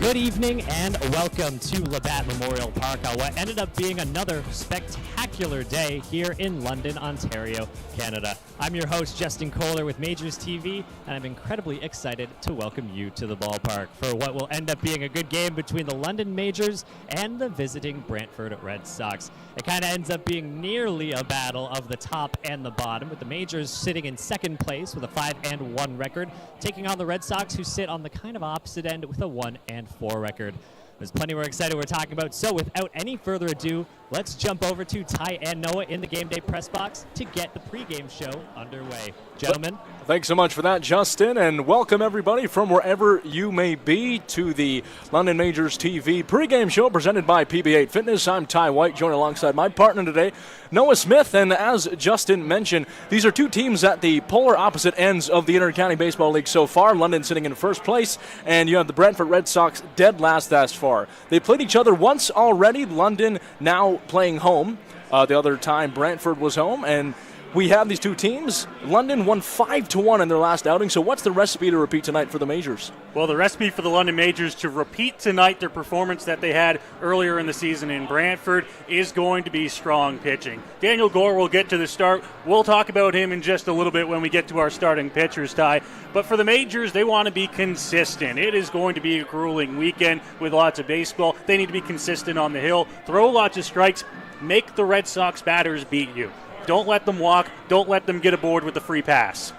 Good evening and welcome to Labatt Memorial Park on what ended up being another spectacular day here in London, Ontario, Canada. I'm your host, Justin Koehler with MajorsTV, and I'm incredibly excited to welcome you to the ballpark for what will end up being a good game between the London Majors and the visiting Brantford Red Sox. It kind of ends up being nearly a battle of the top and the bottom, with the Majors sitting in second place with a 5-1 record, taking on the Red Sox, who sit on the kind of opposite end with a 1-4 record. There's plenty we're excited we're talking about, so without any further ado, let's jump over to Ty and Noah in the game day press box to get the pregame show underway. Gentlemen. Thanks so much for that, Justin, and welcome everybody from wherever you may be to the London Majors TV pregame show presented by PB8 Fitness. I'm Ty White, joined alongside my partner today, Noah Smith, and as Justin mentioned, these are two teams at the polar opposite ends of the Inter-County Baseball League so far. London sitting in first place, and you have the Brantford Red Sox dead last thus far. They played each other once already, London now playing home. The other time Brantford was home, and we have these two teams. London won 5-1 in their last outing, so what's the recipe to repeat tonight for the Majors? Well, the recipe for the London Majors to repeat tonight their performance that they had earlier in the season in Brantford is going to be strong pitching. Daniel Gore will get to the start. We'll talk about him in just a little bit when we get to our starting pitchers, Ty. But for the Majors, they want to be consistent. It is going to be a grueling weekend with lots of baseball. They need to be consistent on the hill, throw lots of strikes, make the Red Sox batters beat you. Don't let them walk. Don't let them get aboard with the free pass.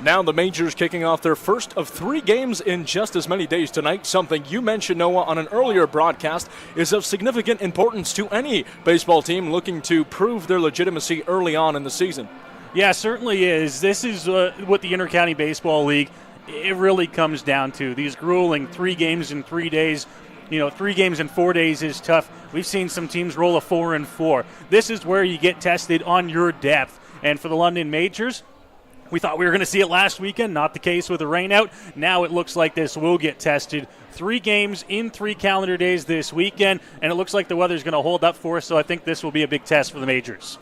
Now the Majors kicking off their first of 3 games in just as many days tonight. Something you mentioned, Noah, on an earlier broadcast is of significant importance to any baseball team looking to prove their legitimacy early on in the season. Yeah, certainly is. This is what the Inter-County Baseball League, it really comes down to. These grueling 3 games in 3 days. 3 games in 4 days is tough. We've seen some teams roll a 4-4. This is where you get tested on your depth. And for the London Majors, we thought we were going to see it last weekend. Not the case with the rain out. Now it looks like this will get tested. 3 games in 3 calendar days this weekend, and it looks like the weather's going to hold up for us, so I think this will be a big test for the Majors.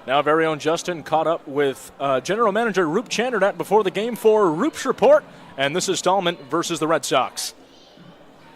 Now, very own Justin caught up with General Manager Roop Chanderdat before the game for Roop's Report, and this installment versus the Red Sox.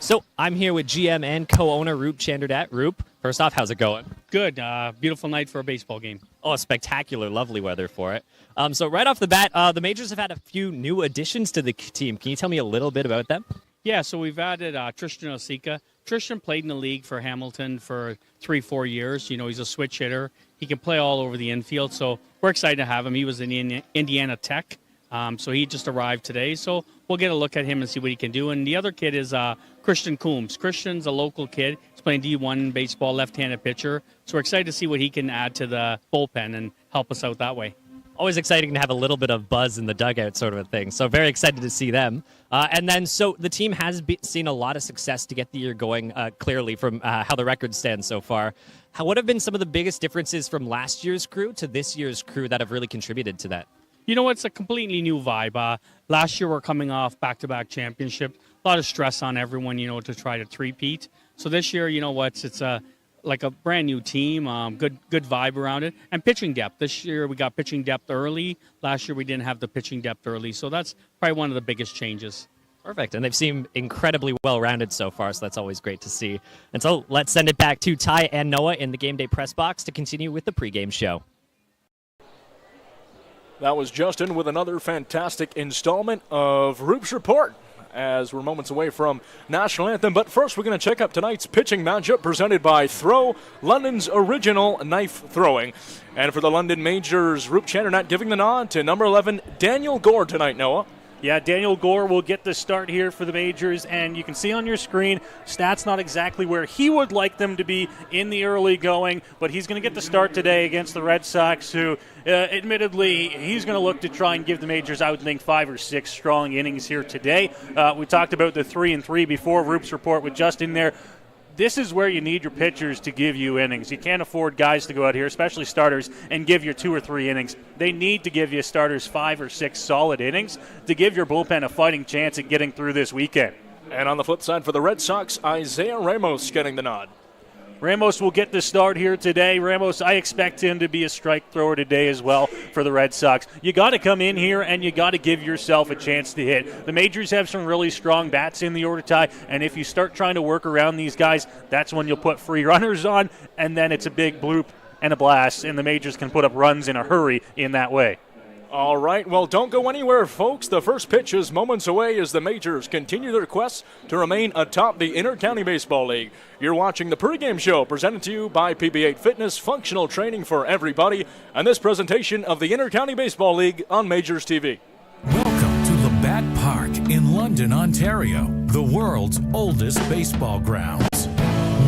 So I'm here with GM and co-owner Roop Chanderdat. Roop, first off, how's it going? Good. Beautiful night for a baseball game. Oh, spectacular, lovely weather for it. So right off the bat, the Majors have had a few new additions to the team. Can you tell me a little bit about them? Yeah, so we've added Tristan Osika. Tristan played in the league for Hamilton for 3-4 years. He's a switch hitter. He can play all over the infield, so we're excited to have him. He was in Indiana Tech, so he just arrived today. So we'll get a look at him and see what he can do. And the other kid is Christian Coombs. Christian's a local kid. He's playing D1 baseball, left-handed pitcher. So we're excited to see what he can add to the bullpen and help us out that way. Always exciting to have a little bit of buzz in the dugout sort of a thing. So very excited to see them. And then, so the team has seen a lot of success to get the year going, clearly, from how the record stands so far. What have been some of the biggest differences from last year's crew to this year's crew that have really contributed to that? It's a completely new vibe. Last year, we're coming off back-to-back championship. A lot of stress on everyone, to try to three-peat. So this year, it's like a brand-new team, good vibe around it. And pitching depth. This year, we got pitching depth early. Last year, we didn't have the pitching depth early. So that's probably one of the biggest changes. Perfect. And they've seemed incredibly well-rounded so far, so that's always great to see. And so let's send it back to Ty and Noah in the game day press box to continue with the pregame show. That was Justin with another fantastic installment of Roop's Report, as we're moments away from National Anthem. But first, we're going to check up tonight's pitching matchup presented by Throw, London's original knife throwing. And for the London Majors, Roop Chanderdat giving the nod to number 11, Daniel Gore tonight, Noah. Yeah, Daniel Gore will get the start here for the Majors, and you can see on your screen, stats not exactly where he would like them to be in the early going, but he's going to get the start today against the Red Sox, who, admittedly, he's going to look to try and give the Majors, I would think, 5 or 6 strong innings here today. We talked about the 3-3 before Roop's Report with Justin there. This is where you need your pitchers to give you innings. You can't afford guys to go out here, especially starters, and give you 2 or 3 innings. They need to give you starters 5 or 6 solid innings to give your bullpen a fighting chance at getting through this weekend. And on the flip side for the Red Sox, Isaiah Ramos getting the nod. Ramos will get the start here today. Ramos, I expect him to be a strike thrower today as well for the Red Sox. You got to come in here and you got to give yourself a chance to hit. The Majors have some really strong bats in the order, Ty, and if you start trying to work around these guys, that's when you'll put free runners on, and then it's a big bloop and a blast, and the Majors can put up runs in a hurry in that way. All right, well, don't go anywhere, folks. The first pitch is moments away as the Majors continue their quest to remain atop the Inter-County Baseball League. You're watching the pregame show presented to you by PB8 Fitness, functional training for everybody, and this presentation of the Inter-County Baseball League on Majors TV. Welcome to Labatt Park in London, Ontario, the world's oldest baseball grounds.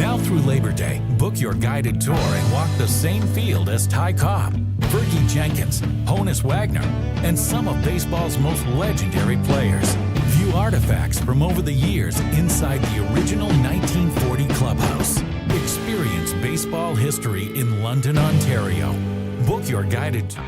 Now through Labor Day, book your guided tour and walk the same field as Ty Cobb, Fergie Jenkins, Honus Wagner, and some of baseball's most legendary players. View artifacts from over the years inside the original 1940 clubhouse. Experience baseball history in London, Ontario. Book your guided tour.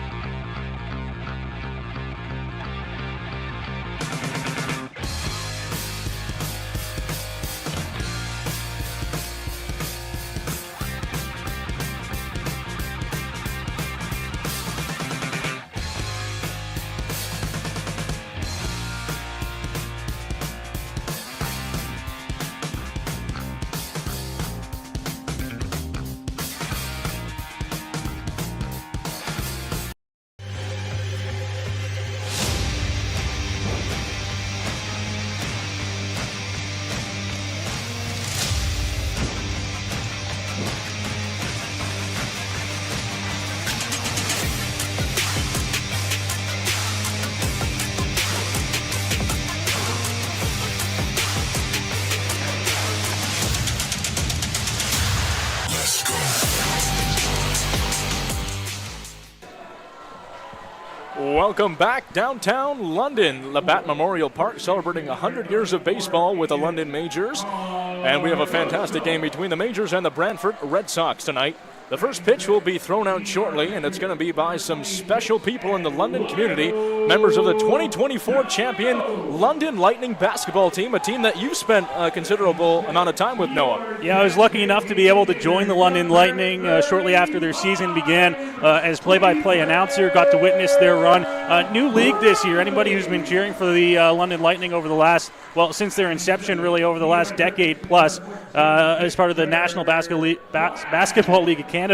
Welcome back downtown London. Labatt Memorial Park celebrating 100 years of baseball with the London Majors. And we have a fantastic game between the Majors and the Brantford Red Sox tonight. The first pitch will be thrown out shortly, and it's going to be by some special people in the London community, members of the 2024 champion London Lightning basketball team, a team that you've spent a considerable amount of time with, Noah. Yeah, I was lucky enough to be able to join the London Lightning shortly after their season began as play-by-play announcer, got to witness their run. New league this year. Anybody who's been cheering for the London Lightning over the last, since their inception, really over the last decade plus, as part of the National Basketball League of Canada,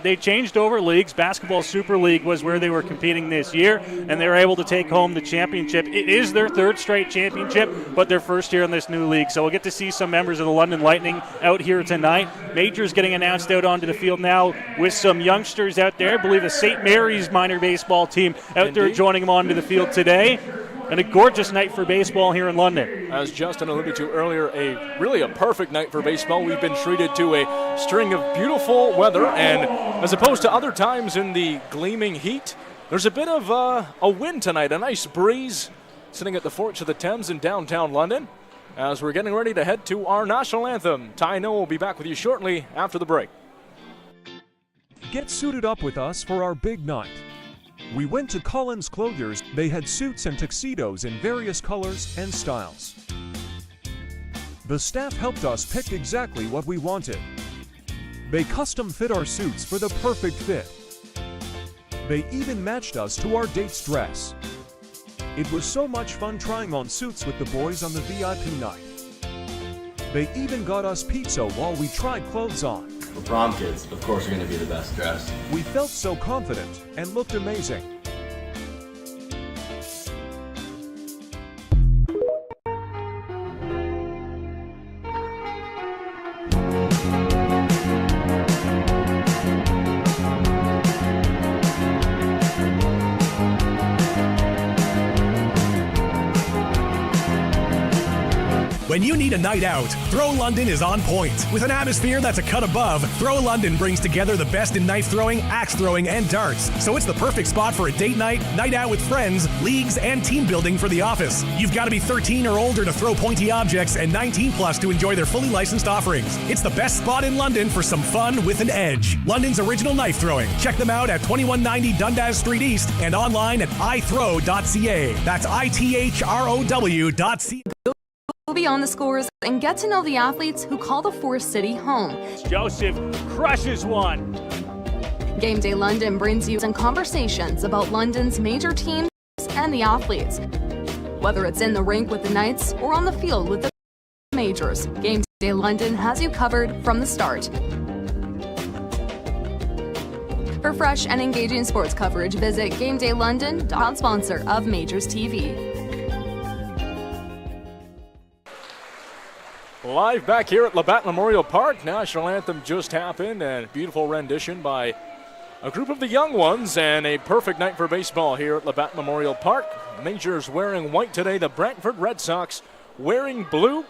they changed over leagues. Basketball Super League was where they were competing this year, and they were able to take home the championship. It is their third straight championship, but their first year in this new league. So we'll get to see some members of the London Lightning out here tonight. Majors getting announced out onto the field now with some youngsters out there. I believe a St. Mary's minor baseball team out there joining them onto the field today. And a gorgeous night for baseball here in London. As Justin alluded to earlier, really a perfect night for baseball. We've been treated to a string of beautiful weather, and as opposed to other times in the gleaming heat, there's a bit of a wind tonight, a nice breeze sitting at the Forks of the Thames in downtown London. As we're getting ready to head to our national anthem, Ty Noah will be back with you shortly after the break. Get suited up with us for our big night. We went to Collins Clothiers. They had suits and tuxedos in various colors and styles. The staff helped us pick exactly what we wanted. They custom fit our suits for the perfect fit. They even matched us to our date's dress. It was so much fun trying on suits with the boys on the VIP night. They even got us pizza while we tried clothes on. For prom kids, of course, are going to be the best dressed. We felt so confident and looked amazing. When you need a night out, Throw London is on point. With an atmosphere that's a cut above, Throw London brings together the best in knife throwing, axe throwing, and darts. So it's the perfect spot for a date night, night out with friends, leagues, and team building for the office. You've got to be 13 or older to throw pointy objects and 19 plus to enjoy their fully licensed offerings. It's the best spot in London for some fun with an edge. London's original knife throwing. Check them out at 2190 Dundas Street East and online at ithrow.ca. That's ithrow.ca. beyond the scores and get to know the athletes who call the Forest City home. Joseph crushes one. Game Day London brings you some conversations about London's major teams and the athletes. Whether it's in the rink with the Knights or on the field with the Majors, Game Day London has you covered from the start. For fresh and engaging sports coverage, visit GameDayLondon, proud sponsor of MajorsTV. Live back here at Labatt Memorial Park. National anthem just happened, and a beautiful rendition by a group of the young ones, and a perfect night for baseball here at Labatt Memorial Park. Majors wearing white today, the Brantford Red Sox wearing blue,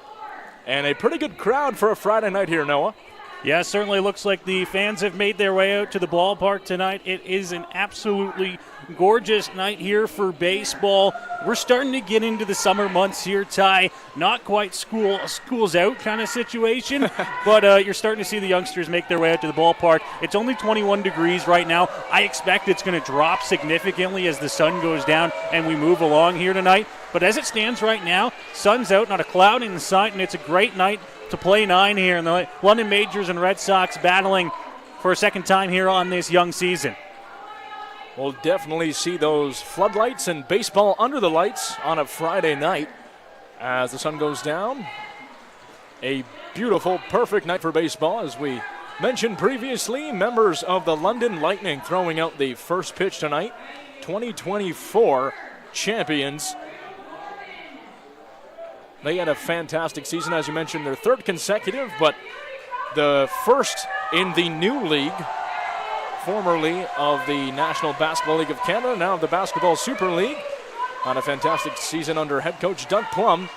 and a pretty good crowd for a Friday night here, Noah. Yeah, certainly looks like the fans have made their way out to the ballpark tonight. It is an absolutely gorgeous night here for baseball. We're starting to get into the summer months here, Ty. Not quite school's out kind of situation, but you're starting to see the youngsters make their way out to the ballpark. It's only 21 degrees right now. I expect it's going to drop significantly as the sun goes down and we move along here tonight. But as it stands right now, sun's out, not a cloud in sight, and it's a great night to play 9 here. And the London Majors and Red Sox battling for a second time here on this young season. We'll definitely see those floodlights and baseball under the lights on a Friday night as the sun goes down. A beautiful, perfect night for baseball. As we mentioned previously, members of the London Lightning throwing out the first pitch tonight. 2024 champions. They had a fantastic season, as you mentioned, their third consecutive, but the first in the new league, formerly of the National Basketball League of Canada, now of the Basketball Super League. On a fantastic season under head coach Doug Plum.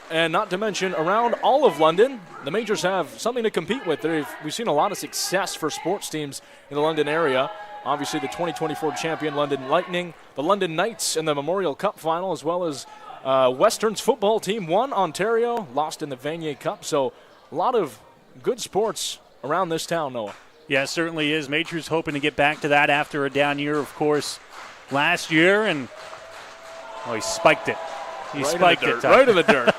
And not to mention, around all of London, the Majors have something to compete with. We've seen a lot of success for sports teams in the London area. Obviously, the 2024 champion London Lightning, the London Knights in the Memorial Cup final, as well as Western's football team won Ontario, lost in the Vanier Cup. So a lot of good sports around this town, Noah. Yeah, it certainly is. Majors hoping to get back to that after a down year, of course, last year. And, he spiked it. He spiked it. Right in the dirt.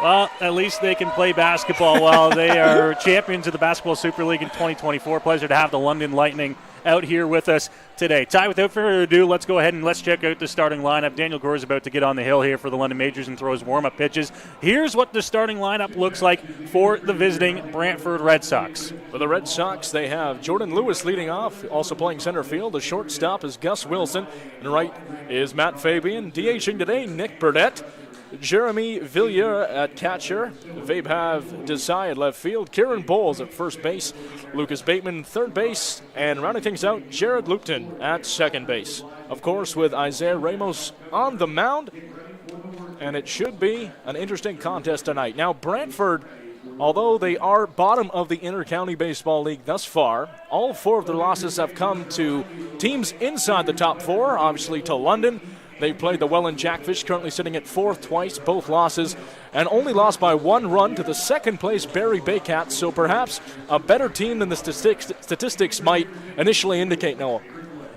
Well, at least they can play basketball while they are champions of the Basketball Super League in 2024. Pleasure to have the London Lightning out here with us today. Ty, without further ado, let's go ahead and let's check out the starting lineup. Daniel Gore is about to get on the hill here for the London Majors and throw his warm-up pitches. Here's what the starting lineup looks like for the visiting Brantford Red Sox. For the Red Sox, they have Jordan Lewis leading off, also playing center field. The shortstop is Gus Wilson, and right is Matt Fabian. DHing today, Nick Burdett. Jeremy Villiers at catcher, Vaibhav Desai at left field, Kieran Bowles at first base, Lucas Bateman third base, and rounding things out, Jared Lupton at second base. Of course, with Isaiah Ramos on the mound, and it should be an interesting contest tonight. Now, Brantford, although they are bottom of the Inter-County Baseball League thus far, all 4 of their losses have come to teams inside the top 4, obviously to London. They played the Welland Jackfish, currently sitting at 4th twice, both losses, and only lost by 1 run to the second place Barrie Baycats, so perhaps a better team than the statistics might initially indicate, Noah.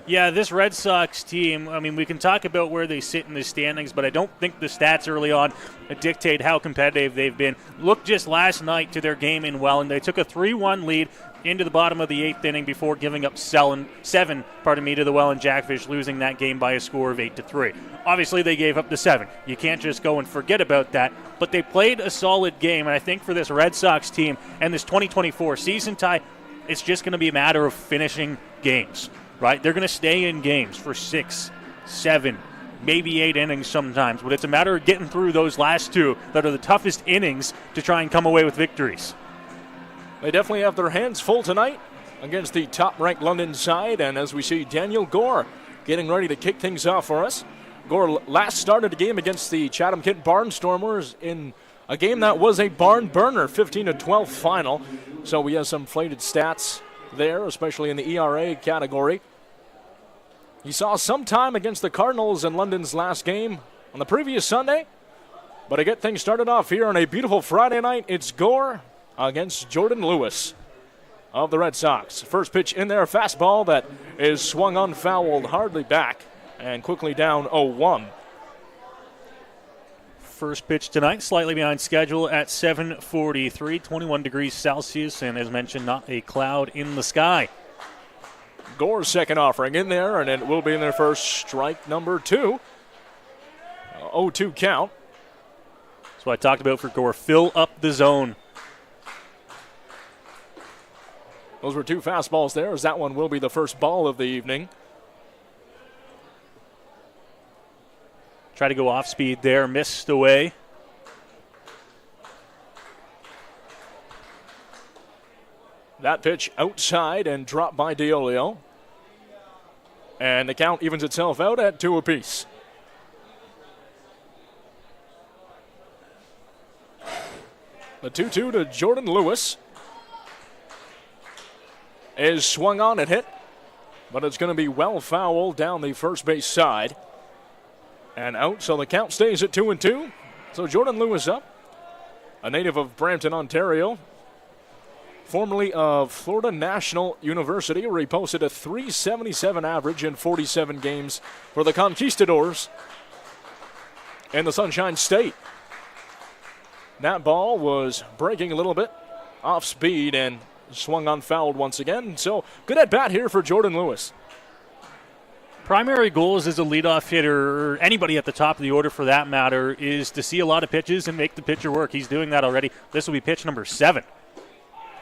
Yeah, this Red Sox team, we can talk about where they sit in the standings, but I don't think the stats early on dictate how competitive they've been. Look just last night to their game in Welland. They took a 3-1 lead into the bottom of the 8th inning before giving up 7 to the Welland Jackfish, losing that game by a score of 8-3. Obviously, they gave up the 7. You can't just go and forget about that, but they played a solid game, and I think for this Red Sox team and this 2024 season, Ty, it's just going to be a matter of finishing games, right? They're going to stay in games for 6, 7, maybe 8 innings sometimes, but it's a matter of getting through those last 2 that are the toughest innings to try and come away with victories. They definitely have their hands full tonight against the top-ranked London side, and as we see Daniel Gore getting ready to kick things off for us. Gore last started the game against the Chatham-Kent Barnstormers in a game that was a barn burner, 15-12 final. So we have some inflated stats there, especially in the ERA category. He saw some time against the Cardinals in London's last game on the previous Sunday. But to get things started off here on a beautiful Friday night, it's Gore against Jordan Lewis of the Red Sox. First pitch in there, fastball that is swung unfouled, hardly back, and quickly down 0-1. first pitch tonight, slightly behind schedule at 7:43, 21 degrees Celsius, and as mentioned, not a cloud in the sky. Gore's second offering in there, and it will be in their first strike number 2. 0-2 count. That's what I talked about for Gore. Fill up the zone. Those were 2 fastballs there, as that one will be the first ball of the evening. Try to go off speed there, missed away. That pitch outside and dropped by Diolio. And the count evens itself out at 2 apiece. The 2-2 to Jordan Lewis is swung on and hit, but it's going to be well fouled down the first base side. And out, so the count stays at 2-2. So Jordan Lewis up, a native of Brampton, Ontario, formerly of Florida National University, where he posted a .377 average in 47 games for the Conquistadors in the Sunshine State. That ball was breaking a little bit off speed and swung unfouled once again. So good at bat here for Jordan Lewis. Primary goals as a leadoff hitter, or anybody at the top of the order for that matter, is to see a lot of pitches and make the pitcher work. He's doing that already. This will be pitch number 7.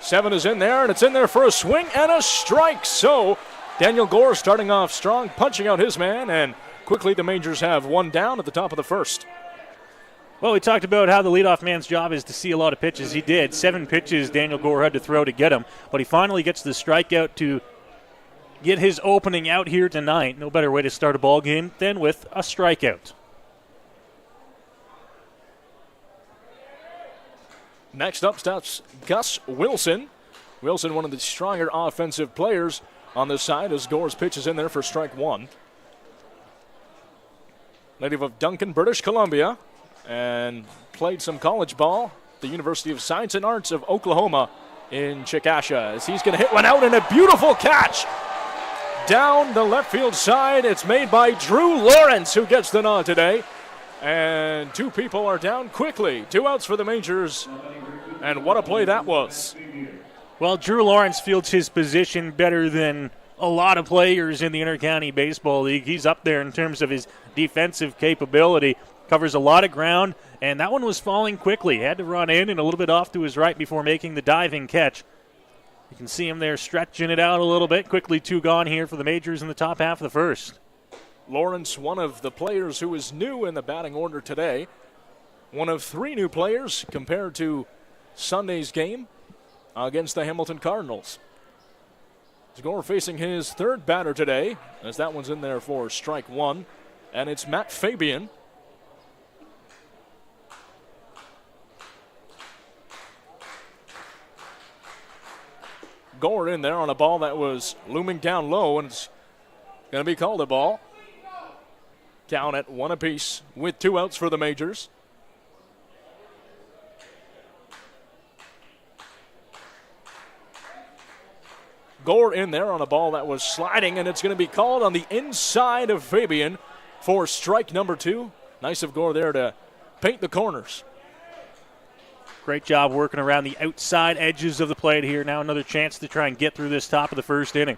7 is in there, and it's in there for a swing and a strike. So Daniel Gore starting off strong, punching out his man, and quickly the Majors have one down at the top of the first. Well, we talked about how the leadoff man's job is to see a lot of pitches. He did. 7 pitches Daniel Gore had to throw to get him, but he finally gets the strikeout to get his opening out here tonight. No better way to start a ball game than with a strikeout. Next up stops Gus Wilson. Wilson, one of the stronger offensive players on this side, as Gore's pitch is in there for strike 1. Native of Duncan, British Columbia, and played some college ball at the University of Science and Arts of Oklahoma in Chickasha. As he's going to hit one out, and a beautiful catch down the left field side. It's made by Drew Lawrence, who gets the nod today. And 2 people are down quickly. 2 outs for the Majors. And what a play that was. Well, Drew Lawrence fields his position better than a lot of players in the Intercounty Baseball League. He's up there in terms of his defensive capability. Covers a lot of ground, and that one was falling quickly. Had to run in and a little bit off to his right before making the diving catch. You can see him there stretching it out a little bit. Quickly 2 gone here for the Majors in the top half of the first. Lawrence, one of the players who is new in the batting order today. One of 3 new players compared to Sunday's game against the Hamilton Cardinals. Gore facing his 3rd batter today, as that one's in there for strike 1. And it's Matt Fabian. Gore in there on a ball that was looming down low, and it's going to be called a ball. Count at 1 apiece with 2 outs for the Majors. Gore in there on a ball that was sliding, and it's going to be called on the inside of Fabian for strike number 2. Nice of Gore there to paint the corners. Great job working around the outside edges of the plate here. Now another chance to try and get through this top of the first inning.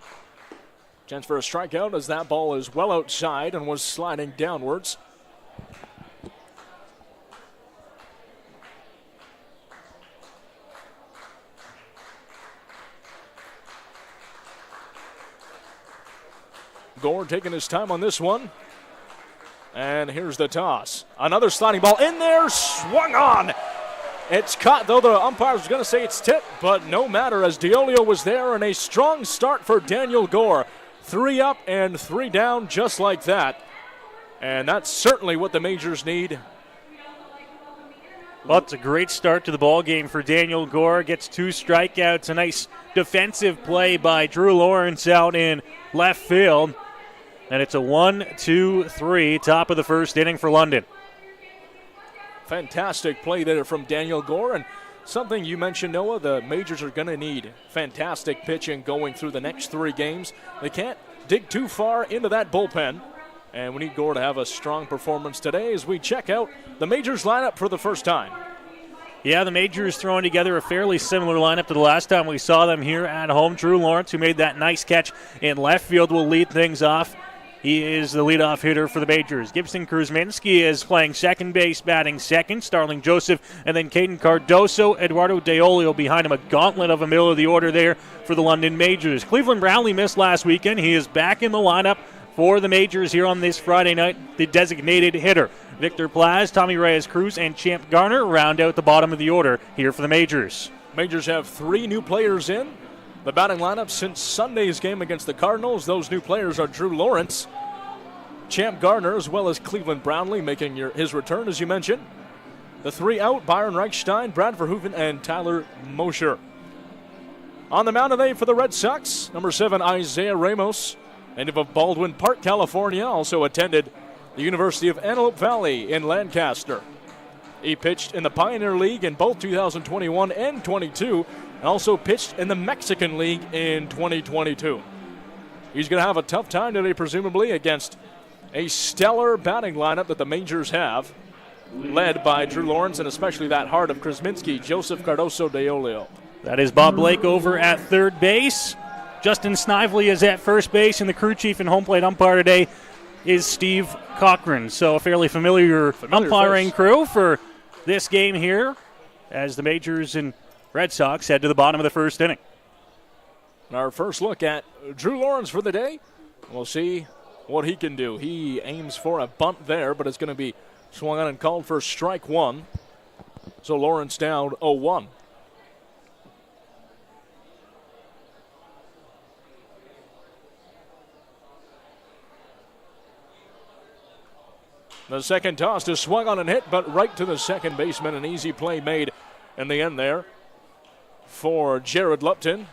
Chance for a strikeout as that ball is well outside and was sliding downwards. Gore taking his time on this one. And here's the toss. Another sliding ball in there, swung on. It's caught, though the umpire was going to say it's tipped, but no matter, as Diolio was there, and a strong start for Daniel Gore. 3 up and 3 down just like that. And that's certainly what the Majors need. Well, it's a great start to the ball game for Daniel Gore. Gets 2 strikeouts. A nice defensive play by Drew Lawrence out in left field. And it's a 1-2-3, top of the first inning for London. Fantastic play there from Daniel Gore. And something you mentioned, Noah, the Majors are going to need fantastic pitching going through the next 3 games. They can't dig too far into that bullpen. And we need Gore to have a strong performance today as we check out the Majors lineup for the first time. Yeah, the Majors throwing together a fairly similar lineup to the last time we saw them here at home. Drew Lawrence, who made that nice catch in left field, will lead things off. He is the leadoff hitter for the Majors. Gibson Krusminski is playing second base, batting second. Starling Joseph, and then Caden Cardoso, Eduardo Deolio behind him. A gauntlet of a middle of the order there for the London Majors. Cleveland Brownlee missed last weekend. He is back in the lineup for the Majors here on this Friday night, the designated hitter. Victor Plaz, Tommy Reyes-Cruz, and Champ Garner round out the bottom of the order here for the Majors. Majors have 3 new players in the batting lineup since Sunday's game against the Cardinals. Those new players are Drew Lawrence, Champ Garner, as well as Cleveland Brownlee making his return, as you mentioned. The 3 out, Byron Reichstein, Brad Verhoeven, and Tyler Mosher. On the mound today for the Red Sox, number 7, Isaiah Ramos, native of Baldwin Park, California, also attended the University of Antelope Valley in Lancaster. He pitched in the Pioneer League in both 2021 and 22, and also pitched in the Mexican League in 2022. He's going to have a tough time today, presumably, against a stellar batting lineup that the Majors have, led by Drew Lawrence and especially that heart of Krusminski, Joseph Cardoso Deolio. That is Bob Blake over at third base. Justin Snively is at first base, and the crew chief and home plate umpire today is Steve Cochran. So a fairly familiar umpiring crew for this game here as the Majors and Red Sox head to the bottom of the first inning. Our first look at Drew Lawrence for the day. We'll see what he can do. He aims for a bunt there, but it's going to be swung on and called for strike 1. So Lawrence down 0-1. The second toss is swung on and hit, but right to the second baseman. An easy play made in the end there for Jared Lupton.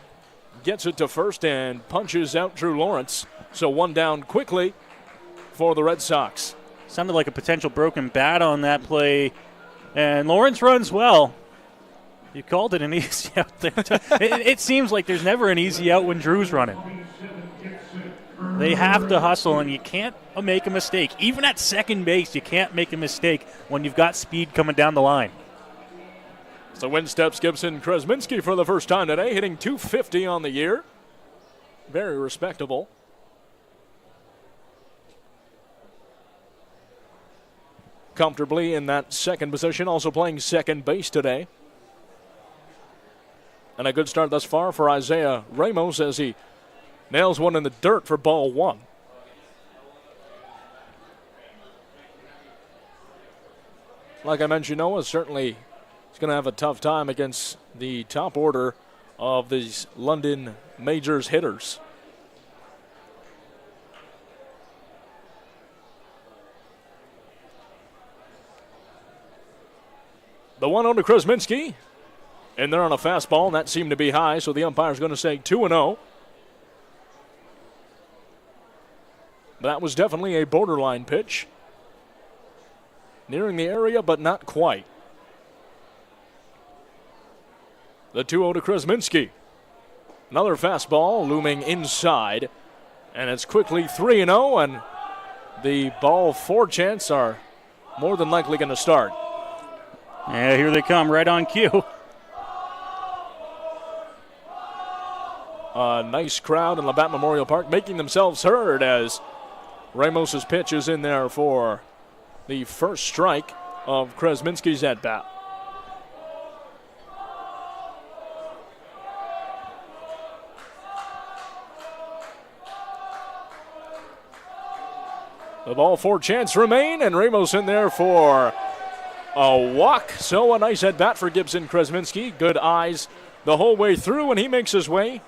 Gets it to first and punches out Drew Lawrence. So 1 down quickly for the Red Sox. Sounded like a potential broken bat on that play. And Lawrence runs well. You called it an easy out there. It seems like there's never an easy out when Drew's running. They have to hustle, and you can't make a mistake. Even at second base, you can't make a mistake when you've got speed coming down the line. So in steps Gibson Krusminski for the first time today, hitting .250 on the year. Very respectable. Comfortably in that second position, also playing second base today. And a good start thus far for Isaiah Ramos as he nails one in the dirt for ball 1. Like I mentioned, Noah certainly is going to have a tough time against the top order of these London Majors hitters. The 1-0 to Krusminski. And they're on a fastball, and that seemed to be high, so the umpire's going to say 2-0. That was definitely a borderline pitch. Nearing the area, but not quite. The 2-0 to Krusminski. Another fastball looming inside. And it's quickly 3-0, and the ball 4 chants are more than likely going to start. Yeah, here they come, right on cue. A nice crowd in Labatt Memorial Park making themselves heard as Ramos's pitch is in there for the first strike of Krusminski's at-bat. The ball 4 chants remain, and Ramos in there for a walk. So a nice at-bat for Gibson Krusminski. Good eyes the whole way through, and he makes his way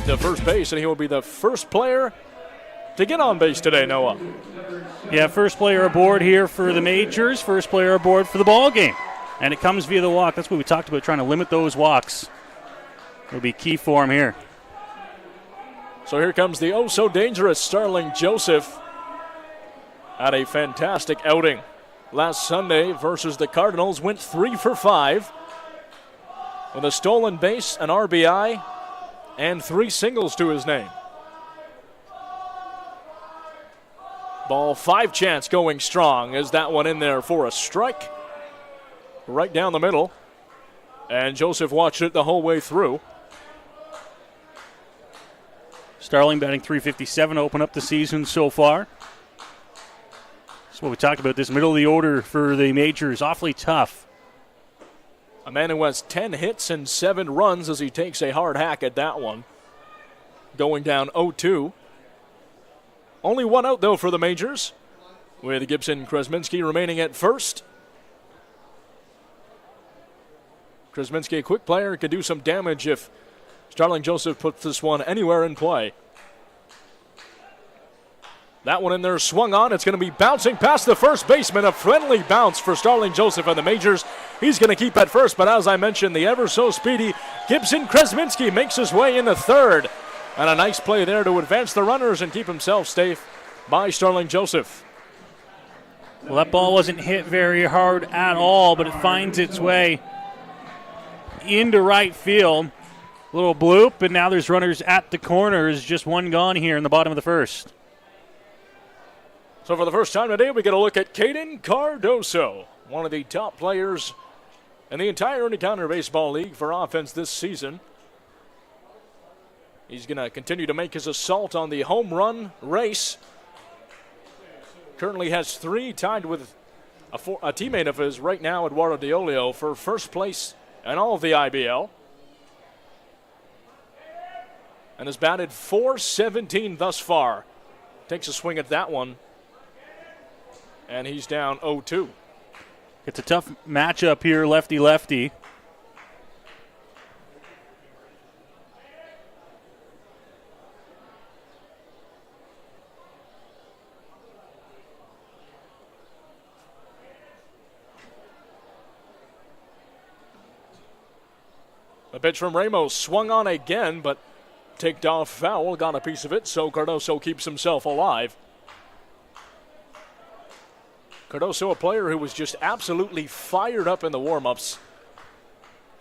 to first base, and he will be the first player to get on base today, Noah. Yeah, first player aboard here for the Majors, first player aboard for the ball game. And it comes via the walk. That's what we talked about, trying to limit those walks. It'll be key for him here. So here comes the oh-so-dangerous Starling Joseph. Had a fantastic outing last Sunday versus the Cardinals. Went 3 for 5 with a stolen base, an RBI, and 3 singles to his name. Ball 5 chance going strong. Is that one in there for a strike? Right down the middle. And Joseph watched it the whole way through. Starling batting .357 to open up the season so far. That's what we talked about. This middle of the order for the Majors, awfully tough. A man who has 10 hits and 7 runs as he takes a hard hack at that one. Going down 0-2. Only one out, though, for the Majors, with Gibson Kresminski remaining at first. Kresminski, a quick player, could do some damage if Starling Joseph puts this one anywhere in play. That one in there swung on. It's going to be bouncing past the first baseman. A friendly bounce for Starling Joseph and the Majors. He's going to keep at first, but as I mentioned, the ever so speedy Gibson Kresminski makes his way into third. And a nice play there to advance the runners and keep himself safe by Starling Joseph. Well, that ball wasn't hit very hard at all, but it finds its way into right field. Little bloop, and now there's runners at the corners. Just one gone here in the bottom of the first. So for the first time today, we get a look at Caden Cardoso, one of the top players in the entire Early County Baseball League for offense this season. He's going to continue to make his assault on the home run race. Currently has 3, tied with a teammate of his right now, Eduardo DeOlio, for first place in all of the IBL. And has batted .417 thus far. Takes a swing at that one. And he's down 0-2. It's a tough matchup here, lefty-lefty. The pitch from Ramos swung on again, but ticked off foul, got a piece of it, so Cardoso keeps himself alive. Cardoso, a player who was just absolutely fired up in the warm-ups.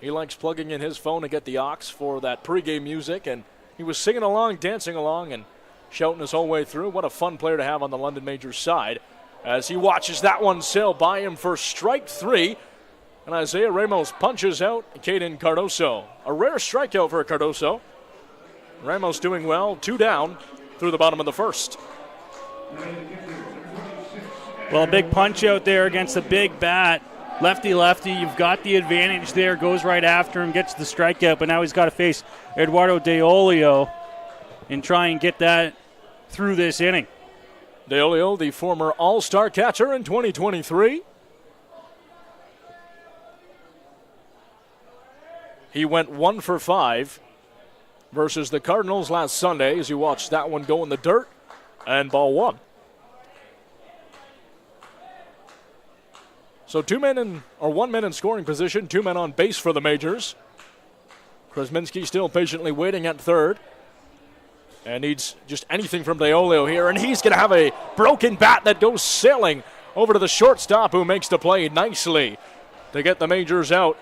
He likes plugging in his phone to get the aux for that pregame music, and he was singing along, dancing along, and shouting his whole way through. What a fun player to have on the London Majors side as he watches that one sail by him for strike 3. And Isaiah Ramos punches out Caden Cardoso. A rare strikeout for Cardoso. Ramos doing well, 2 down through the bottom of the first. Well, a big punch out there against a big bat. Lefty-lefty, you've got the advantage there. Goes right after him, gets the strikeout, but now he's got to face Eduardo DeOlio and try and get that through this inning. DeOlio, the former All-Star catcher in 2023. He went 1 for 5 versus the Cardinals last Sunday as you watched that one go in the dirt, and ball 1. So 1 man in scoring position, 2 men on base for the Majors. Kresminski still patiently waiting at third and needs just anything from DeOlio here, and he's going to have a broken bat that goes sailing over to the shortstop, who makes the play nicely to get the Majors out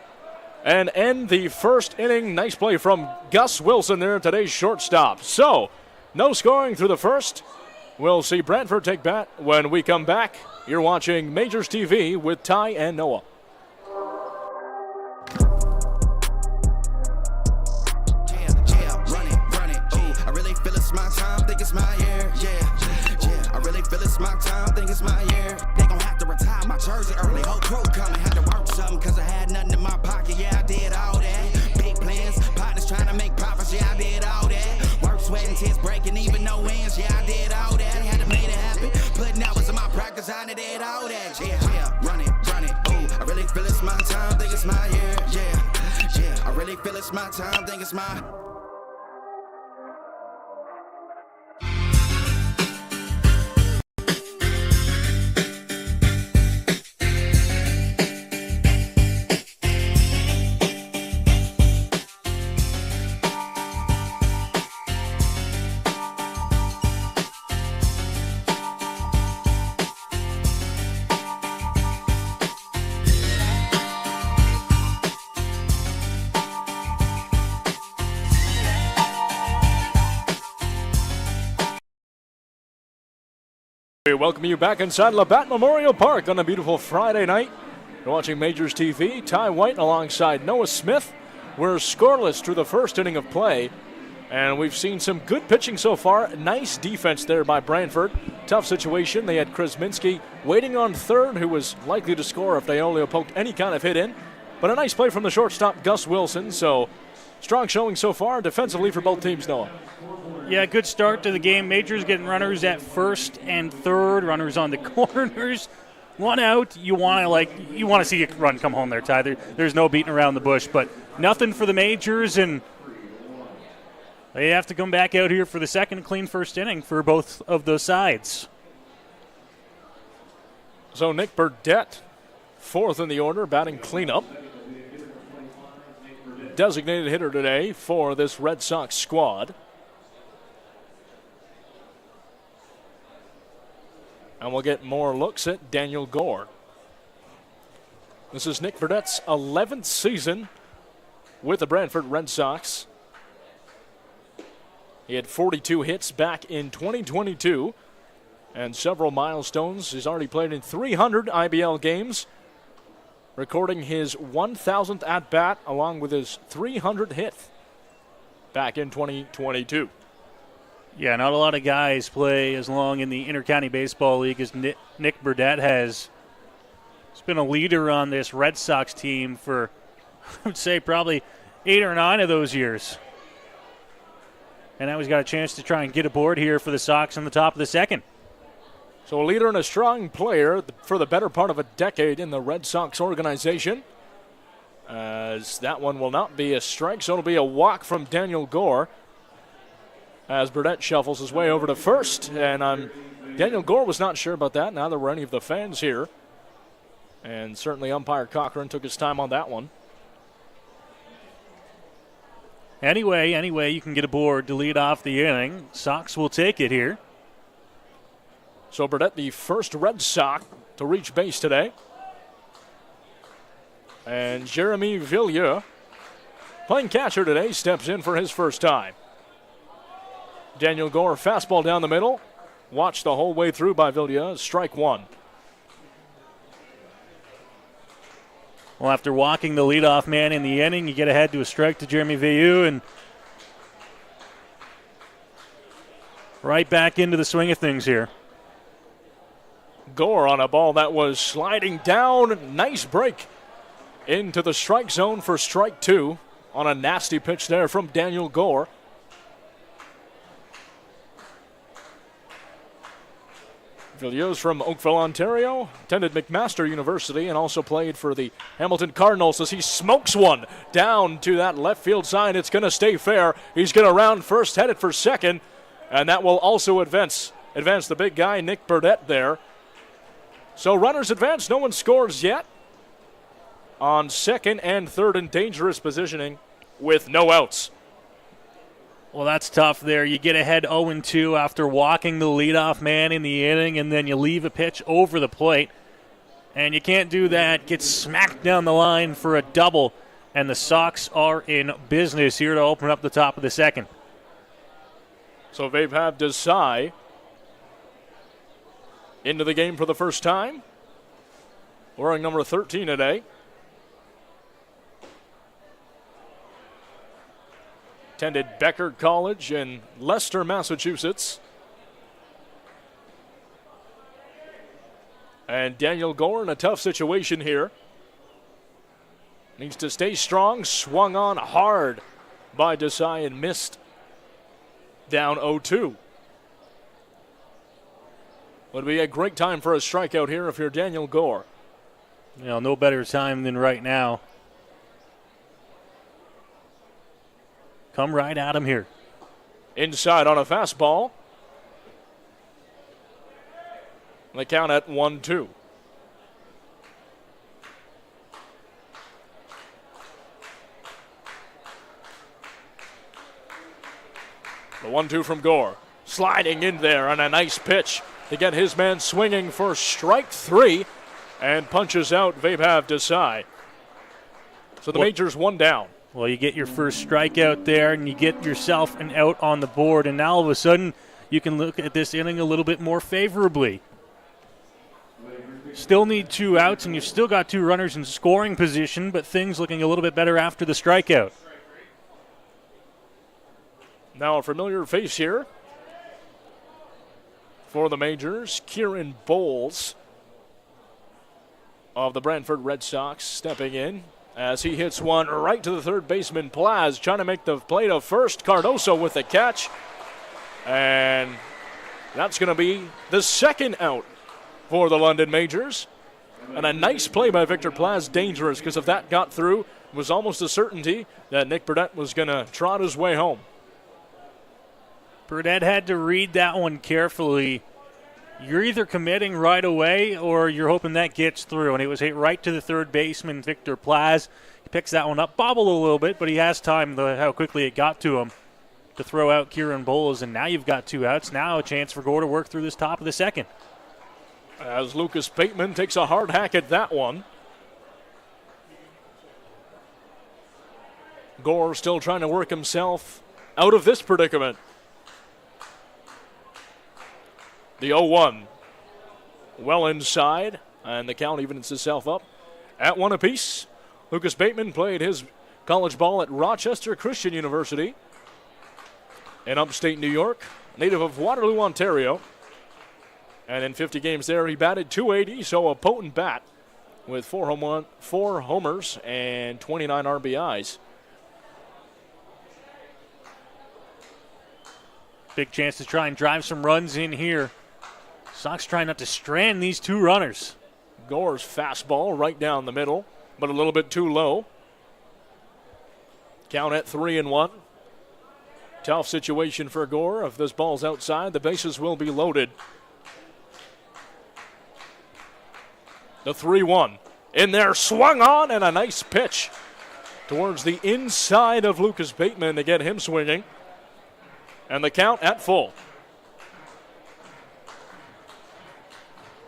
and end the first inning. Nice play from Gus Wilson there, today's shortstop. So, no scoring through the first. We'll see Brantford take bat when we come back. You're watching Majors TV with Ty and Noah. Run it. Ooh, I really feel it's my time, think it's my year. Yeah. I really feel it's my time, think it's my year. They gon' have to retire my jersey early. Whole crew coming, had to work something, cause I had nothing in my pocket. Yeah, I did all that. Big plans, partners trying to make profits. Yeah, I did all that. Work, sweat, and tears breaking, even no wins. Yeah, I did all that. Had to make it happen. Putting hours in my practice, I did all that. Yeah. Run it. Ooh, I really feel it's my time, think it's my year. Yeah. I really feel it's my time, think it's my. We welcome you back inside Labatt Memorial Park on a beautiful Friday night. You're watching Majors TV. Ty White alongside Noah Smith. We're scoreless through the first inning of play, and we've seen some good pitching so far. Nice defense there by Brantford. Tough situation. They had Chris Minsky waiting on third, who was likely to score if Diolio poked any kind of hit in. But a nice play from the shortstop, Gus Wilson. So strong showing so far defensively for both teams, Noah. Yeah, good start to the game. Majors getting runners at first and third, runners on the corners. One out. You want to see a run come home there, Ty. There's no beating around the bush, but nothing for the Majors, and they have to come back out here for the second clean first inning for both of those sides. So Nick Burdett, fourth in the order, batting cleanup. Designated hitter today for this Red Sox squad. And we'll get more looks at Daniel Gore. This is Nick Burdett's 11th season with the Brantford Red Sox. He had 42 hits back in 2022 and several milestones. He's already played in 300 IBL games, recording his 1,000th at-bat along with his 300th hit back in 2022. Yeah, not a lot of guys play as long in the Intercounty Baseball League as Nick Burdett has. He's been a leader on this Red Sox team for, I would say, probably 8 or 9 of those years. And now he's got a chance to try and get aboard here for the Sox in the top of the second. So a leader and a strong player for the better part of a decade in the Red Sox organization. As that one will not be a strike, so it'll be a walk from Daniel Gore as Burdett shuffles his way over to first. And Daniel Gore was not sure about that. Neither were any of the fans here. And certainly umpire Cochran took his time on that one. Anyway, you can get aboard to lead off the inning. Sox will take it here. So Burdett, the first Red Sox to reach base today. And Jeremy Villiers, playing catcher today, steps in for his first time. Daniel Gore, fastball down the middle. Watched the whole way through by Villiers. Strike one. Well, after walking the leadoff man in the inning, you get ahead to a strike to Jeremy Villiers and right back into the swing of things here. Gore on a ball that was sliding down. Nice break into the strike zone for strike two on a nasty pitch there from Daniel Gore. Villiers from Oakville, Ontario, attended McMaster University and also played for the Hamilton Cardinals as he smokes one down to that left field side. It's going to stay fair. He's going to round first, headed for second, and that will also advance the big guy, Nick Burdett there. So runners advance. No one scores yet on second and third in dangerous positioning with no outs. Well, that's tough there. You get ahead 0-2 after walking the leadoff man in the inning, and then you leave a pitch over the plate. And you can't do that. Get smacked down the line for a double, and the Sox are in business here to open up the top of the second. So Vaibhav Desai into the game for the first time, wearing number 13 today. Attended Becker College in Leicester, Massachusetts. And Daniel Gore in a tough situation here. Needs to stay strong. Swung on hard by Desai and missed. Down 0-2. Would be a great time for a strikeout here if you're Daniel Gore. You know, no better time than right now. Come right at him here. Inside on a fastball. The count at 1-2. The 1-2 from Gore. Sliding in there on a nice pitch to get his man swinging for strike three and punches out Vaibhav Desai. So the Majors one down. Well, you get your first strikeout there, and you get yourself an out on the board, and now all of a sudden you can look at this inning a little bit more favorably. Still need 2 outs, and you've still got 2 runners in scoring position, but things looking a little bit better after the strikeout. Now a familiar face here for the Majors, Kieran Bowles of the Brantford Red Sox stepping in as he hits one right to the third baseman. Plaz trying to make the play to first. Cardoso with the catch. And that's going to be the second out for the London Majors. And a nice play by Victor Plaz, dangerous, because if that got through, it was almost a certainty that Nick Burdett was going to trot his way home. Burdett had to read that one carefully. You're either committing right away or you're hoping that gets through. And it was hit right to the third baseman, Victor Plaz. He picks that one up, bobbled a little bit, but he has time how quickly it got to him to throw out Kieran Bowles. And now you've got 2 outs. Now a chance for Gore to work through this top of the second. As Lucas Bateman takes a hard hack at that one. Gore still trying to work himself out of this predicament. The 0-1 well inside, and the count evens itself up at 1 apiece. Lucas Bateman played his college ball at Rochester Christian University in upstate New York, native of Waterloo, Ontario. And in 50 games there, he batted .280, so a potent bat with 4 homers and 29 RBIs. Big chance to try and drive some runs in here. Sox trying not to strand these 2 runners. Gore's fastball right down the middle, but a little bit too low. Count at 3-1. Tough situation for Gore. If this ball's outside, the bases will be loaded. The 3-1 in there, swung on, and a nice pitch towards the inside of Lucas Bateman to get him swinging. And the count at full.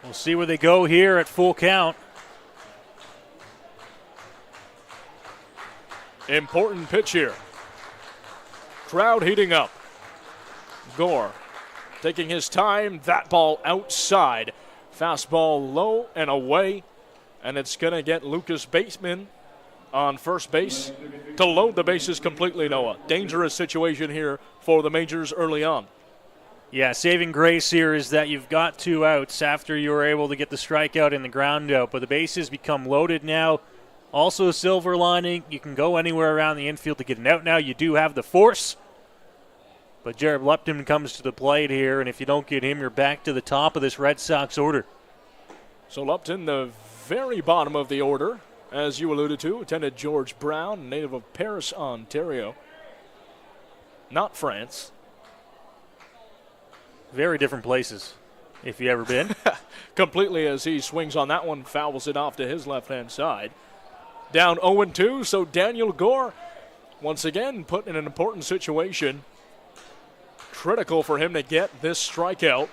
We'll see where they go here at full count. Important pitch here. Crowd heating up. Gore taking his time. That ball outside. Fastball low and away. And it's going to get Lucas Bateman on first base to load the bases completely, Noah. Dangerous situation here for the Majors early on. Yeah, saving grace here is that you've got 2 outs after you were able to get the strikeout and the ground out, but the bases become loaded now. Also a silver lining, you can go anywhere around the infield to get an out now. You do have the force, but Jared Lupton comes to the plate here, and if you don't get him, you're back to the top of this Red Sox order. So Lupton, the very bottom of the order, as you alluded to, attended George Brown, native of Paris, Ontario. Not France. Very different places, if you ever been. Completely, as he swings on that one, fouls it off to his left-hand side. Down 0-2, so Daniel Gore, once again, put in an important situation. Critical for him to get this strikeout.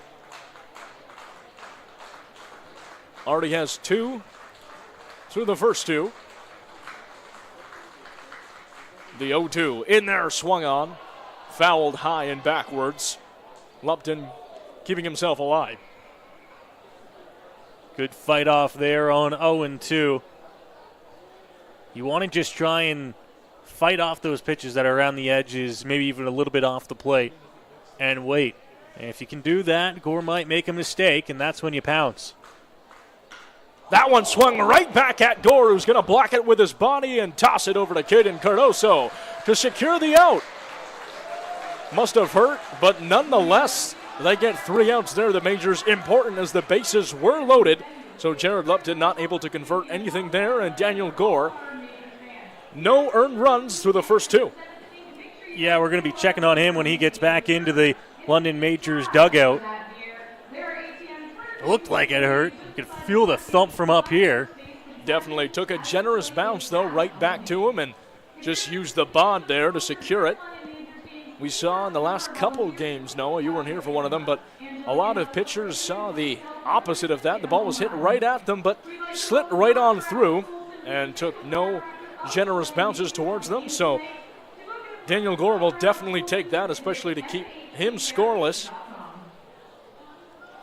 Already has 2 through the first 2. The 0-2 in there, swung on, fouled high and backwards. Lupton keeping himself alive. Good fight off there on 0-2. You want to just try and fight off those pitches that are around the edges, maybe even a little bit off the plate, and wait. And if you can do that, Gore might make a mistake, and that's when you pounce. That one swung right back at Gore, who's going to block it with his body and toss it over to Caden Cardoso to secure the out. Must have hurt, but nonetheless, they get 3 outs there. The Majors important as the bases were loaded. So Jared Lupton not able to convert anything there, and Daniel Gore, no earned runs through the first 2. Yeah, we're going to be checking on him when he gets back into the London Majors dugout. It looked like it hurt. You could feel the thump from up here. Definitely took a generous bounce, though, right back to him, and just used the bond there to secure it. We saw in the last couple games, Noah, you weren't here for one of them, but a lot of pitchers saw the opposite of that. The ball was hit right at them, but slipped right on through and took no generous bounces towards them. So Daniel Gore will definitely take that, especially to keep him scoreless.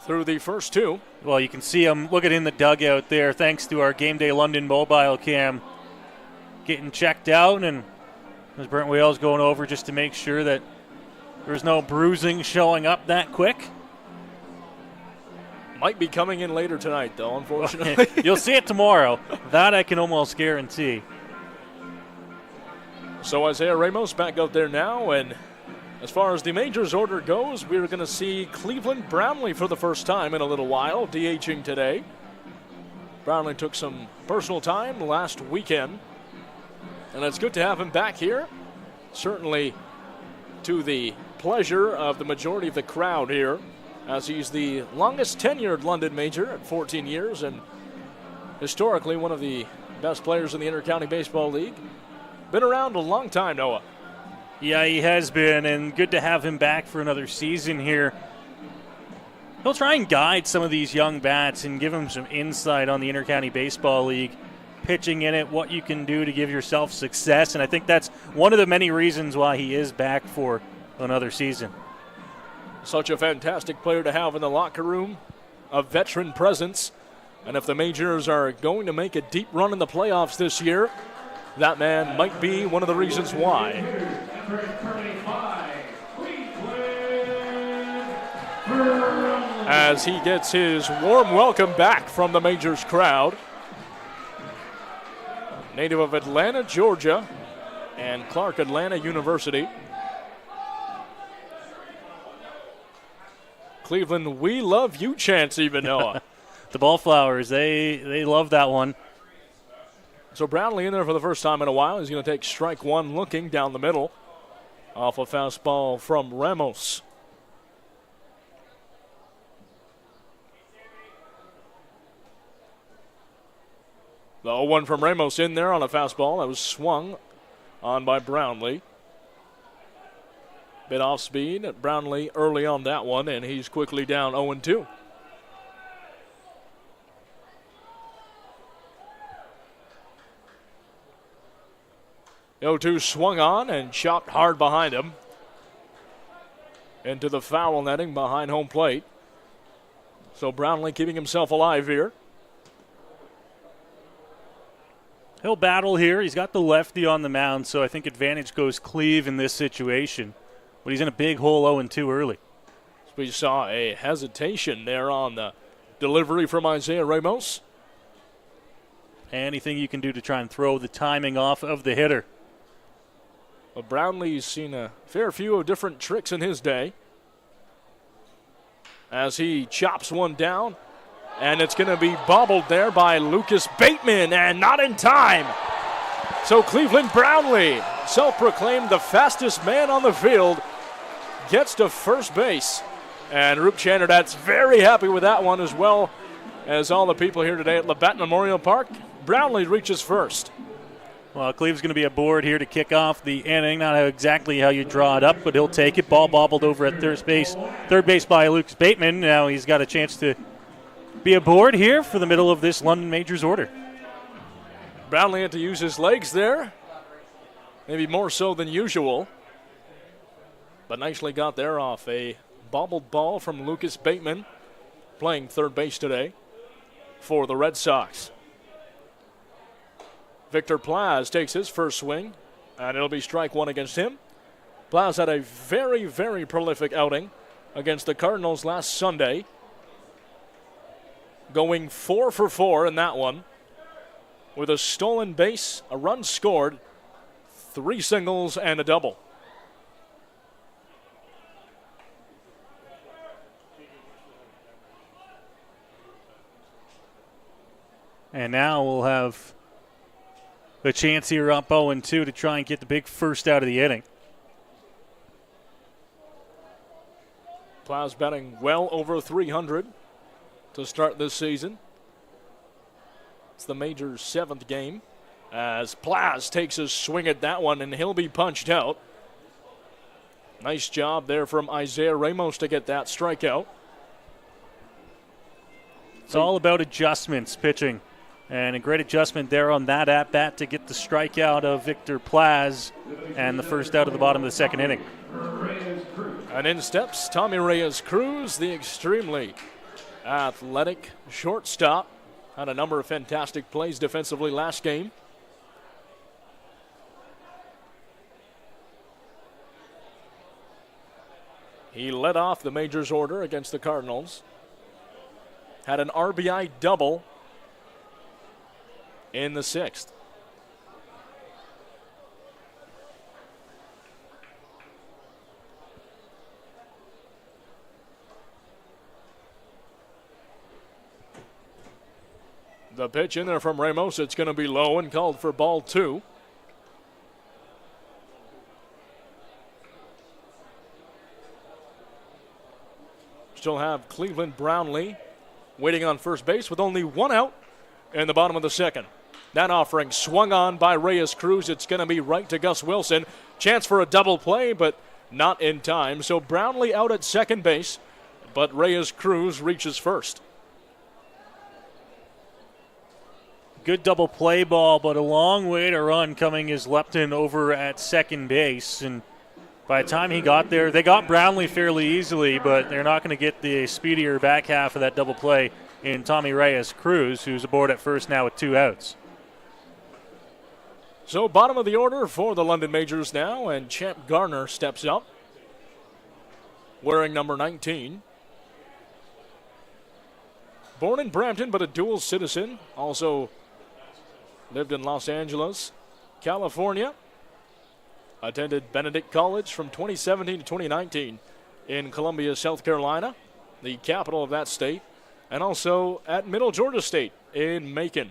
through the first two. Well, you can see him looking in the dugout there thanks to our Game Day London mobile cam. Getting checked out, and as Brent Wales going over just to make sure that there's no bruising showing up that quick. Might be coming in later tonight, though, unfortunately. You'll see it tomorrow. That I can almost guarantee. So Isaiah Ramos back out there now, and as far as the Majors order goes, we're going to see Cleveland Brownlee for the first time in a little while, DHing today. Brownlee took some personal time last weekend, and it's good to have him back here. Certainly to the pleasure of the majority of the crowd here, as he's the longest tenured London Major at 14 years and historically one of the best players in the Intercounty Baseball League. Been around a long time, Noah. Yeah, he has been, and good to have him back for another season here. He'll try and guide some of these young bats and give them some insight on the Intercounty Baseball League, pitching in it, what you can do to give yourself success, and I think that's one of the many reasons why he is back for another season. Such a fantastic player to have in the locker room, a veteran presence, and if the Majors are going to make a deep run in the playoffs this year, that man might be one of the reasons why. As he gets his warm welcome back from the Majors crowd. Native of Atlanta, Georgia, and Clark Atlanta University. Cleveland, we love you chants even, Noah. The Ballflowers, they love that one. So Brownlee in there for the first time in a while. He's going to take strike one looking down the middle off a fastball from Ramos. The 0-1 from Ramos in there on a fastball that was swung on by Brownlee. Bit off speed at Brownlee early on that one, and he's quickly down 0-2. The 0-2 swung on and chopped hard behind him into the foul netting behind home plate. So Brownlee keeping himself alive here. He'll battle here. He's got the lefty on the mound, so I think advantage goes Cleve in this situation. But he's in a big hole 0-2 early. We saw a hesitation there on the delivery from Isaiah Ramos. Anything you can do to try and throw the timing off of the hitter. Well, Brownlee's seen a fair few of different tricks in his day. As he chops one down, and it's going to be bobbled there by Lucas Bateman, and not in time. So Cleveland Brownlee, self-proclaimed the fastest man on the field, gets to first base. And Roop Chanardad's very happy with that one, as well as all the people here today at Labatt Memorial Park. Brownlee reaches first. Well, Cleve's going to be aboard here to kick off the inning. Not exactly how you draw it up, but he'll take it. Ball bobbled over at third base by Lucas Bateman. Now he's got a chance to be aboard here for the middle of this London Majors order. Brownlee had to use his legs there, maybe more so than usual, but nicely got there off a bobbled ball from Lucas Bateman, playing third base today for the Red Sox. Victor Plaz takes his first swing, and it'll be strike one against him. Plaz had a very, very prolific outing against the Cardinals last Sunday, going 4 for 4 in that one, with a stolen base, a run scored, 3 singles, and a double. And now we'll have a chance here up 0-2 to try and get the big first out of the inning. Plaz batting well over 300 to start this season. It's the Majors' 7th game as Plaz takes a swing at that one, and he'll be punched out. Nice job there from Isaiah Ramos to get that strikeout. It's all about adjustments, pitching. And a great adjustment there on that at-bat to get the strikeout of Victor Plaz and the first out of the bottom of the second inning. And in steps Tommy Reyes Cruz, the extremely athletic shortstop. Had a number of fantastic plays defensively last game. He led off the Majors order against the Cardinals. Had an RBI double in the 6th. The pitch in there from Ramos. It's going to be low and called for ball 2. Still have Cleveland Brownlee waiting on first base with only 1 out in the bottom of the 2nd. That offering swung on by Reyes Cruz. It's going to be right to Gus Wilson. Chance for a double play, but not in time. So Brownlee out at second base, but Reyes Cruz reaches first. Good double play ball, but a long way to run coming is Lepton over at second base. And by the time he got there, they got Brownlee fairly easily, but they're not going to get the speedier back half of that double play in Tommy Reyes Cruz, who's aboard at first now with 2 outs. So bottom of the order for the London Majors now, and Champ Garner steps up, wearing number 19. Born in Brampton, but a dual citizen, also lived in Los Angeles, California. Attended Benedict College from 2017 to 2019 in Columbia, South Carolina, the capital of that state, and also at Middle Georgia State in Macon.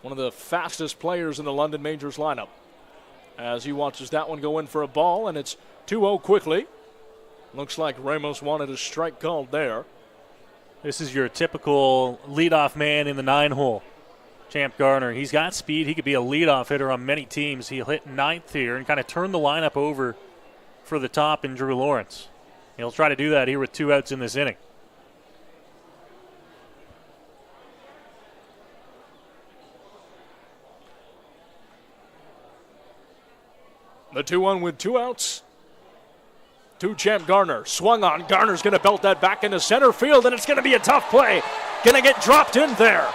One of the fastest players in the London Majors lineup. As he watches that one go in for a ball, and it's 2-0 quickly. Looks like Ramos wanted a strike called there. This is your typical leadoff man in the 9-hole. Champ Garner, he's got speed. He could be a leadoff hitter on many teams. He'll hit 9th here and kind of turn the lineup over for the top in Drew Lawrence. He'll try to do that here with 2 outs in this inning. The 2-1 with 2 outs. To Champ Garner. Swung on. Garner's going to belt that back into center field, and it's going to be a tough play. Going to get dropped in there.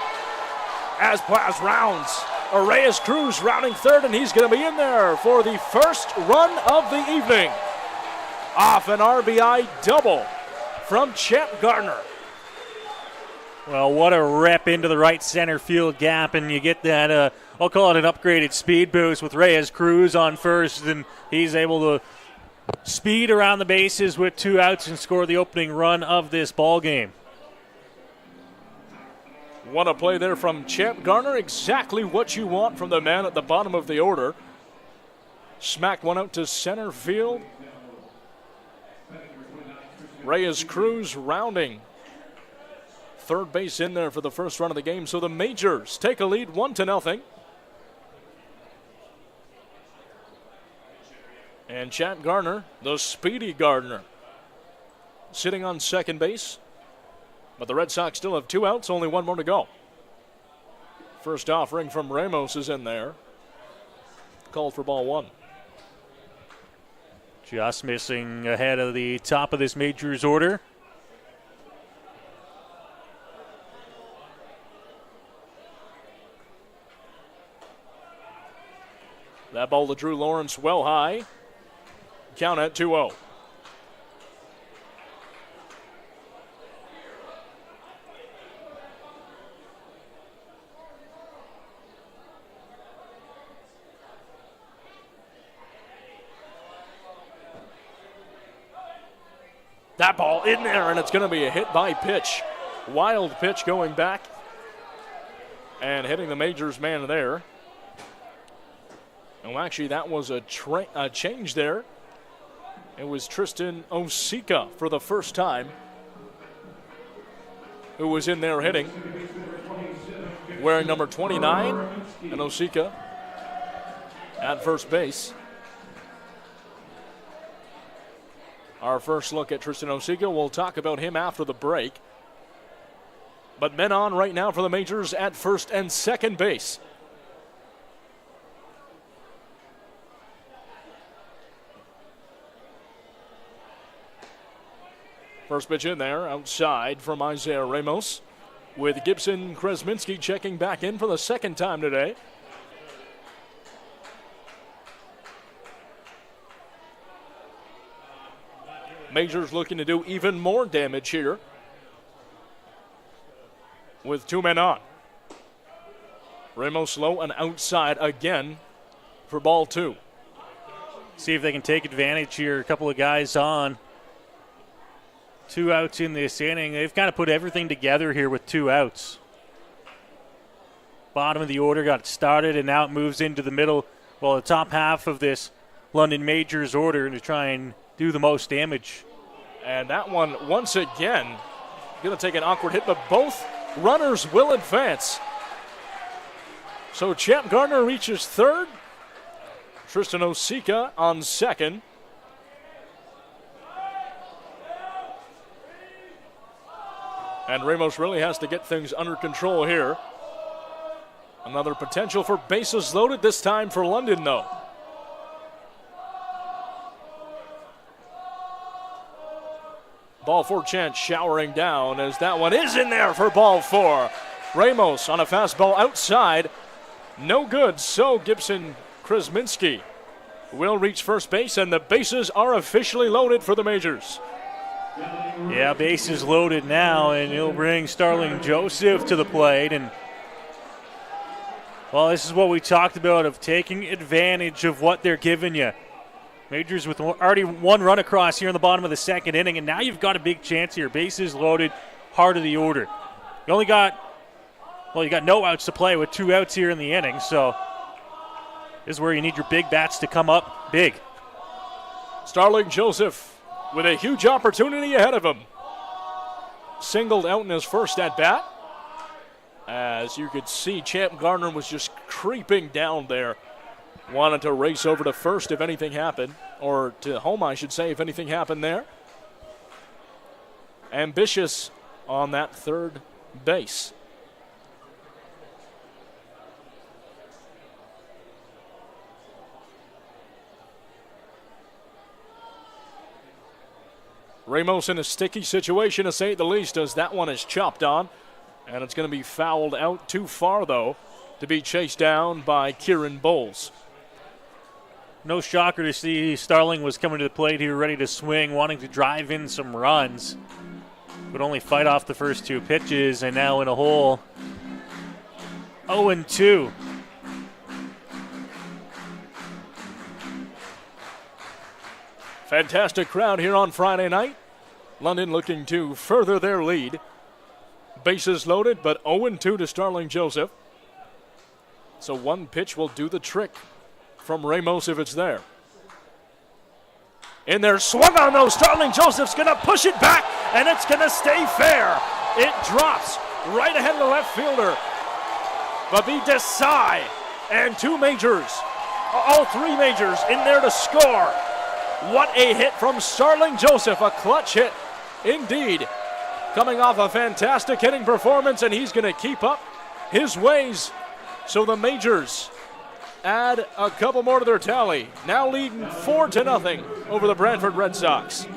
As Plaz rounds. Reyes Cruz rounding third, and he's going to be in there for the first run of the evening. Off an RBI double from Champ Garner. Well, what a rep into the right center field gap, and you get that, I'll call it an upgraded speed boost with Reyes Cruz on first, and he's able to speed around the bases with 2 outs and score the opening run of this ball game. What a play there from Champ Garner. Exactly what you want from the man at the bottom of the order. Smacked one out to center field. Reyes Cruz rounding third base in there for the first run of the game. So the Majors take a lead 1-0. And Champ Garner, the speedy Gardner, sitting on second base. But the Red Sox still have 2 outs, only 1 more to go. First offering from Ramos is in there. Called for ball 1. Just missing ahead of the top of this Majors order. That ball to Drew Lawrence well high. Count at 2-0. That ball in there, and it's going to be a hit by pitch. Wild pitch going back and hitting the Majors man there. And actually, that was a change there. It was Tristan Osika for the first time who was in there hitting, wearing number 29, and Osika at first base. Our first look at Tristan Osika. We'll talk about him after the break. But men on right now for the Majors at first and second base. First pitch in there, outside from Isaiah Ramos, with Gibson Kresminski checking back in for the second time today. Majors looking to do even more damage here with 2 men on. Ramos low and outside again for ball 2. See if they can take advantage here. A couple of guys on. 2 outs in this inning. They've kind of put everything together here with 2 outs. Bottom of the order got started, and now it moves into the middle, well, the top half of this London Majors order to try and do the most damage. And that one, once again, going to take an awkward hit, but both runners will advance. So Champ Gardner reaches third. Tristan Osika on second. And Ramos really has to get things under control here. Another potential for bases loaded, this time for London, though. Ball 4 chance showering down as that one is in there for ball 4. Ramos on a fastball outside. No good, so Gibson Kresminski will reach first base, and the bases are officially loaded for the Majors. Yeah, bases loaded now, and he'll bring Starling Joseph to the plate. And, well, this is what we talked about, of taking advantage of what they're giving you. Majors with already 1 run across here in the bottom of the second inning, and now you've got a big chance here. Bases loaded, heart of the order. You only got, well, you got no outs to play with 2 outs here in the inning, so this is where you need your big bats to come up big. Starling Joseph with a huge opportunity ahead of him. Singled out in his first at-bat. As you could see, Champ Gardner was just creeping down there. Wanted to race over to first if anything happened, or to home, I should say, if anything happened there. Ambitious on that third base. Ramos in a sticky situation, to say the least, as that one is chopped on. And it's going to be fouled out too far, though, to be chased down by Kieran Bowles. No shocker to see Starling was coming to the plate here ready to swing, wanting to drive in some runs. Would only fight off the first 2 pitches, and now in a hole. 0-2. Fantastic crowd here on Friday night. London looking to further their lead. Bases loaded, but 0-2 to Starling Joseph. So 1 pitch will do the trick from Ramos if it's there. In there, swung on though. Starling Joseph's going to push it back, and it's going to stay fair. It drops right ahead of the left fielder. Babin Desai and 2 Majors, all 3 Majors in there to score. What a hit from Starling Joseph, a clutch hit indeed. Coming off a fantastic hitting performance, and he's going to keep up his ways. So the Majors add a couple more to their tally, now leading 4-0 over the Brantford Red Sox.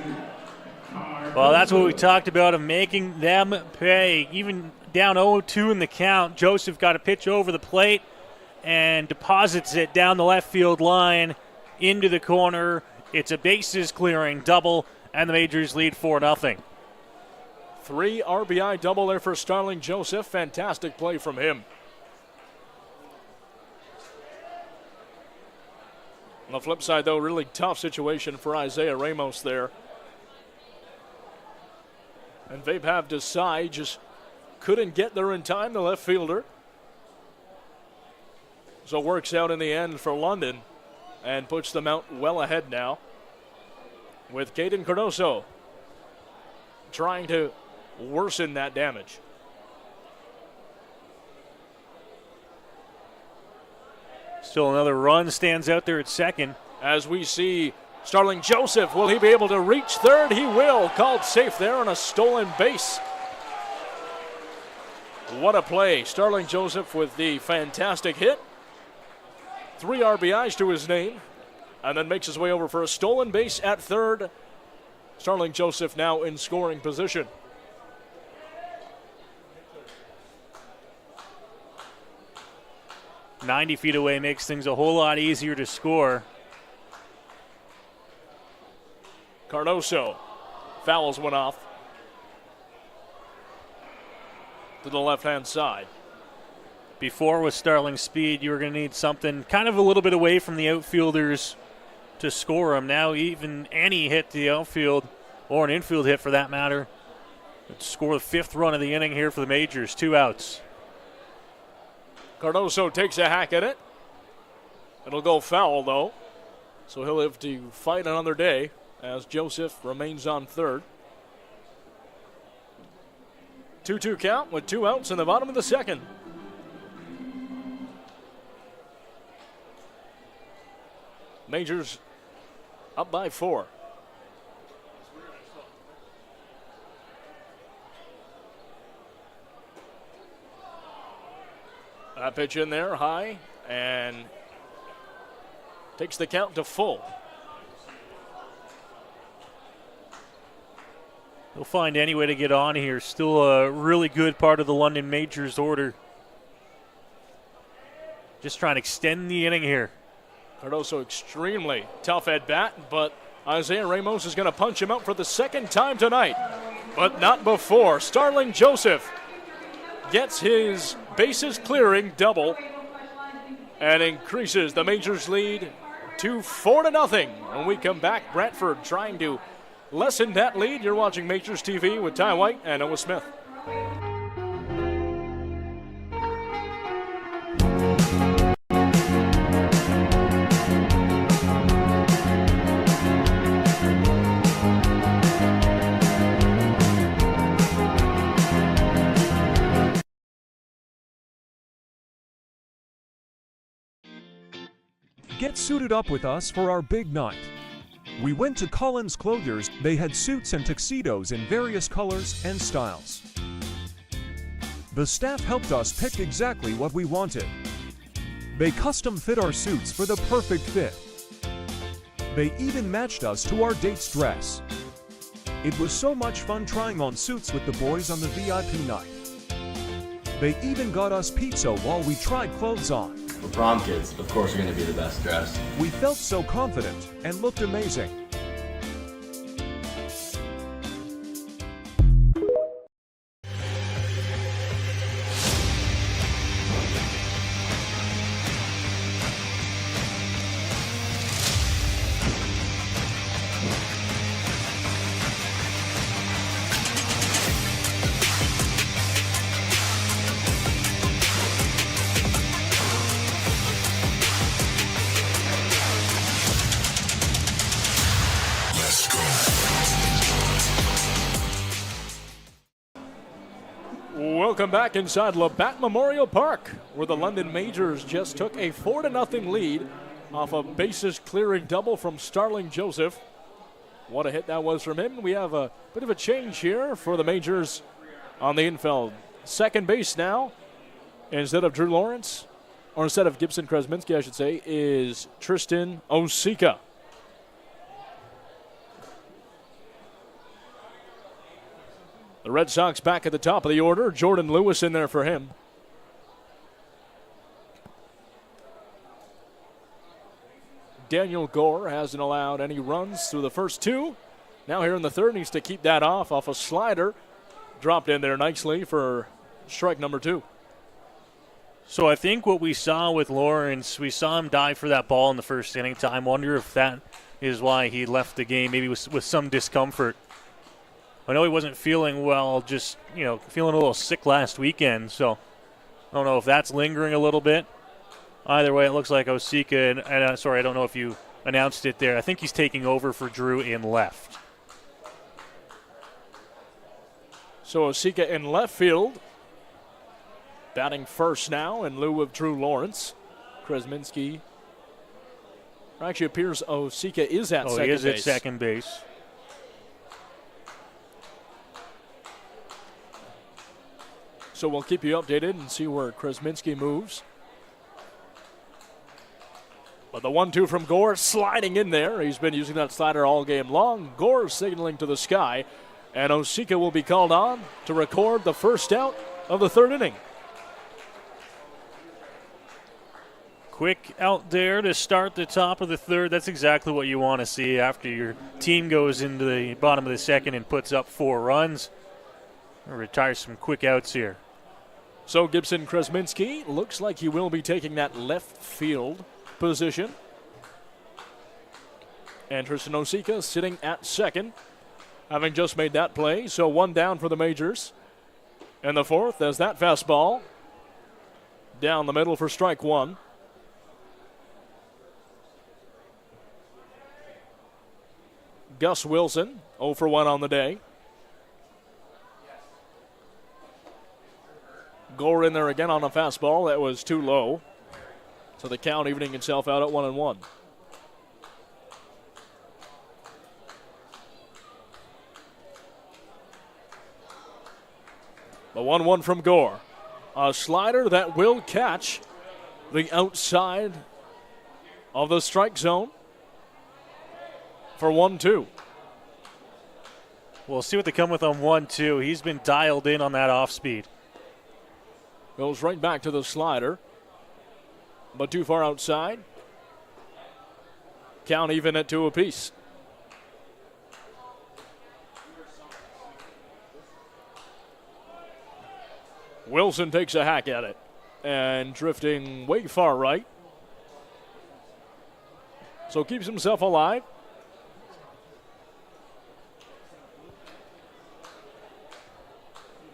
Well, that's what we talked about, of making them pay. Even down 0-2 in the count, Joseph got a pitch over the plate and deposits it down the left field line into the corner. It's a bases clearing double, and the Majors lead 4-0. 3 RBI double there for Starling Joseph. Fantastic play from him. On the flip side, though, really tough situation for Isaiah Ramos there. And Vaibhav Desai just couldn't get there in time, the left fielder. So it works out in the end for London and puts them out well ahead now, with Caden Cardoso trying to worsen that damage. Still another run stands out there at second. As we see Starling Joseph, will he be able to reach third? He will. Called safe there on a stolen base. What a play. Starling Joseph with the fantastic hit. 3 RBIs to his name. And then makes his way over for a stolen base at third. Starling Joseph now in scoring position. "90 feet away makes things a whole lot easier to score. Cardoso fouls one off to the left-hand side. Before with Starling's speed, you were going to need something kind of a little bit away from the outfielders to score him. Now even any hit to the outfield, or an infield hit for that matter, would score the 5th run of the inning here for the Majors. 2 outs. Cardoso takes a hack at it. It'll go foul, though, so he'll have to fight another day as Joseph remains on third. 2-2 count with 2 outs in the bottom of the second. Majors up by 4. That pitch in there high and takes the count to full. They'll find any way to get on here. Still a really good part of the London Majors order. Just trying to extend the inning here. Cardoso extremely tough at bat, but Isaiah Ramos is going to punch him out for the second time tonight. But not before. Starling Joseph gets his bases clearing double and increases the Majors lead to 4-0. When we come back, Brantford trying to lessen that lead. You're watching Majors TV with Ty White and Noah Smith. Get suited up with us for our big night. We went to Collins Clothiers. They had suits and tuxedos in various colors and styles. The staff helped us pick exactly what we wanted. They custom fit our suits for the perfect fit. They even matched us to our date's dress. It was so much fun trying on suits with the boys on the VIP night. They even got us pizza while we tried clothes on. For prom kids, of course, are going to be the best dressed. We felt so confident and looked amazing. Welcome back inside Labatt Memorial Park, where the London Majors just took a 4-0 lead off a bases clearing double from Starling Joseph. What a hit that was from him. We have a bit of a change here for the Majors on the infield. Second base now, instead of Drew Lawrence, or instead of Gibson Kresminski, I should say, is Tristan Osika. The Red Sox back at the top of the order. Jordan Lewis in there for him. Daniel Gore hasn't allowed any runs through the first 2. Now here in the third, needs to keep that off a slider. Dropped in there nicely for strike number 2. So I think what we saw with Lawrence, we saw him dive for that ball in the first inning. I wonder if that is why he left the game, maybe with some discomfort. I know he wasn't feeling well, just, feeling a little sick last weekend, so I don't know if that's lingering a little bit. Either way, it looks like Osika, and sorry, I don't know if you announced it there. I think he's taking over for Drew in left. So Osika in left field, batting first now in lieu of Drew Lawrence. Kresminski, actually appears Osika is at second base. He is at second base. So we'll keep you updated and see where Kresminski moves. But the 1-2 from Gore sliding in there. He's been using that slider all game long. Gore signaling to the sky. And Osika will be called on to record the first out of the third inning. Quick out there to start the top of the third. That's exactly what you want to see after your team goes into the bottom of the second and puts up 4 runs. Retire some quick outs here. So Gibson Kresminski looks like he will be taking that left field position. And Tristan Osika sitting at second, having just made that play. So 1 down for the Majors. And the fourth as that fastball down the middle for strike 1. Gus Wilson, 0 for 1 on the day. Gore in there again on a fastball that was too low. So the count evening itself out at 1-1. The 1-1 from Gore. A slider that will catch the outside of the strike zone for 1-2. We'll see what they come with on 1-2. He's been dialed in on that off speed. Goes right back to the slider, but too far outside. Count even at 2 apiece. Wilson takes a hack at it and drifting way far right. So keeps himself alive.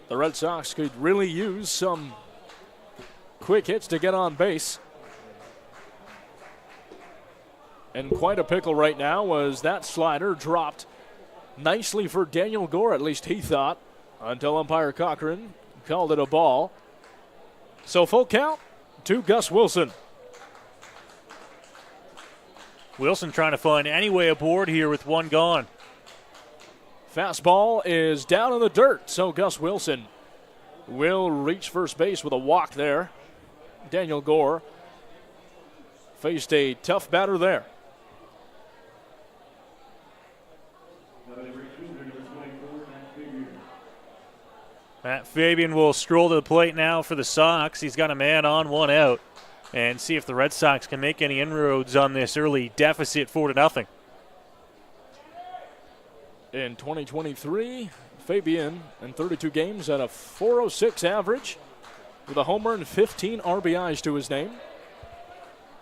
The Red Sox could really use some quick hits to get on base. And quite a pickle right now was that slider dropped nicely for Daniel Gore, at least he thought, until umpire Cochran called it a ball. So full count to Gus Wilson. Wilson trying to find any way aboard here with 1 gone. Fastball is down in the dirt, so Gus Wilson will reach first base with a walk there. Daniel Gore faced a tough batter there. Matt Fabian will stroll to the plate now for the Sox. He's got a man on, 1 out. And see if the Red Sox can make any inroads on this early deficit 4-0. In 2023, Fabian in 32 games at a .406 average with a homer and 15 RBIs to his name.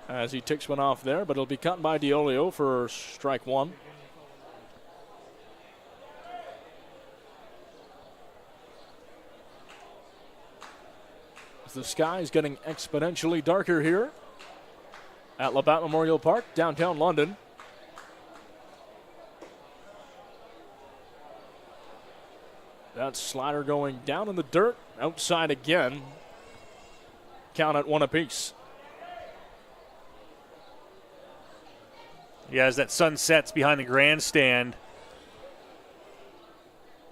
As he ticks one off there, but it'll be cut by DiOlio for strike 1. As the sky is getting exponentially darker here at Labatt Memorial Park, downtown London. That slider going down in the dirt, outside again. Count at 1 apiece. Yeah, as that sun sets behind the grandstand,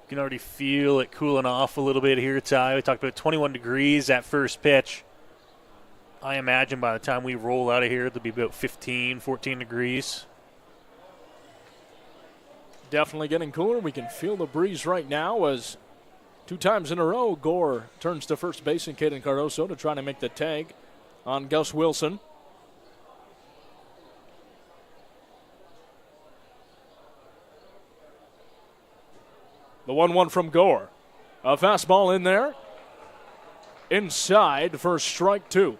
you can already feel it cooling off a little bit here, Ty. We talked about 21 degrees at first pitch. I imagine by the time we roll out of here, it'll be about 15, 14 degrees. Definitely getting cooler. We can feel the breeze right now as 2 times in a row, Gore turns to first base and Caden Cardoso to try to make the tag on Gus Wilson. The 1-1 from Gore. A fastball in there. Inside for strike 2.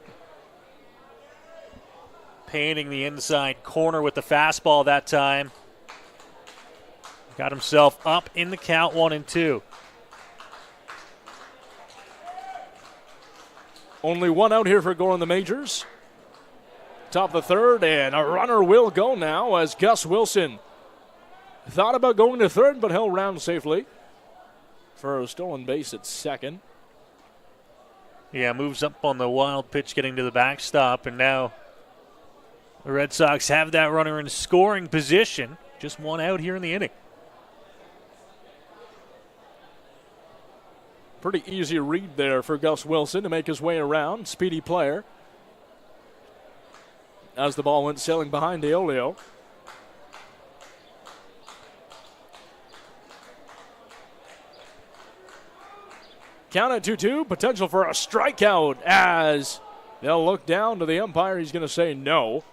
Painting the inside corner with the fastball that time. Got himself up in the count, 1-2. Only 1 out here for Gore in the Majors. Top of the third, and a runner will go now as Gus Wilson thought about going to third, but held round safely for a stolen base at second. Yeah, moves up on the wild pitch, getting to the backstop, and now the Red Sox have that runner in scoring position. Just 1 out here in the inning. Pretty easy read there for Gus Wilson to make his way around. Speedy player. as the ball went sailing behind DeOlio. Count at 2-2, potential for a strikeout as they'll look down to the umpire. He's going to say no.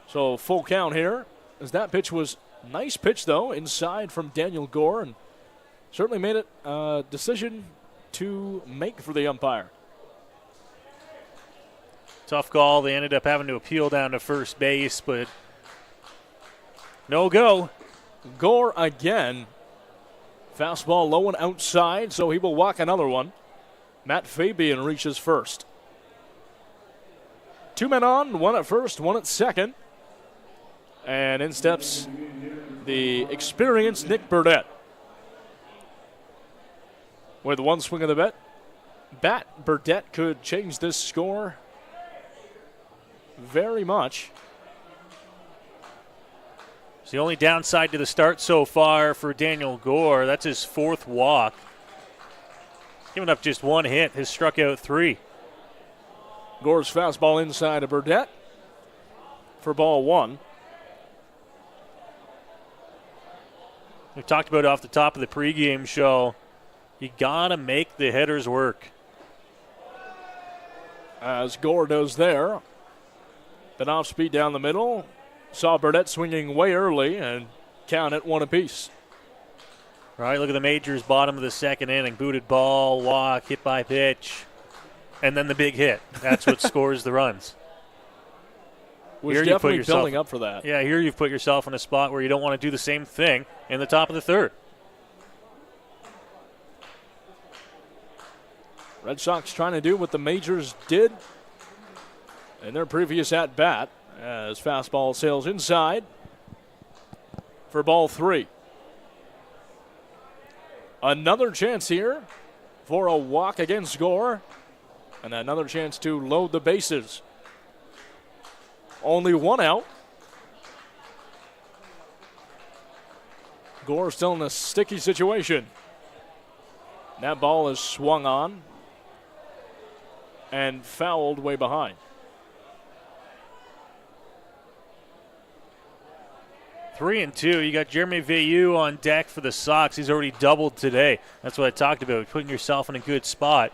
So full count here, as that pitch was nice pitch, though, inside from Daniel Gore, and certainly made it a decision to make for the umpire. Tough call. They ended up having to appeal down to first base, but no go. Gore again. Fastball low and outside, so he will walk another one. Matt Fabian reaches first. 2 men on, one at first, one at second. And in steps the experienced Nick Burdett. With one swing of the bat, Burdett could change this score very much. It's the only downside to the start so far for Daniel Gore. That's his 4th walk. Giving up just 1 hit, has struck out 3. Gore's fastball inside of Burdett for ball 1. We talked about off the top of the pregame show, you got to make the hitters work. As Gore does there. Then off speed down the middle. Saw Burdett swinging way early and count it 1 apiece. All right, look at the Majors bottom of the 2nd inning. Booted ball, walk, hit by pitch, and then the big hit. That's what scores the runs. Was definitely building up for that. Yeah, here you've put yourself in a spot where you don't want to do the same thing in the top of the 3rd. Red Sox trying to do what the Majors did in their previous at-bat, as fastball sails inside for ball 3. Another chance here for a walk against Gore, and another chance to load the bases. Only 1 out. Gore still in a sticky situation. That ball is swung on and fouled way behind. 3-2. You got Jeremy Veilleux on deck for the Sox. He's already doubled today. That's what I talked about, putting yourself in a good spot.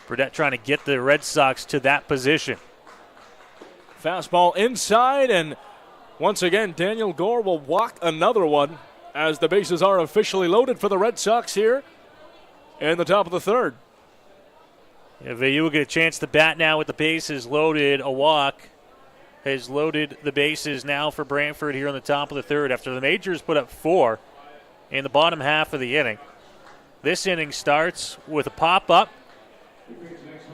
Burdett trying to get the Red Sox to that position. Fastball inside, and once again, Daniel Gore will walk another one as the bases are officially loaded for the Red Sox here in the top of the 3rd. Yeah, Veilleux will get a chance to bat now with the bases loaded. A walk has loaded the bases now for Brantford here on the top of the 3rd after the Majors put up 4 in the bottom half of the inning. This inning starts with a pop-up,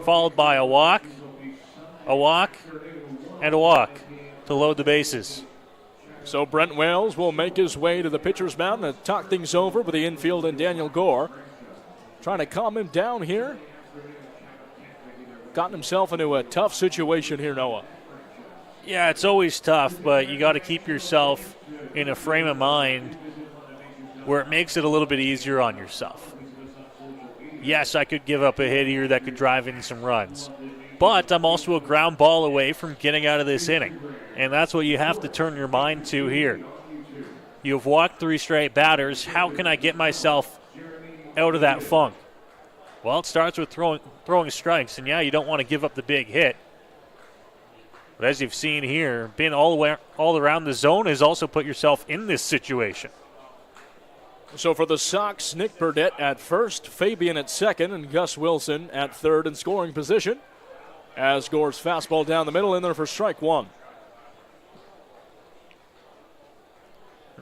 followed by a walk, and a walk to load the bases. So Brent Wales will make his way to the pitcher's mound and talk things over with the infield and Daniel Gore. Trying to calm him down here. Gotten himself into a tough situation here, Noah. Yeah, it's always tough, but you got to keep yourself in a frame of mind where it makes it a little bit easier on yourself. Yes, I could give up a hit here that could drive in some runs, but I'm also a ground ball away from getting out of this inning, and that's what you have to turn your mind to here. You've walked 3 straight batters. How can I get myself out of that funk? Well, it starts with throwing strikes, and yeah, you don't want to give up the big hit. But as you've seen here, being all around the zone has also put yourself in this situation. So for the Sox, Nick Burdett at first, Fabian at second, and Gus Wilson at 3rd in scoring position. As Gore's fastball down the middle in there for strike 1.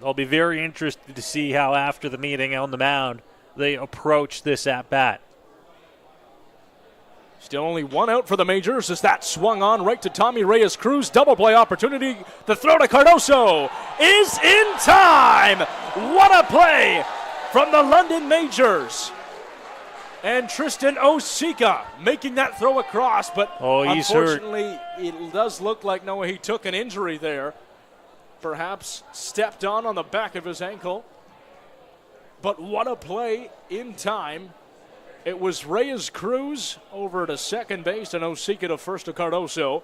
I'll be very interested to see how after the meeting on the mound they approach this at-bat. Still only 1 out for the Majors as that swung on right to Tommy Reyes-Cruz. Double play opportunity. The throw to Cardoso is in time. What a play from the London Majors. And Tristan Osika making that throw across, but he's hurt. Unfortunately, it does look like Noah, he took an injury there. Perhaps stepped on the back of his ankle. But what a play in time. It was Reyes-Cruz over to second base and Osika to first to Cardoso.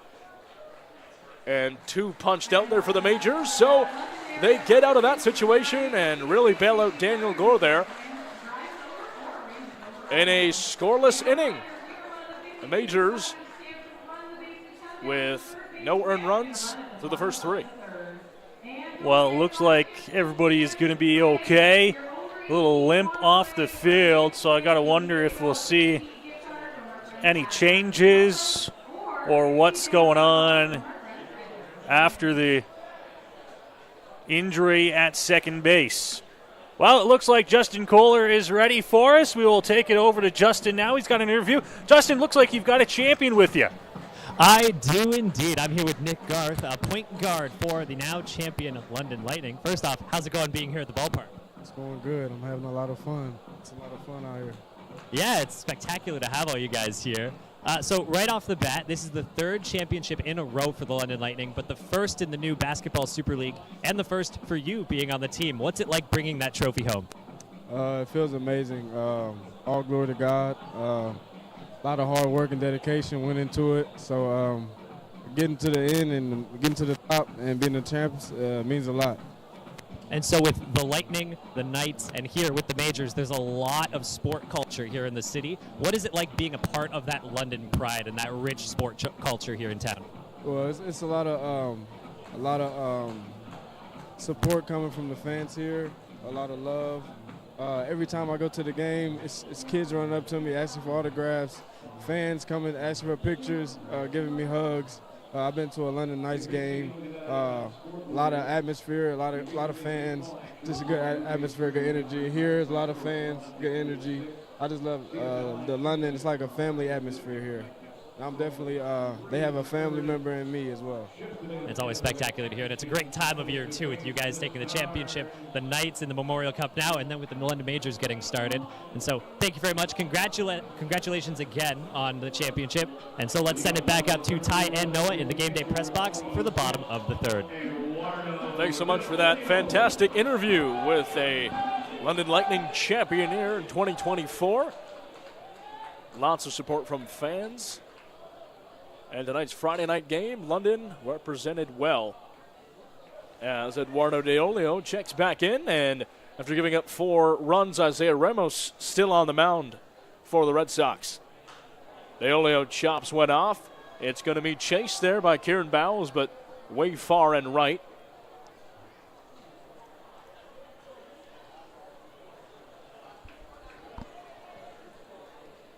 And 2 punched out there for the Majors, so they get out of that situation and really bail out Daniel Gore there in a scoreless inning. The Majors with no earned runs through the first 3. Well, it looks like everybody is going to be okay. A little limp off the field, so I got to wonder if we'll see any changes or what's going on after the injury at second base. Well, it looks like Justin Koehler is ready for us. We will take it over to Justin now. He's got an interview. Justin, looks like you've got a champion with you. I do indeed. I'm here with Nick Garth, a point guard for the now champion London Lightning. First off, how's it going being here at the ballpark? It's going good. I'm having a lot of fun. It's a lot of fun out here. Yeah, it's spectacular to have all you guys here. So right off the bat, this is the 3rd championship in a row for the London Lightning, but the first in the new Basketball Super League and the first for you being on the team. What's it like bringing that trophy home? It feels amazing. All glory to God. A lot of hard work and dedication went into it. So getting to the end and getting to the top and being the champs means a lot. And so with the Lightning, the Knights, and here with the Majors, there's a lot of sport culture here in the city. What is it like being a part of that London pride and that rich sport culture here in town? Well, it's a lot of support coming from the fans here, a lot of love. Every time I go to the game, it's kids running up to me asking for autographs, fans coming asking for pictures, giving me hugs. I've been to a London Knights game. A lot of atmosphere, a lot of fans. Just a good atmosphere, good energy. Here is a lot of fans, good energy. I just love the London. It's like a family atmosphere here. I'm definitely, they have a family member in me as well. It's always spectacular to hear, and it's a great time of year, too, with you guys taking the championship, the Knights in the Memorial Cup now, and then with the London Majors getting started. And so thank you very much. Congratulations again on the championship. And so let's send it back up to Ty and Noah in the game day press box for the bottom of the 3rd. Thanks so much for that fantastic interview with a London Lightning champion here in 2024. Lots of support from fans. And tonight's Friday night game, London represented well as Eduardo De Olio checks back in, and after giving up 4 runs, Isaiah Ramos still on the mound for the Red Sox. De Olio chops one off. It's going to be chased there by Kieran Bowles, but way far and right.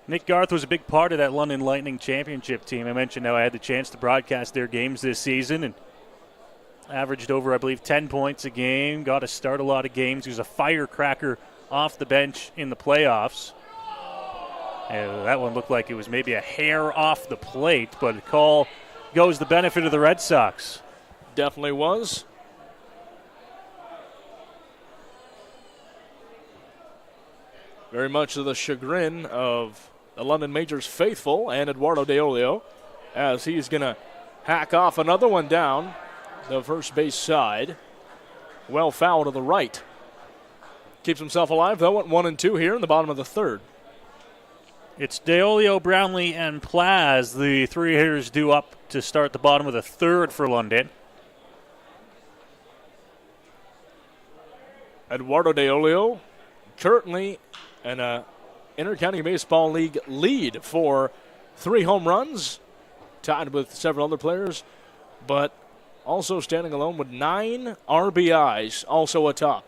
Nick Garth was a big part of that London Lightning championship team. I mentioned how I had the chance to broadcast their games this season and averaged over, I believe, 10 points a game, got to start a lot of games. He was a firecracker off the bench in the playoffs. And that one looked like it was maybe a hair off the plate, but the call goes the benefit of the Red Sox. Definitely was. Very much to the chagrin of the London Majors faithful and Eduardo De Olio, as he's going to hack off another one down the first base side. Well foul to the right. Keeps himself alive, though, at 1-2 here in the bottom of the 3rd. It's De Olio, Brownlee, and Plaz, the 3 hitters due up to start the bottom of the 3rd for London. Eduardo De Olio currently an Intercounty Baseball League lead for 3 home runs, tied with several other players, but also standing alone with 9 RBIs, also atop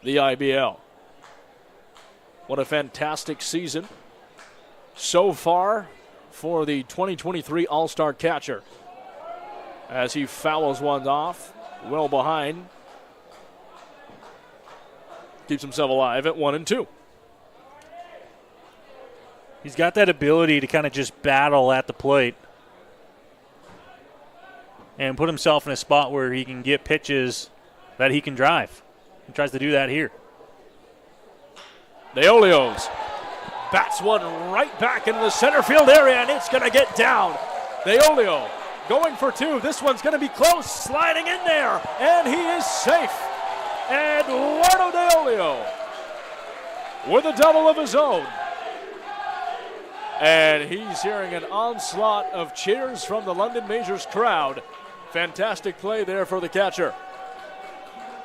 the IBL. What a fantastic season so far for the 2023 All-Star catcher, as he fouls one off well behind. Keeps himself alive at 1-2. He's got that ability to kind of just battle at the plate and put himself in a spot where he can get pitches that he can drive. He tries to do that here. De Olio's bats one right back into the center field area, and it's going to get down. De Olio going for 2. This one's going to be close, sliding in there, and he is safe. Eduardo De Olio with a double of his own. And he's hearing an onslaught of cheers from the London Majors crowd Fantastic play there for the catcher.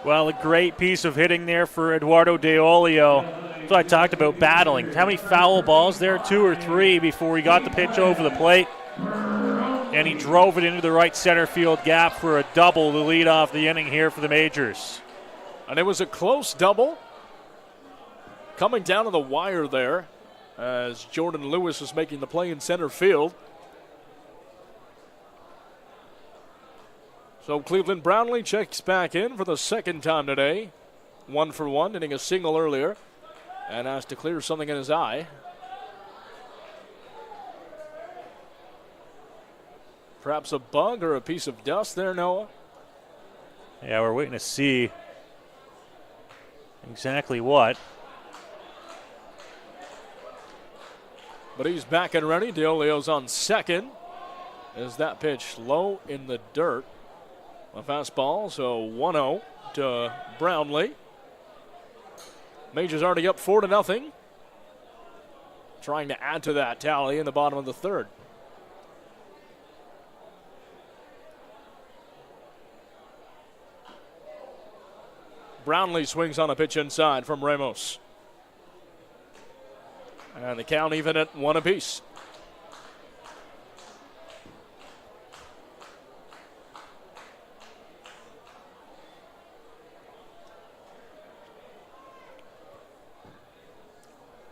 Well, a great piece of hitting there for Eduardo Deolio. That's what I talked about, battling. How many foul balls there? 2 or 3 before he got the pitch over the plate. And he drove it into the right center field gap for a double to lead off the inning here for the Majors. And it was a close double. Coming down to the wire there as Jordan Lewis was making the play in center field. So Cleveland Brownlee checks back in for the second time today. 1 for 1, hitting a single earlier, and has to clear something in his eye. Perhaps a bug or a piece of dust there, Noah? Yeah, we're waiting to see exactly what. But he's back and ready. Deolio's on second. Is that pitch low in the dirt? A fastball, so 1-0 to Brownlee. Majors already up 4-0. Trying to add to that tally in the bottom of the third. Brownlee swings on a pitch inside from Ramos. And the count even at 1 apiece.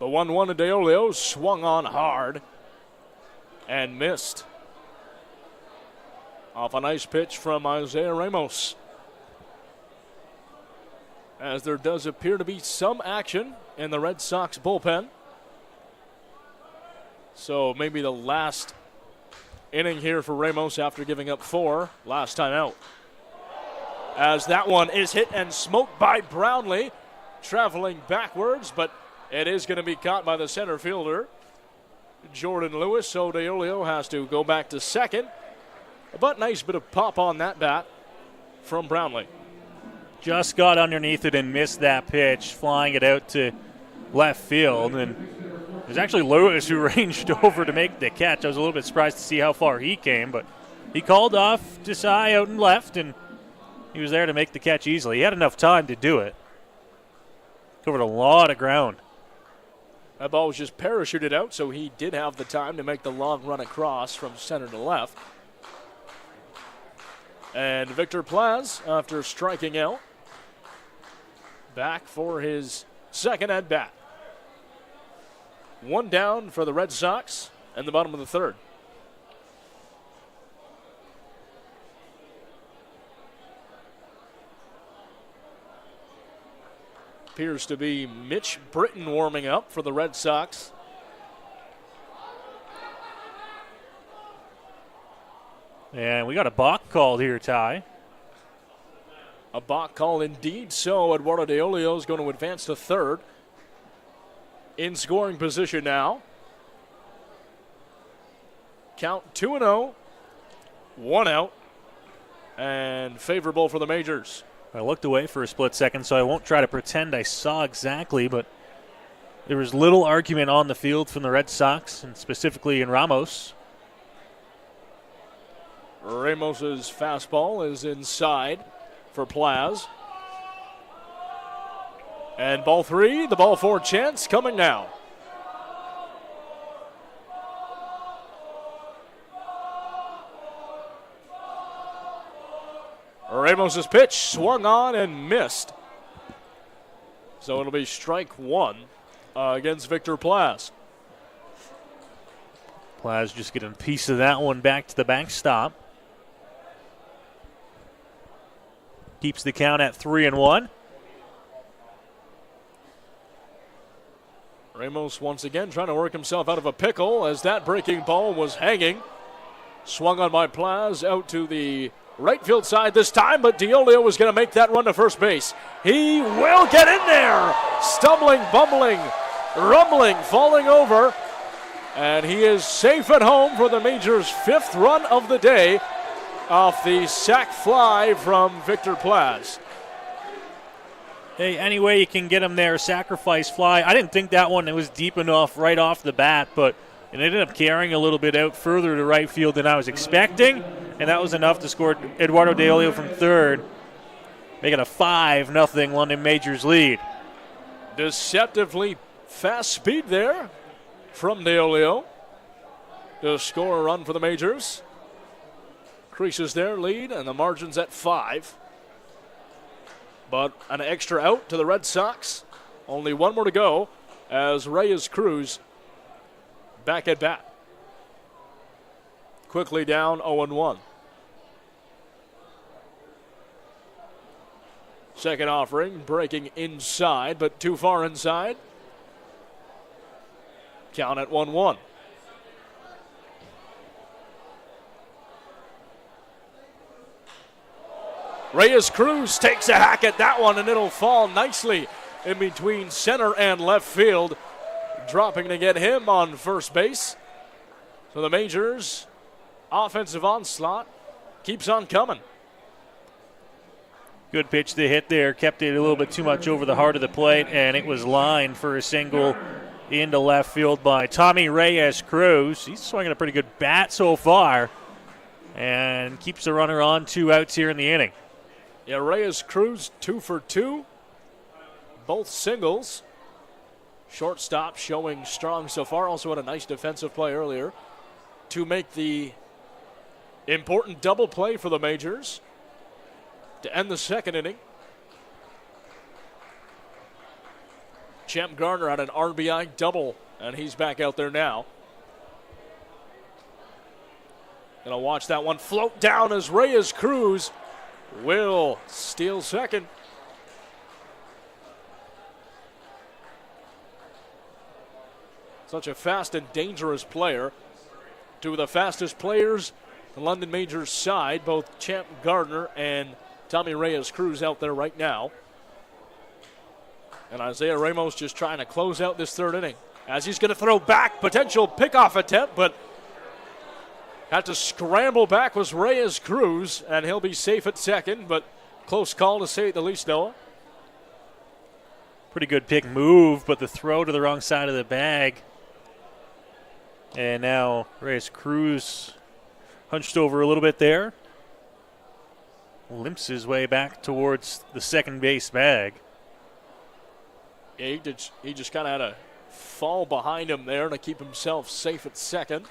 The 1-1 to Deolio, swung on hard and missed. Off a nice pitch from Isaiah Ramos. As there does appear to be some action in the Red Sox bullpen. So maybe the last inning here for Ramos after giving up 4 last time out. As that one is hit and smoked by Brownlee, traveling backwards, but it is going to be caught by the center fielder, Jordan Lewis, so Deolio has to go back to second. But nice bit of pop on that bat from Brownlee. Just got underneath it and missed that pitch, flying it out to left field. And it was actually Lewis who ranged over to make the catch. I was a little bit surprised to see how far he came, but he called off Desai out and left, and he was there to make the catch easily. He had enough time to do it. Covered a lot of ground. That ball was just parachuted out, so he did have the time to make the long run across from center to left. And Victor Plaz, after striking out, back for his second at bat. 1 down for the Red Sox in the bottom of the third. Appears to be Mitch Britton warming up for the Red Sox. And we got a balk called here, Ty. A balk call indeed, so Eduardo Deolio is going to advance to third. In scoring position now. Count 2-0, 1 out, and favorable for the Majors. I looked away for a split second, so I won't try to pretend I saw exactly, but there was little argument on the field from the Red Sox, and specifically in Ramos. Ramos's fastball is inside for Plaz. And ball 3, the ball 4 chance coming now. Ramos's pitch swung on and missed. So it'll be strike 1 against Victor Plaz. Plaz just getting a piece of that one back to the backstop. Keeps the count at 3-1. Ramos once again trying to work himself out of a pickle as that breaking ball was hanging. Swung on by Plaz out to the right field side this time, but Deolio was going to make that run to first base. He will get in there. Stumbling, bumbling, rumbling, falling over. And he is safe at home for the Majors' 5th run of the day off the sac fly from Victor Plaz. Hey, any way you can get him there, sacrifice fly. I didn't think that one was deep enough right off the bat, but it ended up carrying a little bit out further to right field than I was expecting. and that was enough to score Eduardo De Olio from third, making a 5-0 London Majors lead. Deceptively fast speed there from De Olio to score a run for the Majors. Increases their lead, and the margin's at 5. But an extra out to the Red Sox. Only one more to go as Reyes Cruz back at bat. Quickly down 0-1. Second offering, breaking inside, but too far inside. Count at 1-1. Reyes Cruz takes a hack at that one, and it'll fall nicely in between center and left field, dropping to get him on first base. So the Majors' offensive onslaught keeps on coming. Good pitch to hit there, kept it a little bit too much over the heart of the plate, and it was lined for a single into left field by Tommy Reyes Cruz. He's swinging a pretty good bat so far and keeps the runner on 2 outs here in the inning. Yeah, Reyes Cruz 2 for 2, both singles. Shortstop showing strong so far. Also had a nice defensive play earlier to make the important double play for the Majors to end the second inning. Champ Gardner had an RBI double, and he's back out there now. Gonna watch that one float down as Reyes Cruz will steal second. Such a fast and dangerous player. Two of the fastest players on the London Majors side, both Champ Gardner and Tommy Reyes Cruz out there right now. And Isaiah Ramos just trying to close out this third inning as he's going to throw back, potential pickoff attempt, but had to scramble back was Reyes Cruz, and he'll be safe at second, but close call to say the least, Noah. Pretty good pick move, but the throw to the wrong side of the bag. And now Reyes Cruz hunched over a little bit there. Limps his way back towards the second base bag. Yeah, he just kind of had a fall behind him there to keep himself safe at second.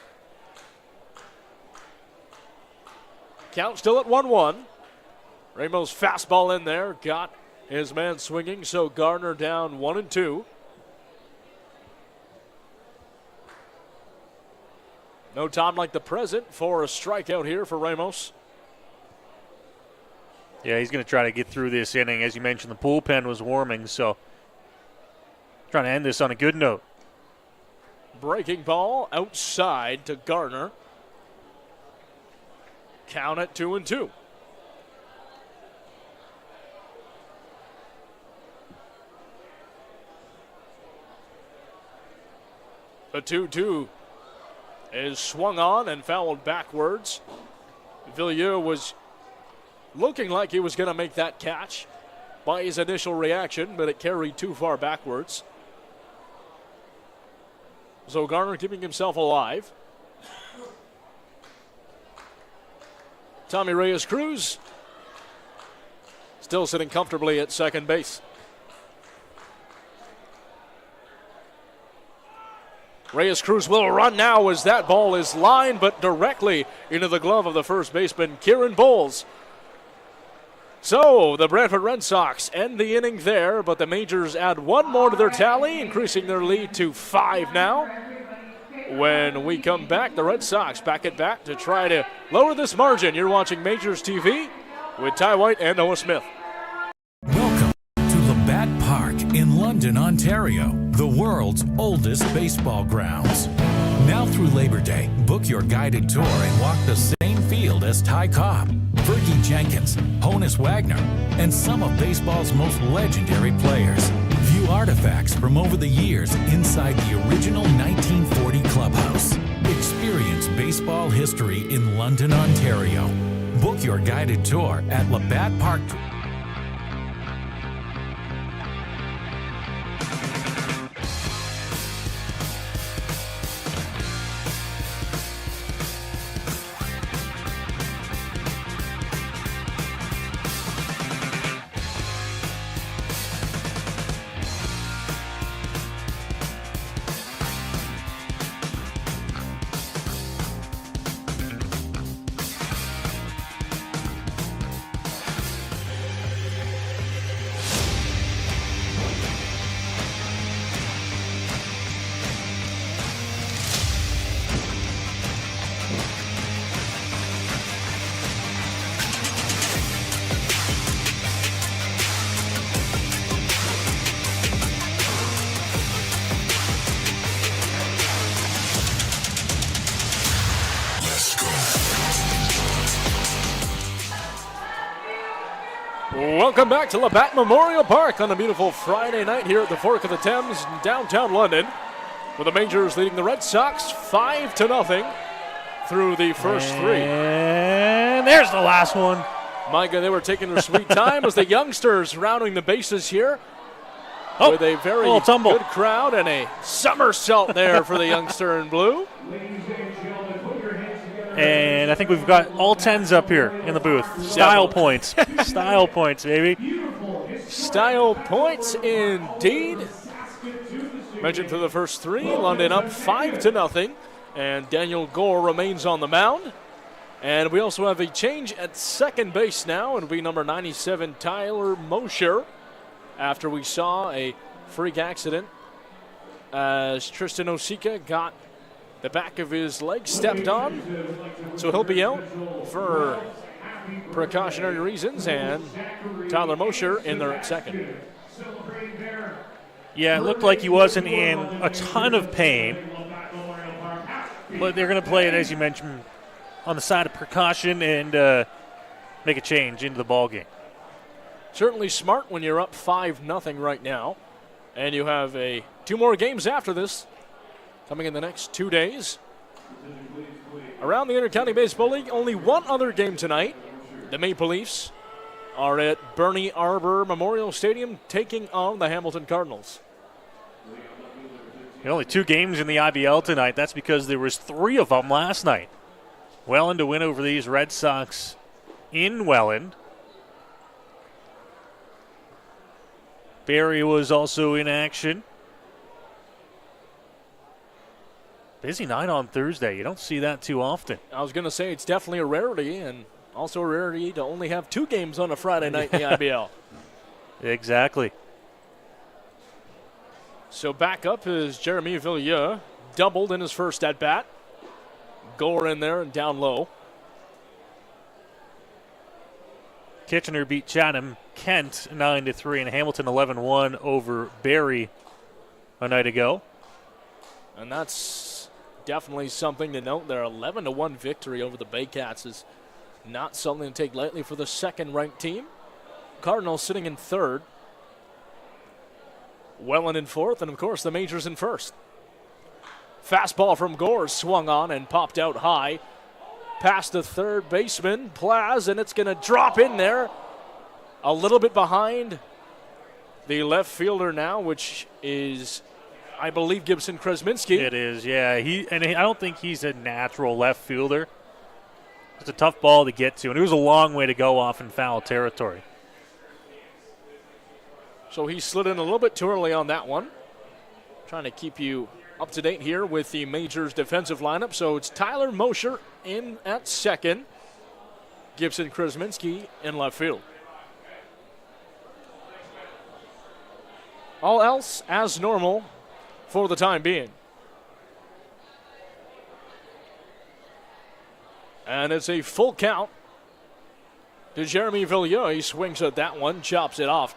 Count still at 1-1. Ramos fastball in there, got his man swinging, so Gardner down 1-2. No time like the present for a strikeout here for Ramos. Yeah, he's going to try to get through this inning. As you mentioned, the bullpen was warming, so trying to end this on a good note. Breaking ball outside to Gardner. Count at 2-2. The 2-2 is swung on and fouled backwards. Villiers was looking like he was going to make that catch by his initial reaction, but it carried too far backwards. So Gardner keeping himself alive. Tommy Reyes Cruz still sitting comfortably at second base. Reyes Cruz will run now as that ball is lined, but directly into the glove of the first baseman, Kieran Bowles. So the Brantford Red Sox end the inning there, but the Majors add one more to their tally, increasing their lead to 5 now. When we come back, the Red Sox back at bat to try to lower this margin. You're watching Majors TV with Ty White and Noah Smith. Welcome to Labatt Park in London, Ontario, the world's oldest baseball grounds. Now through Labor Day, book your guided tour and walk the same field as Ty Cobb, Fergie Jenkins, Honus Wagner, and some of baseball's most legendary players. View artifacts from over the years inside the original 1940 clubhouse. Experience baseball history in London, Ontario. Book your guided tour at Labatt Park. Welcome back to Labatt Memorial Park on a beautiful Friday night here at the Fork of the Thames in downtown London, with the Majors leading the Red Sox 5-0 through the first three. And there's the last one. Micah, they were taking their sweet time as the youngsters rounding the bases here with a very good crowd and a somersault there for the youngster in blue. And I think we've got all 10s up here in the booth. Style points. Style points, baby. Style points indeed. Mentioned for the first three, London up 5-0, and Daniel Gore remains on the mound. And we also have a change at second base now. It'll be number 97, Tyler Mosher, after we saw a freak accident as Tristan Osika got the back of his leg stepped on. So he'll be out for precautionary reasons, and Tyler Mosher in there at second. Yeah, it looked like he wasn't in a ton of pain, but they're going to play it, as you mentioned, on the side of precaution and make a change into the ballgame. Certainly smart when you're up 5-0 right now, and you have two more games after this coming in the next 2 days. Around the Intercounty Baseball League, only one other game tonight. The Maple Leafs are at Bernie Arbor Memorial Stadium taking on the Hamilton Cardinals. Only 2 games in the IBL tonight. That's because there was 3 of them last night. Welland to win over these Red Sox in Welland. Barrie was also in action. Busy night on Thursday. You don't see that too often. I was going to say it's definitely a rarity, and also a rarity to only have 2 games on a Friday night in the IBL. Exactly. So back up is Jeremy Villiers, doubled in his first at-bat. Gore in there and down low. Kitchener beat Chatham Kent 9-3, and Hamilton 11-1 over Barrie a night ago. And that's definitely something to note. Their 11-1 victory over the Baycats is not something to take lightly for the second-ranked team. Cardinals sitting in third. Welland in fourth, and of course the Majors in first. Fastball from Gore swung on and popped out high. Past the third baseman, Plaz, and it's going to drop in there. A little bit behind the left fielder now, which is, I believe, Gibson Kresminski. It is, yeah. I don't think he's a natural left fielder. It's a tough ball to get to, and it was a long way to go off in foul territory. So he slid in a little bit too early on that one. Trying to keep you up to date here with the Majors defensive lineup. So it's Tyler Mosher in at second. Gibson Kresminski in left field. All else as normal for the time being. And it's a full count to Jeremy Villiers. He swings at that one, chops it off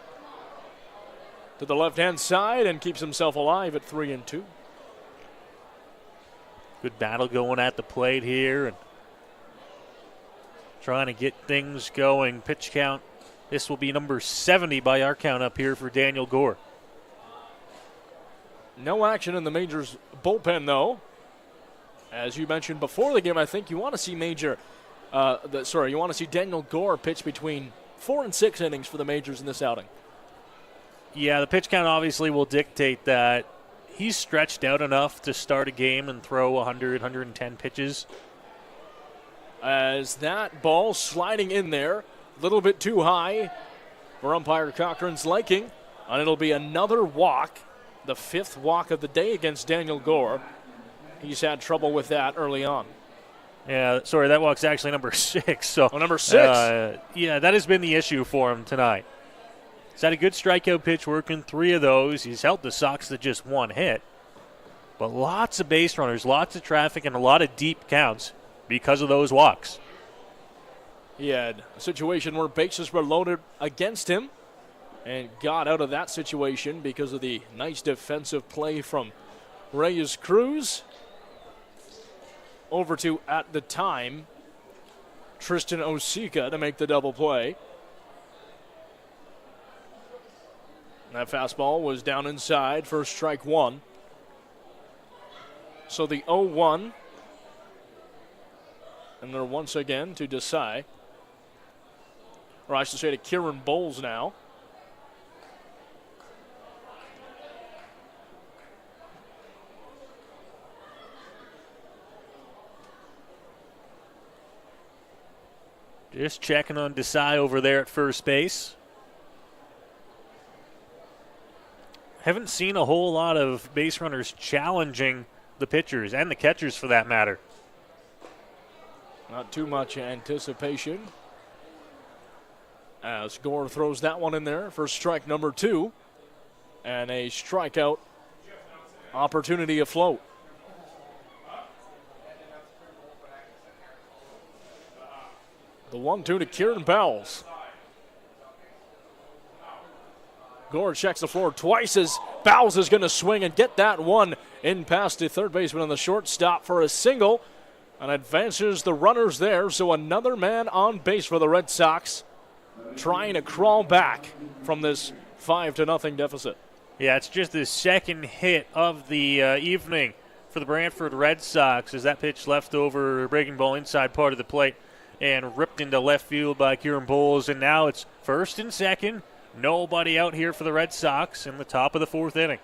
to the left-hand side and keeps himself alive at 3-2. Good battle going at the plate here and trying to get things going. Pitch count. This will be number 70 by our count up here for Daniel Gore. No action in the Majors bullpen, though. As you mentioned before the game, I think you want to see you want to see Daniel Gore pitch between 4 and 6 innings for the Majors in this outing. Yeah, the pitch count obviously will dictate that. He's stretched out enough to start a game and throw 100, 110 pitches. As that ball sliding in there, a little bit too high for umpire Cochran's liking, and it'll be another walk, the 5th walk of the day against Daniel Gore. He's had trouble with that early on. Yeah, sorry, that walk's actually number 6. So, number 6? Yeah, that has been the issue for him tonight. He's had a good strikeout pitch working, 3 of those. He's held the Sox to just 1 hit. But lots of base runners, lots of traffic, and a lot of deep counts because of those walks. He had a situation where bases were loaded against him and got out of that situation because of the nice defensive play from Reyes Cruz. Over to, at the time, Tristan Osika to make the double play. That fastball was down inside for strike one. So the 0-1. And they're once again to Desai. Or I should say to Kieran Bowles now. Just checking on Desai over there at first base. Haven't seen a whole lot of base runners challenging the pitchers and the catchers for that matter. Not too much anticipation. As Gore throws that one in there for strike number 2. And a strikeout opportunity afloat. The 1-2 to Kieran Bowles. Gore checks the floor twice as Bowles is going to swing and get that one in past the third baseman on the shortstop for a single. And advances the runners there, so another man on base for the Red Sox trying to crawl back from this 5-0 deficit. Yeah, it's just the second hit of the evening for the Brantford Red Sox as that pitch left over breaking ball inside part of the plate and ripped into left field by Kieran Bowles. And now it's first and second. Nobody out here for the Red Sox in the top of the fourth inning.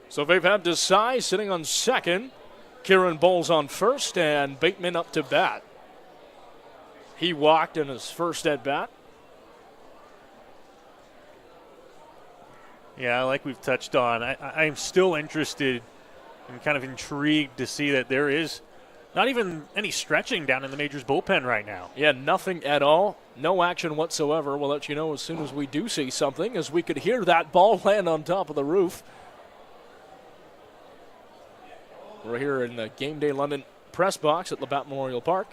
So they've had Desai sitting on second, Kieran Bowles on first, and Bateman up to bat. He walked in his first at bat. Yeah, like we've touched on, I'm still interested and kind of intrigued to see that there is not even any stretching down in the Majors bullpen right now. Yeah, nothing at all. No action whatsoever. We'll let you know as soon as we do see something, as we could hear that ball land on top of the roof. We're here in the Game Day London press box at Labatt Memorial Park.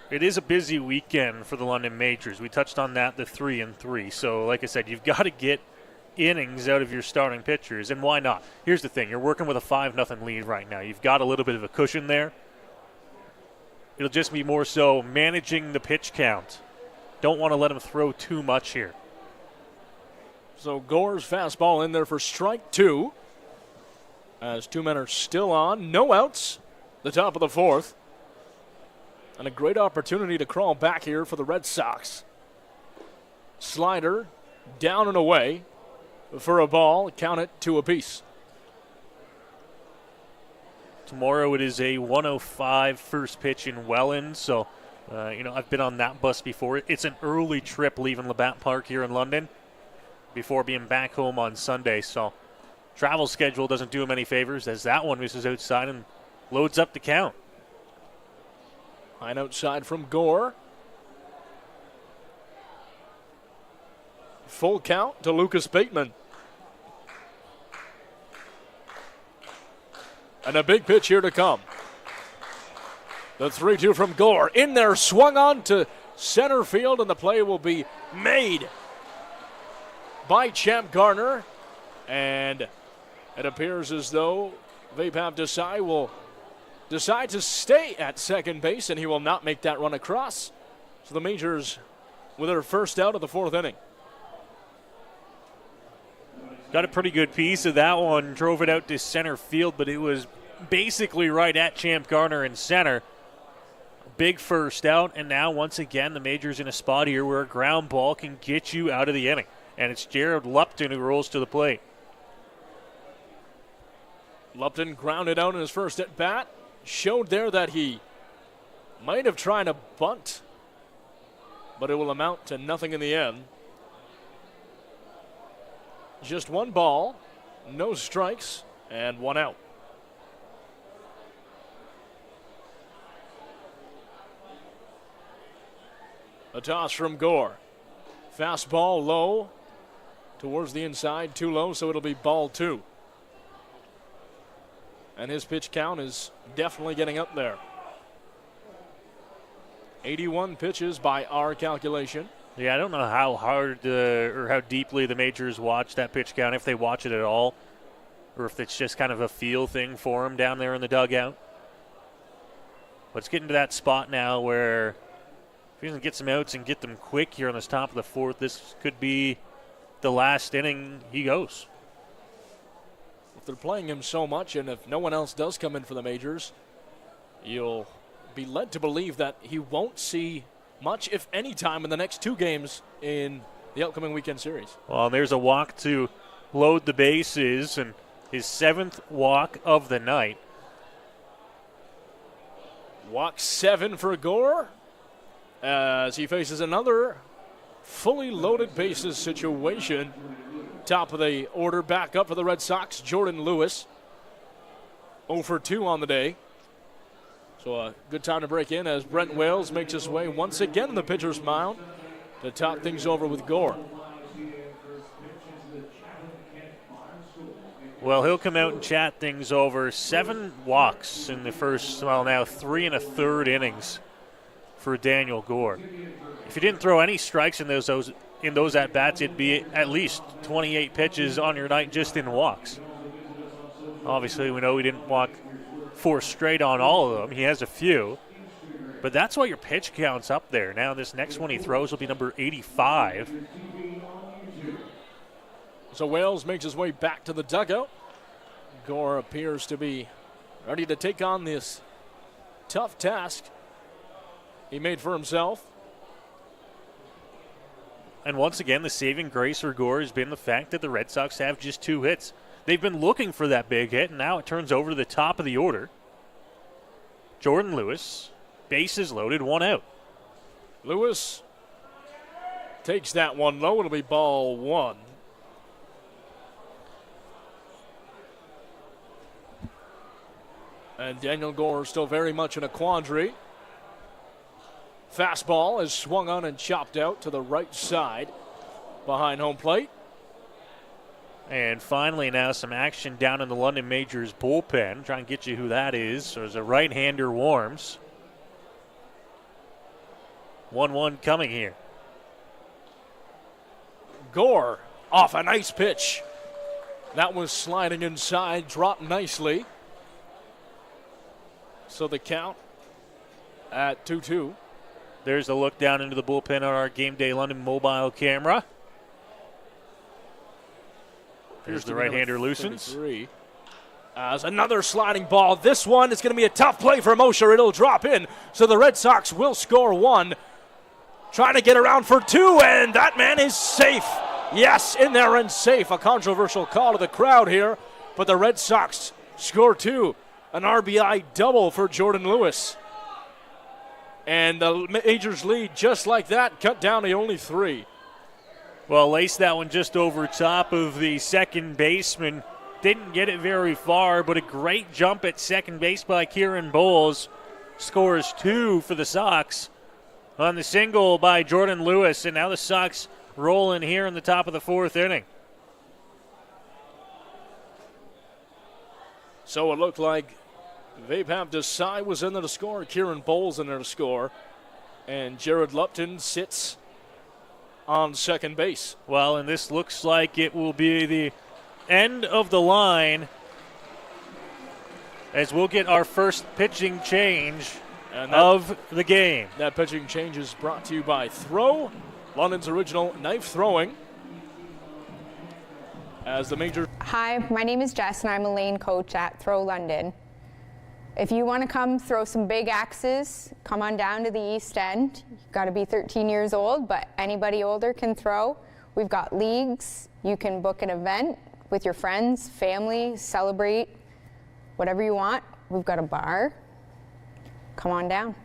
It is a busy weekend for the London Majors. We touched on that, the 3-3. So, like I said, you've got to get innings out of your starting pitchers, and why not? Here's the thing. You're working with a 5-0 lead right now. You've got a little bit of a cushion there. It'll just be more so managing the pitch count. Don't want to let him throw too much here. So Gore's fastball in there for strike 2. As 2 men are still on. No outs. The top of the fourth. And a great opportunity to crawl back here for the Red Sox. Slider down and away for a ball. Count it 2 apiece. Tomorrow it is a 1:05 first pitch in Welland. So, I've been on that bus before. It's an early trip leaving Labatt Park here in London before being back home on Sunday. So travel schedule doesn't do him any favors as that one misses outside and loads up the count. Line outside from Gore. Full count to Lucas Bateman. And a big pitch here to come. The 3-2 from Gore. In there, swung on to center field, and the play will be made by Champ Garner. And it appears as though Vapav Desai will decide to stay at second base, and he will not make that run across. So the Majors with their first out of the fourth inning. Got a pretty good piece of that one. Drove it out to center field, but it was basically right at Champ Garner in center. Big first out, and now once again the Majors in a spot here where a ground ball can get you out of the inning. And it's Jared Lupton who rolls to the plate. Lupton grounded out in his first at bat. Showed there that he might have tried to bunt, but it will amount to nothing in the end. Just 1 ball, no strikes, and 1 out. A toss from Gore. Fastball low towards the inside, too low, so it'll be ball 2. And his pitch count is definitely getting up there. 81 pitches by our calculation. Yeah, I don't know how hard or how deeply the Majors watch that pitch count, if they watch it at all. or if it's just kind of a feel thing for him down there in the dugout. But it's getting to that spot now where if he doesn't get some outs and get them quick here on the top of the fourth, this could be the last inning he goes. If they're playing him so much, and if no one else does come in for the majors, you'll be led to believe that he won't see much, if any, time in the next 2 games in the upcoming weekend series. Well, there's a walk to load the bases, and his 7th walk of the night. Walk 7 for Gore as he faces another fully loaded bases situation. Top of the order, back up for the Red Sox, Jordan Lewis. 0 for 2 on the day. So a good time to break in as Brent Wales makes his way once again in the pitcher's mound to talk things over with Gore. Well, he'll come out and chat things over. 7 walks in the first, well, now 3 1/3 innings for Daniel Gore. If he didn't throw any strikes in those at-bats, it'd be at least 28 pitches on your night just in walks. Obviously, we know he didn't walk 4 straight on all of them. He has a few. But that's why your pitch count's up there. Now this next one he throws will be number 85. So Wales makes his way back to the dugout. Gore appears to be ready to take on this tough task he made for himself. And once again, the saving grace for Gore has been the fact that the Red Sox have just 2 hits. They've been looking for that big hit, and now it turns over to the top of the order. Jordan Lewis, bases loaded, 1 out. Lewis takes that one low. It'll be ball 1. And Daniel Gore still very much in a quandary. Fastball is swung on and chopped out to the right side behind home plate. And finally now some action down in the London Majors bullpen. Try and get you who that is. So there's a right-hander warms. 1-1 coming here. Gore off a nice pitch. That was sliding inside, dropped nicely. So the count at 2-2. There's a look down into the bullpen on our Game Day London mobile camera. Here's the right-hander loosens. As another sliding ball. This one is going to be a tough play for Mosher. It'll drop in. So the Red Sox will score 1. Trying to get around for 2, and that man is safe. Yes, in there and safe. A controversial call to the crowd here, but the Red Sox score 2. An RBI double for Jordan Lewis. And the Majors lead just like that, cut down to only 3. Well, laced that one just over top of the second baseman. Didn't get it very far, but a great jump at second base by Kieran Bowles. Scores 2 for the Sox on the single by Jordan Lewis. And now the Sox rolling here in the top of the 4th inning. So it looked like Vaibhav Desai was in there to score, Kieran Bowles in there to score, and Jared Lupton sits on second base. Well, and this looks like it will be the end of the line as we'll get our first pitching change of the game. That pitching change is brought to you by Throw, London's original knife throwing. As the major. Hi, my name is Jess and I'm a lane coach at Throw London. If you want to come throw some big axes, come on down to the East End. You've got to be 13 years old, but anybody older can throw. We've got leagues. You can book an event with your friends, family, celebrate, whatever you want. We've got a bar. Come on down.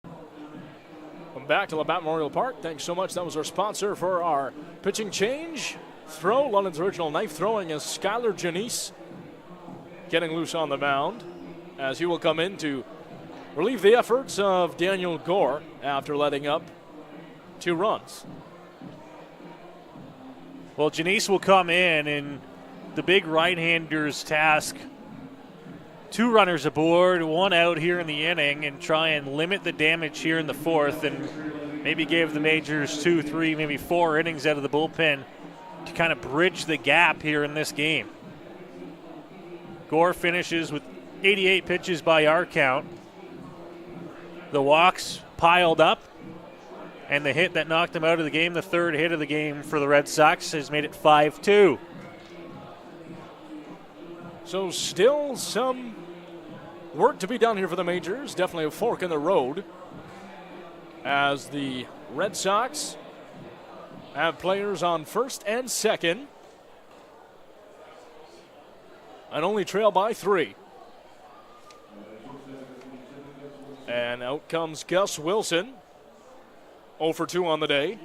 Welcome back to Labatt Memorial Park. Thanks so much. That was our sponsor for our pitching change. Throw, London's original knife throwing, is Skylar Janice getting loose on the mound, as he will come in to relieve the efforts of Daniel Gore after letting up 2 runs. Well, Janice will come in, and the big right-hander's task, 2 runners aboard, 1 out here in the inning, and try and limit the damage here in the 4th, and maybe give the Majors 2, 3, maybe 4 innings out of the bullpen to kind of bridge the gap here in this game. Gore finishes with 88 pitches by our count. The walks piled up, and the hit that knocked him out of the game, the third hit of the game for the Red Sox, has made it 5-2. So still some work to be done here for the Majors. Definitely a fork in the road as the Red Sox have players on first and second and only trail by 3. And out comes Gus Wilson, 0 for 2 on the day.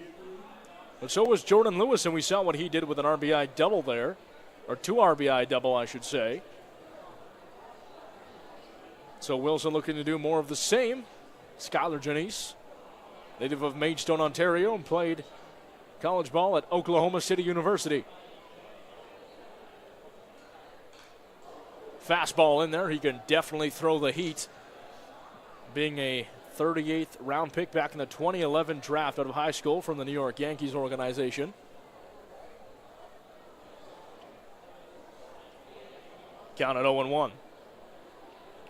But so was Jordan Lewis, and we saw what he did with an RBI double there, or 2 RBI double, I should say. So Wilson looking to do more of the same. Skylar Janice, native of Maidstone, Ontario, and played college ball at Oklahoma City University. Fastball in there. He can definitely throw the heat. Being a 38th round pick back in the 2011 draft out of high school from the New York Yankees organization. Count at 0-1.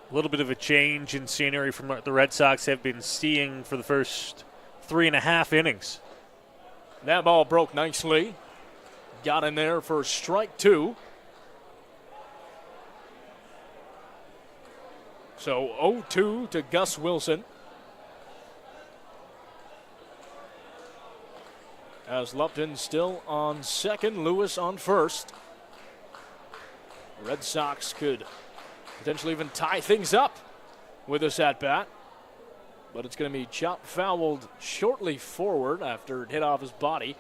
A little bit of a change in scenery from what the Red Sox have been seeing for the first 3.5 innings. That ball broke nicely. Got in there for strike 2. So 0-2 to Gus Wilson. As Lupton still on second, Lewis on first. The Red Sox could potentially even tie things up with this at-bat. But it's going to be chopped fouled shortly forward after it hit off his body.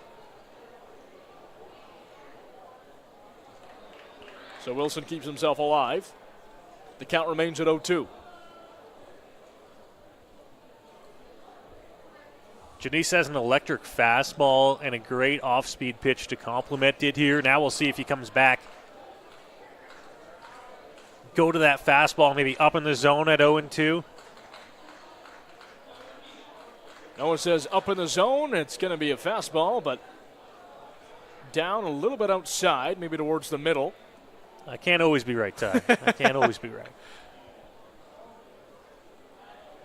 So Wilson keeps himself alive. The count remains at 0-2. Janice has an electric fastball and a great off-speed pitch to complement it here. Now we'll see if he comes back. Go to that fastball, maybe up in the zone at 0-2. Noah says up in the zone. It's going to be a fastball, but down a little bit outside, maybe towards the middle. I can't always be right, Ty. I can't always be right.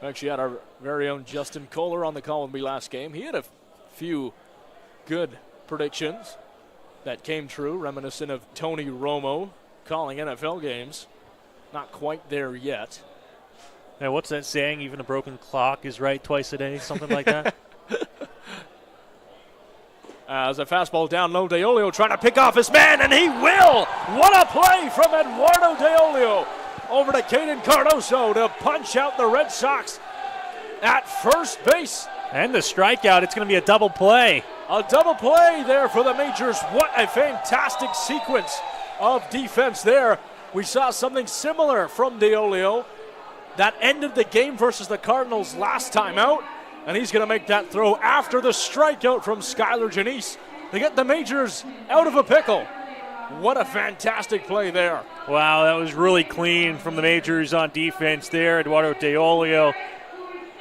Actually had our very own Justin Koehler on the call with me last game. He had a few good predictions that came true, reminiscent of Tony Romo calling NFL games. Not quite there yet. Now, what's that saying? Even a broken clock is right twice a day, something like that? As a fastball down low, DeOlio trying to pick off his man, and he will! What a play from Eduardo DeOlio over to Caden Cardoso to punch out the Red Sox at first base. And the strikeout, it's going to be a double play. A double play there for the Majors. What a fantastic sequence of defense there. We saw something similar from DeOlio that ended the game versus the Cardinals last time out. And he's going to make that throw after the strikeout from Skylar Janice to get the Majors out of a pickle. What a fantastic play there. Wow, that was really clean from the Majors on defense there. Eduardo DeOlio.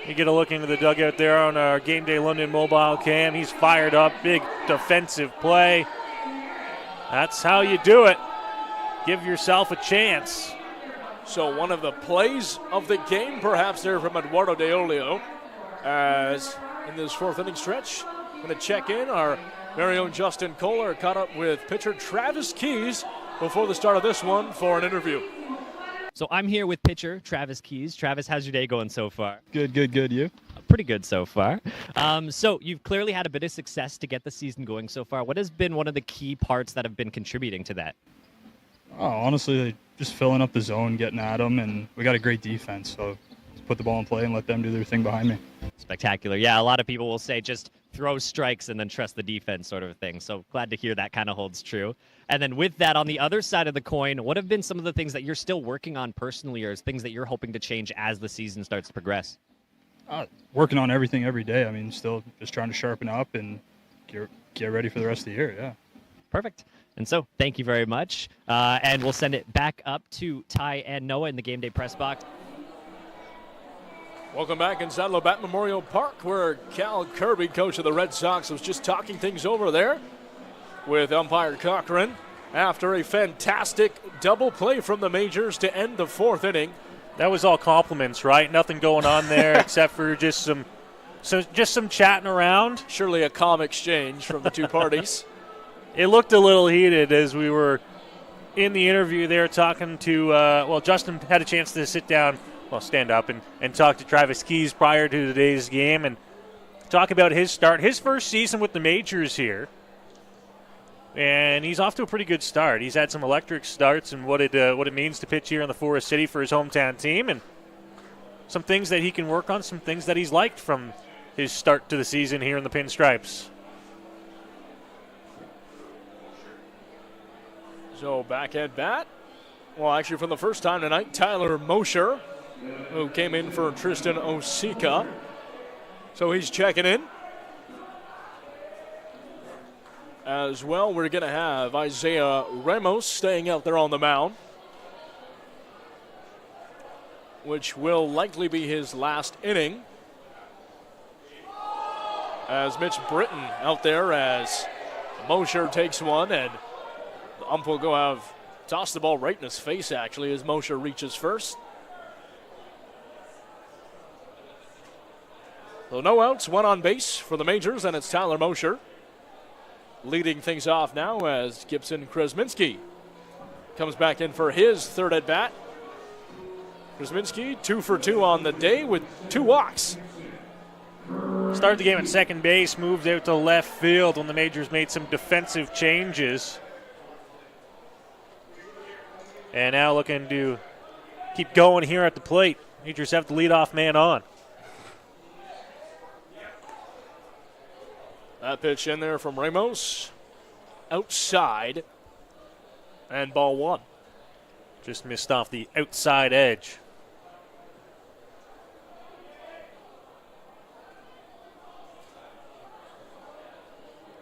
You get a look into the dugout there on our Game Day London mobile cam. He's fired up. Big defensive play. That's how you do it. Give yourself a chance. So one of the plays of the game perhaps there from Eduardo DeOlio. As in this 4th inning stretch, I'm going to check in. Our very own Justin Koehler caught up with pitcher Travis Keys before the start of this one for an interview. So I'm here with pitcher Travis Keys. Travis, how's your day going so far? Good. You? Pretty good so far. So you've clearly had a bit of success to get the season going so far. What has been one of the key parts that have been contributing to that? Oh, honestly, just filling up the zone, getting at them, and we got a great defense, so just put the ball in play and let them do their thing behind me. Spectacular. Yeah, a lot of people will say just throw strikes and then trust the defense sort of thing. So glad to hear that kind of holds true. And then with that, on the other side of the coin, what have been some of the things that you're still working on personally, or things that you're hoping to change as the season starts to progress? Working on everything every day. I mean, still just trying to sharpen up and get ready for the rest of the year, yeah. Perfect. And so thank you very much. And we'll send it back up to Ty and Noah in the Game Day press box. Welcome back inside Labatt Memorial Park, where Cal Kirby, coach of the Red Sox, was just talking things over there with umpire Cochran. after a fantastic double play from the Majors to end the fourth inning. That was all compliments, right? Nothing going on there except for just some chatting around. Surely a calm exchange from the two parties. It looked a little heated as we were in the interview there talking to, Justin had a chance to stand up and talk to Travis Keys prior to today's game and talk about his start, his first season with the Majors here. And he's off to a pretty good start. He's had some electric starts and what it means to pitch here in the Forest City for his hometown team, and some things that he can work on, some things that he's liked from his start to the season here in the Pinstripes. So back at bat. Well, actually for the first time tonight, Tyler Mosher, who came in for Tristan Osika. So he's checking in. As well, we're going to have Isaiah Ramos staying out there on the mound, which will likely be his last inning. As Mitch Britton out there as Mosher takes one, and the ump will go have tossed the ball right in his face, actually, as Mosher reaches first. So no outs, one on base for the Majors, and it's Tyler Mosher leading things off now as Gibson Kresminski comes back in for his third at bat. Kresminski 2 for 2 on the day with 2 walks. Started the game at second base, moved out to left field when the Majors made some defensive changes. And now looking to keep going here at the plate. Majors have the leadoff man on. That pitch in there from Ramos. Outside. And ball 1. Just missed off the outside edge.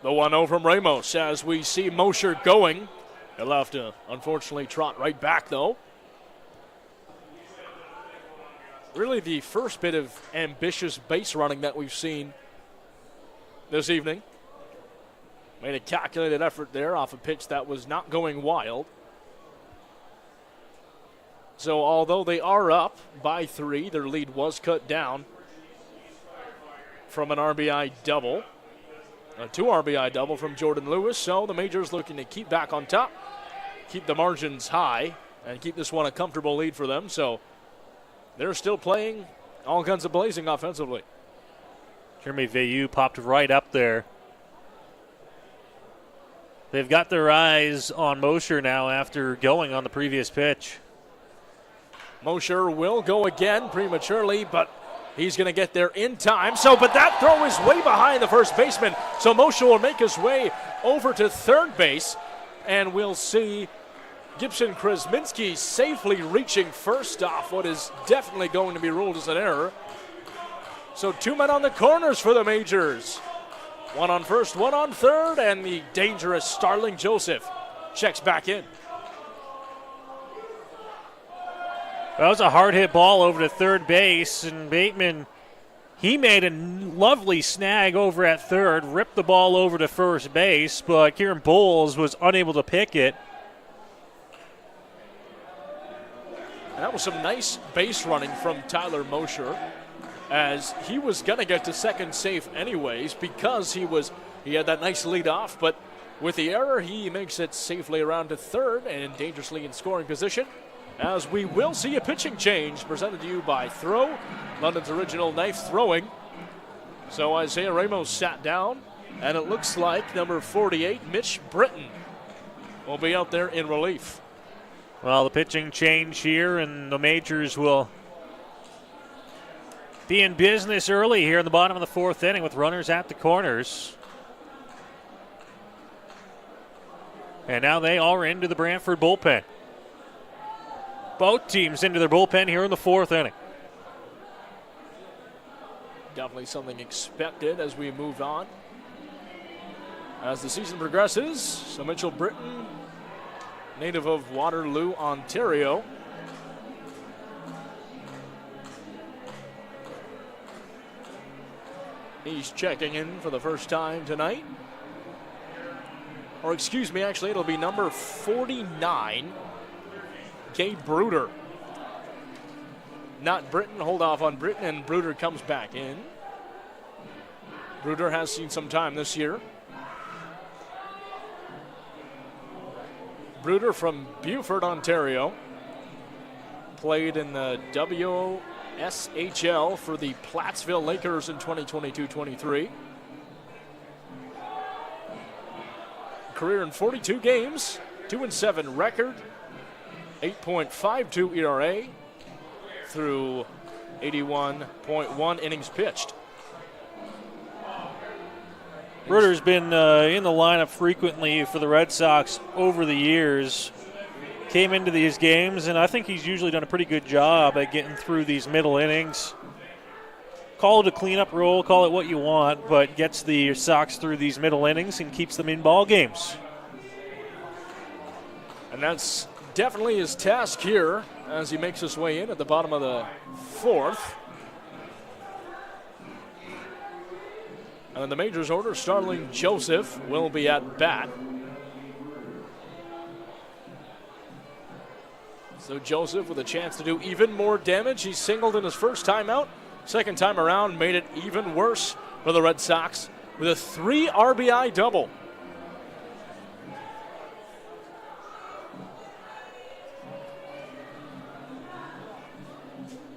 The 1-0 from Ramos as we see Mosher going. He'll have to unfortunately trot right back though. Really the first bit of ambitious base running that we've seen this evening. Made a calculated effort there off a pitch that was not going wild. So although they are up by 3, their lead was cut down from an RBI double. A 2 RBI double from Jordan Lewis. So the Majors looking to keep back on top, keep the margins high, and keep this one a comfortable lead for them. So they're still playing all guns a blazing offensively. Jeremy Veilleux popped right up there. They've got their eyes on Mosher now after going on the previous pitch. Mosher will go again prematurely, but he's going to get there in time. But that throw is way behind the first baseman. So Mosher will make his way over to third base, and we'll see Gibson Kresminski safely reaching first off what is definitely going to be ruled as an error. So 2 men on the corners for the Majors. 1 on first, 1 on third, and the dangerous Starling Joseph checks back in. That was a hard hit ball over to third base, and Bateman, he made a lovely snag over at third, ripped the ball over to first base, but Kieran Bowles was unable to pick it. And that was some nice base running from Tyler Mosher, as he was going to get to second safe anyways because he had that nice lead off, but with the error, he makes it safely around to third and dangerously in scoring position, as we will see a pitching change presented to you by Throw, London's original knife throwing. So Isaiah Ramos sat down, and it looks like number 48, Mitch Britton, will be out there in relief. Well, the pitching change here, and the Majors will be in business early here in the bottom of the fourth inning with runners at the corners. And now they are into the Brantford bullpen. Both teams into their bullpen here in the fourth inning. Definitely something expected as we move on. As the season progresses, so Mitchell Britton, native of Waterloo, Ontario, he's checking in for the first time tonight. or excuse me, actually it'll be number 49, Gabe Bruder. Not Britton, hold off on Britton, and Bruder comes back in. Bruder has seen some time this year. Bruder from Beaufort, Ontario. Played in the WSHL for the Plattsville Lakers in 2022-23. Career in 42 games, 2-7 record, 8.52 ERA through 81.1 innings pitched. Bruder's been in the lineup frequently for the Red Sox over the years. Came into these games, and I think he's usually done a pretty good job at getting through these middle innings. Call it a cleanup role, call it what you want, but gets the Sox through these middle innings and keeps them in ball games. And that's definitely his task here as he makes his way in at the bottom of the fourth. And in the Majors order, Starling Joseph will be at bat. So Joseph with a chance to do even more damage. He singled in his first time out. Second time around made it even worse for the Red Sox with a 3 RBI double.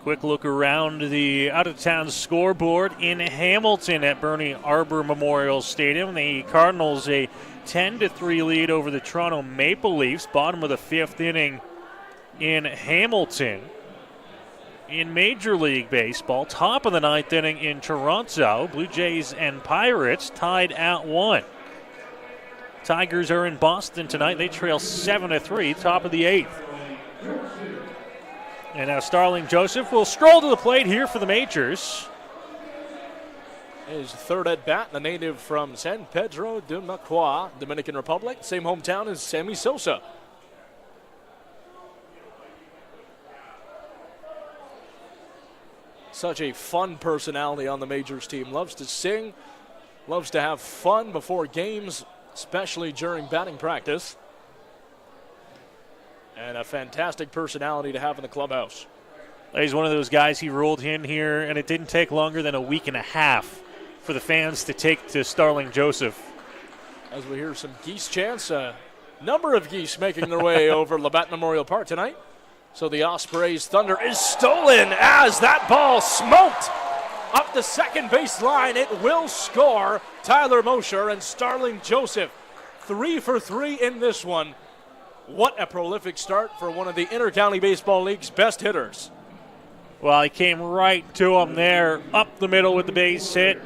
Quick look around the out-of-town scoreboard in Hamilton at Bernie Arbor Memorial Stadium. The Cardinals a 10-3 lead over the Toronto Maple Leafs. Bottom of the fifth inning in Hamilton. In Major League Baseball, top of the ninth inning in Toronto. Blue Jays and Pirates tied at 1. Tigers are in Boston tonight. They trail 7-3, top of the eighth. And now Starling Joseph will stroll to the plate here for the Majors. His third at bat, the native from San Pedro de Macua, Dominican Republic. Same hometown as Sammy Sosa. Such a fun personality on the Majors team. Loves to sing, loves to have fun before games, especially during batting practice. And a fantastic personality to have in the clubhouse. He's one of those guys, he rolled in here, and it didn't take longer than a week and a half for the fans to take to Starling Joseph. As we hear some geese chants, a number of geese making their way over Labatt Memorial Park tonight. So the Ospreys Thunder is stolen as that ball smoked up the second base line. It will score. Tyler Mosher and Starling Joseph 3 for 3 in this one. What a prolific start for one of the Intercounty Baseball League's best hitters. Well, he came right to him there, up the middle with the base hit,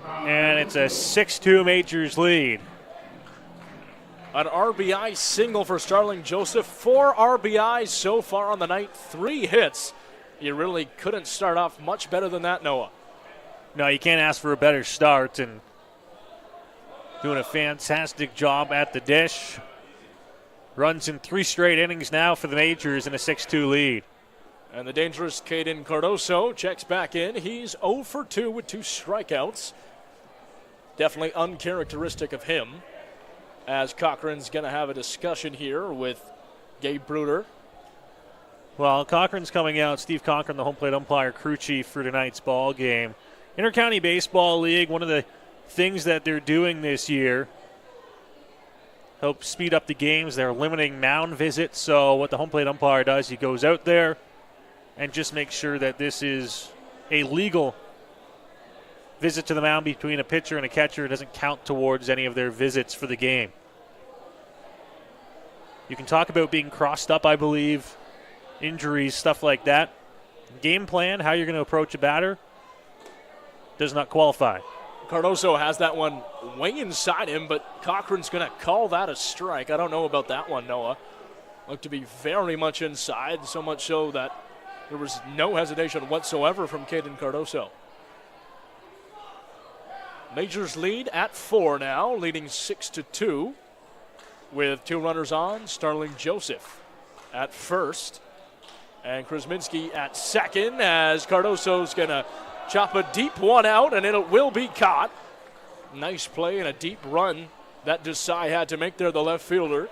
and it's a 6-2 Majors lead. An RBI single for Starling Joseph. 4 RBIs so far on the night, 3 hits. You really couldn't start off much better than that, Noah. No, you can't ask for a better start, and doing a fantastic job at the dish. Runs in 3 straight innings now for the Majors in a 6-2 lead. And the dangerous Caden Cardoso checks back in. He's 0 for 2 with 2 strikeouts. Definitely uncharacteristic of him, as Cochran's going to have a discussion here with Gabe Bruder. Well, Cochran's coming out. Steve Cochran, the home plate umpire, crew chief for tonight's ball game. Intercounty Baseball League, one of the things that they're doing this year, help speed up the games. They're limiting mound visits. So what the home plate umpire does, he goes out there and just makes sure that this is a legal visit to the mound between a pitcher and a catcher. It doesn't count towards any of their visits for the game. You can talk about being crossed up, I believe, injuries, stuff like that. Game plan, how you're going to approach a batter, does not qualify. Cardoso has that one way inside him, but Cochran's going to call that a strike. I don't know about that one, Noah. Looked to be very much inside, so much so that there was no hesitation whatsoever from Caden Cardoso. Majors lead at 4 now, leading 6-2 with 2 runners on. Starling Joseph at first and Krasminski at second as Cardoso's going to chop a deep one out, and it will be caught. Nice play and a deep run that Desai had to make there, the left fielder.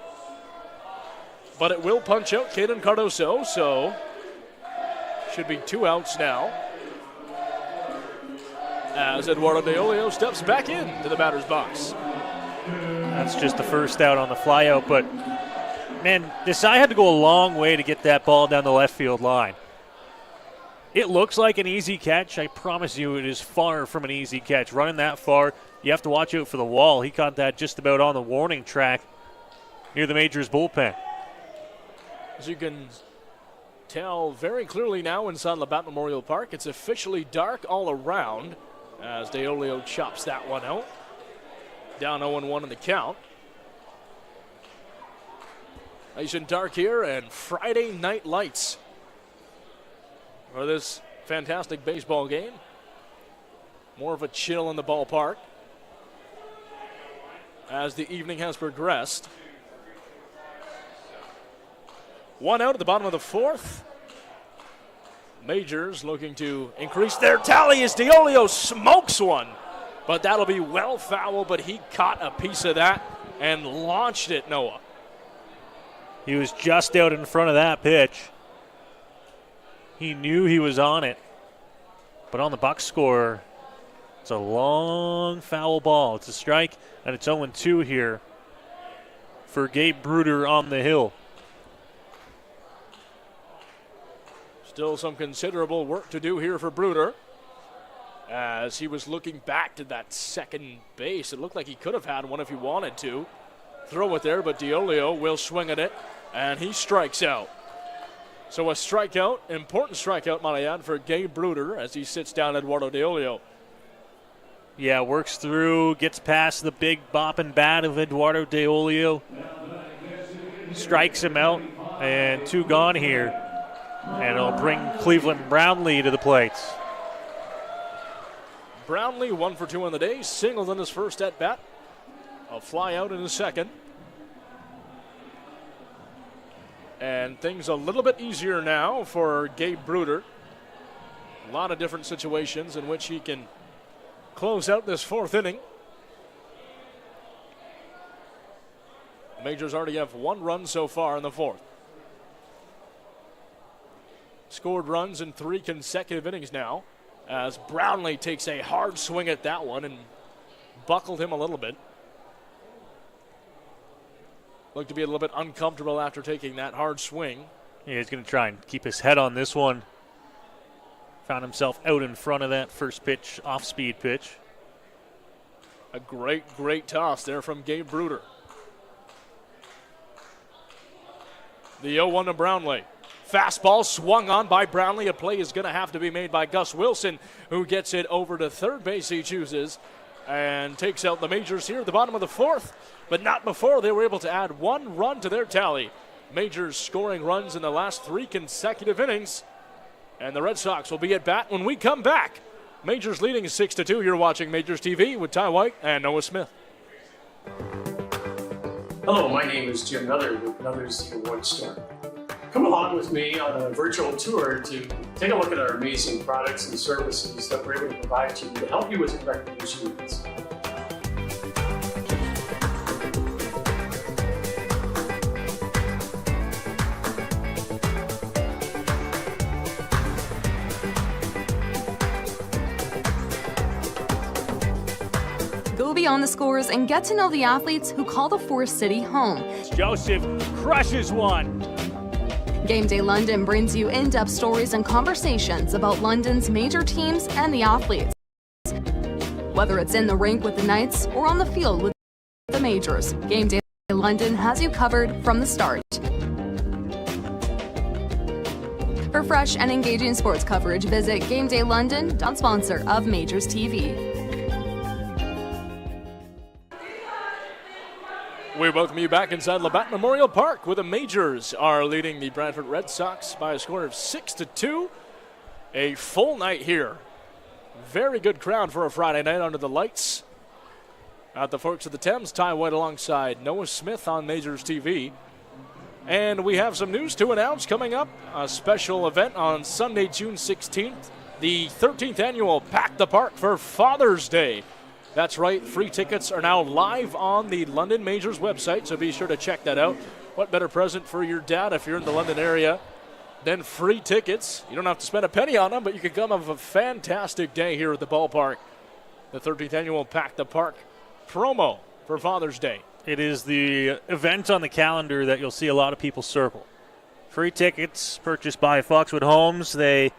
But it will punch out Caden Cardoso, so should be 2 outs now. As Eduardo De Olio steps back into the batter's box. That's just the first out on the flyout, but man, Desai had to go a long way to get that ball down the left field line. It looks like an easy catch. I promise you it is far from an easy catch. Running that far, you have to watch out for the wall. He caught that just about on the warning track near the Majors bullpen. As you can tell very clearly now inside Labatt Memorial Park, it's officially dark all around as De Olio chops that one out. Down 0-1 in the count. Nice and dark here, and Friday night lights for this fantastic baseball game. More of a chill in the ballpark as the evening has progressed. 1 out at the bottom of the 4th. Majors looking to increase their tally as De Olio smokes one. But that'll be well foul, but he caught a piece of that and launched it, Noah. He was just out in front of that pitch. He knew he was on it. But on the box score, it's a long foul ball. It's a strike, and it's 0-2 here for Gabe Bruder on the hill. Still some considerable work to do here for Bruder as he was looking back to that second base. It looked like he could have had one if he wanted to throw it there, but De Olio will swing at it, and he strikes out. So a strikeout, important strikeout, might I add, for Gabe Bruder as he sits down Eduardo De Olio. Yeah, works through, gets past the big bopping bat of Eduardo De Olio, strikes him out, and 2 gone here. And it'll bring Cleveland Brownlee to the plate. Brownlee 1 for 2 on the day, singled in his first at bat. A fly out in his second. And things a little bit easier now for Gabe Bruder. A lot of different situations in which he can close out this 4th inning. The Majors already have 1 run so far in the 4th. Scored runs in 3 consecutive innings now as Brownlee takes a hard swing at that one and buckled him a little bit. Looked to be a little bit uncomfortable after taking that hard swing. Yeah, he's going to try and keep his head on this one. Found himself out in front of that first pitch, off-speed pitch. A great toss there from Gabe Bruder. The 0-1 to Brownlee. Fastball swung on by Brownlee. A play is going to have to be made by Gus Wilson, who gets it over to third base, he chooses, and takes out the Majors here at the bottom of the 4th, but not before they were able to add 1 run to their tally. Majors scoring runs in the last 3 consecutive innings, and the Red Sox will be at bat when we come back. Majors leading 6-2. You're watching Majors TV with Ty White and Noah Smith. Hello, my name is Jim Nutter with Nutter's Award Store. Come along with me on a virtual tour to take a look at our amazing products and services that we're able to provide to you to help you with your recreation needs. Go beyond the scores and get to know the athletes who call the Forest City home. Joseph crushes one. Game Day London brings you in-depth stories and conversations about London's major teams and the athletes. Whether it's in the rink with the Knights or on the field with the Majors, Game Day London has you covered from the start. For fresh and engaging sports coverage, visit Game Day London, sponsor of Majors TV. We welcome you back inside Labatt Memorial Park, where the Majors are leading the Brantford Red Sox by a score of 6-2. A full night here. Very good crowd for a Friday night under the lights. At the Forks of the Thames, Ty White alongside Noah Smith on Majors TV. And we have some news to announce coming up. A special event on Sunday, June 16th. The 13th annual Pack the Park for Father's Day. That's right, free tickets are now live on the London Majors website, so be sure to check that out. What better present for your dad if you're in the London area than free tickets? You don't have to spend a penny on them, but you can come have a fantastic day here at the ballpark. The 13th annual Pack the Park promo for Father's Day. It is the event on the calendar that you'll see a lot of people circle. Free tickets purchased by Foxwood Homes. They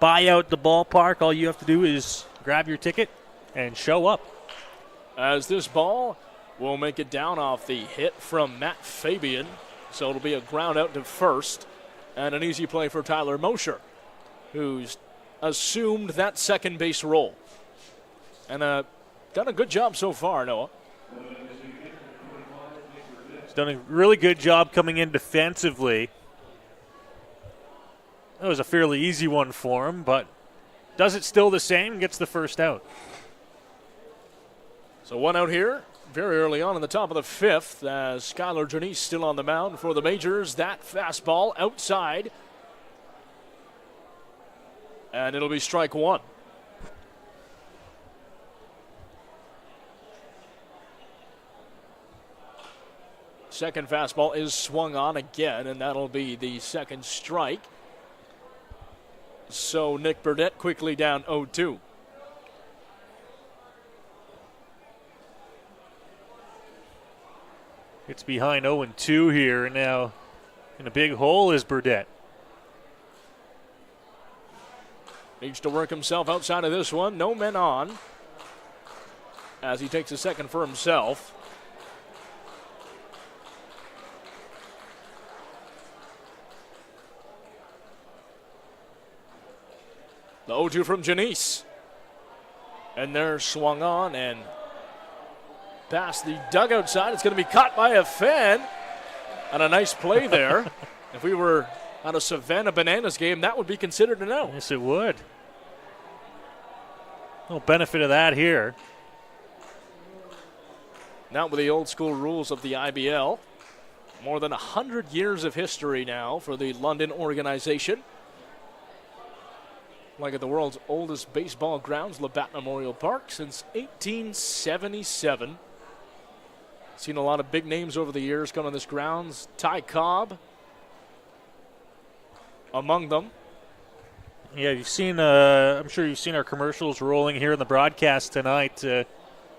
buy out the ballpark. All you have to do is grab your ticket and show up. As this ball will make it down off the hit from Matt Fabian. So it'll be a ground out to first and an easy play for Tyler Mosher, who's assumed that second base role. And done a good job so far, Noah. He's done a really good job coming in defensively. That was a fairly easy one for him, but does it still the same, gets the first out. So one out here, very early on in the top of the fifth, as Skylar Janice still on the mound for the Majors. That fastball outside. And it'll be strike one. Second fastball is swung on again, and that'll be the second strike. So Nick Burdett quickly down 0-2. It's behind 0-2 here, and now in a big hole is Burdett. Needs to work himself outside of this one. No men on as he takes a second for himself. The 0-2 from Janice. And they're swung on and past the dugout side. It's going to be caught by a fan. And a nice play there. If we were on a Savannah Bananas game, that would be considered an out. Yes, it would. No benefit of that here. Not with the old school rules of the IBL. More than 100 years of history now for the London organization. Like at the world's oldest baseball grounds, Labatt Memorial Park, since 1877. Seen a lot of big names over the years come on this grounds. Ty Cobb among them. Yeah, you've seen. I'm sure you've seen our commercials rolling here in the broadcast tonight.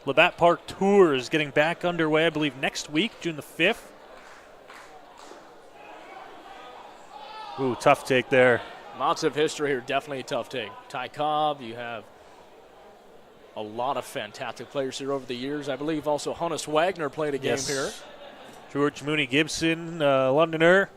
Labatt Park Tour is getting back underway, I believe, next week, June the 5th. Ooh, tough take there. Lots of history here, definitely a tough take. Ty Cobb, you have a lot of fantastic players here over the years. I believe also Honus Wagner played a game here. George Mooney Gibson, Londoner.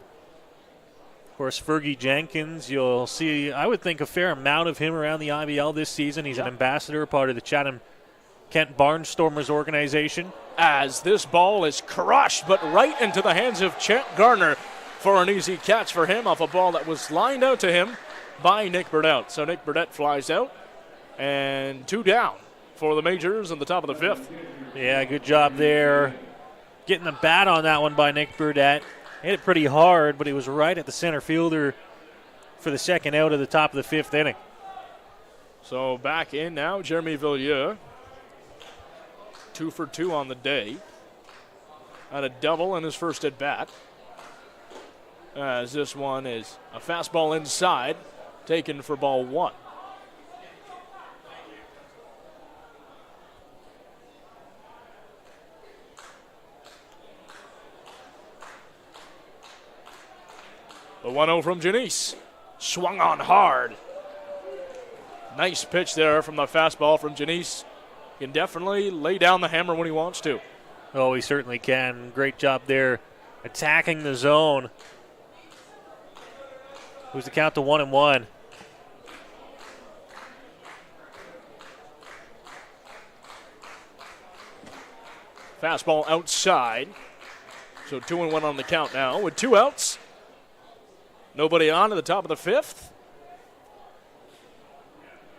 Of course, Fergie Jenkins. You'll see, I would think, a fair amount of him around the IBL this season. He's an ambassador, part of the Chatham-Kent Barnstormers organization. As this ball is crushed, but right into the hands of Chet Garner for an easy catch for him off a ball that was lined out to him by Nick Burdett. So Nick Burdett flies out, and 2 down for the Majors in the top of the fifth. Yeah, good job there. Getting the bat on that one by Nick Burdett. Hit it pretty hard, but he was right at the center fielder for the second out of the top of the fifth inning. So back in now, Jeremy Villiers. 2 for 2 on the day. Had a double in his first at bat. As this one is a fastball inside, taken for ball 1. The 1-0 from Janice. Swung on hard. Nice pitch there from the fastball from Janice. Can definitely lay down the hammer when he wants to. Oh, he certainly can. Great job there attacking the zone. Who's the count to 1-1? Fastball outside. So 2-1 on the count now with 2 outs. Nobody on at the top of the fifth.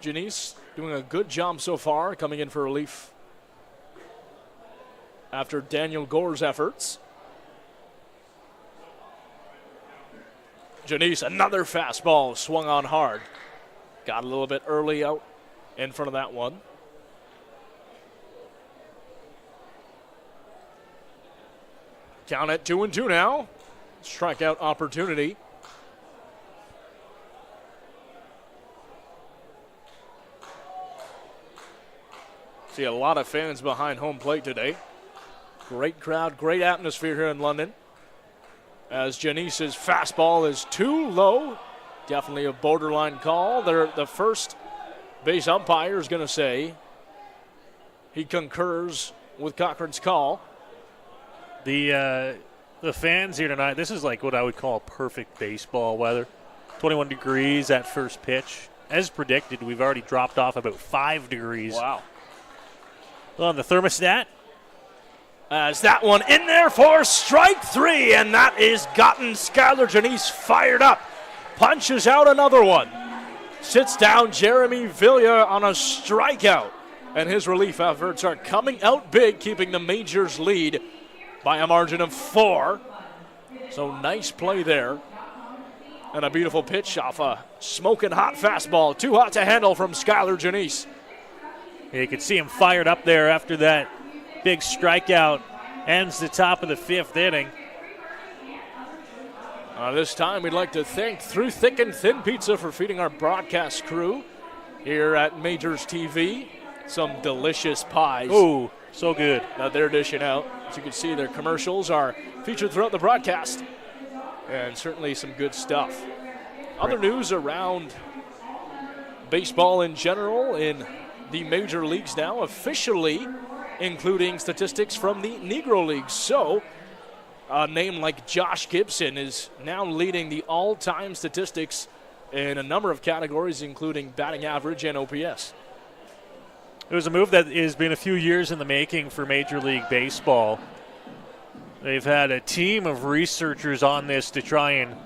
Janice doing a good job so far, coming in for relief after Daniel Gore's efforts. Janice, another fastball swung on hard. Got a little bit early out in front of that one. Count at 2-2 now. Strikeout opportunity. See a lot of fans behind home plate today. Great crowd, great atmosphere here in London. As Janice's fastball is too low. Definitely a borderline call. The first base umpire is going to say he concurs with Cochran's call. The fans here tonight, this is like what I would call perfect baseball weather. 21 degrees at first pitch. As predicted, we've already dropped off about 5 degrees. Wow. On the thermostat. As that one in there for strike 3, and that is gotten Skylar Janice fired up. Punches out another one. Sits down Jeremy Villa on a strikeout. And his relief efforts are coming out big, keeping the Majors lead by a margin of 4. So nice play there. And a beautiful pitch off a smoking hot fastball. Too hot to handle from Skylar Janice. You could see him fired up there after that big strikeout. Ends the top of the 5th inning. This time we'd like to thank Through Thick and Thin Pizza for feeding our broadcast crew here at Majors TV. Some delicious pies. Oh, so good. That they're dishing out. As you can see, their commercials are featured throughout the broadcast. And certainly some good stuff. Other news around baseball in general in the major leagues now, officially including statistics from the Negro Leagues. So, a name like Josh Gibson is now leading the all-time statistics in a number of categories, including batting average and OPS. It was a move that has been a few years in the making for Major League Baseball. They've had a team of researchers on this to try and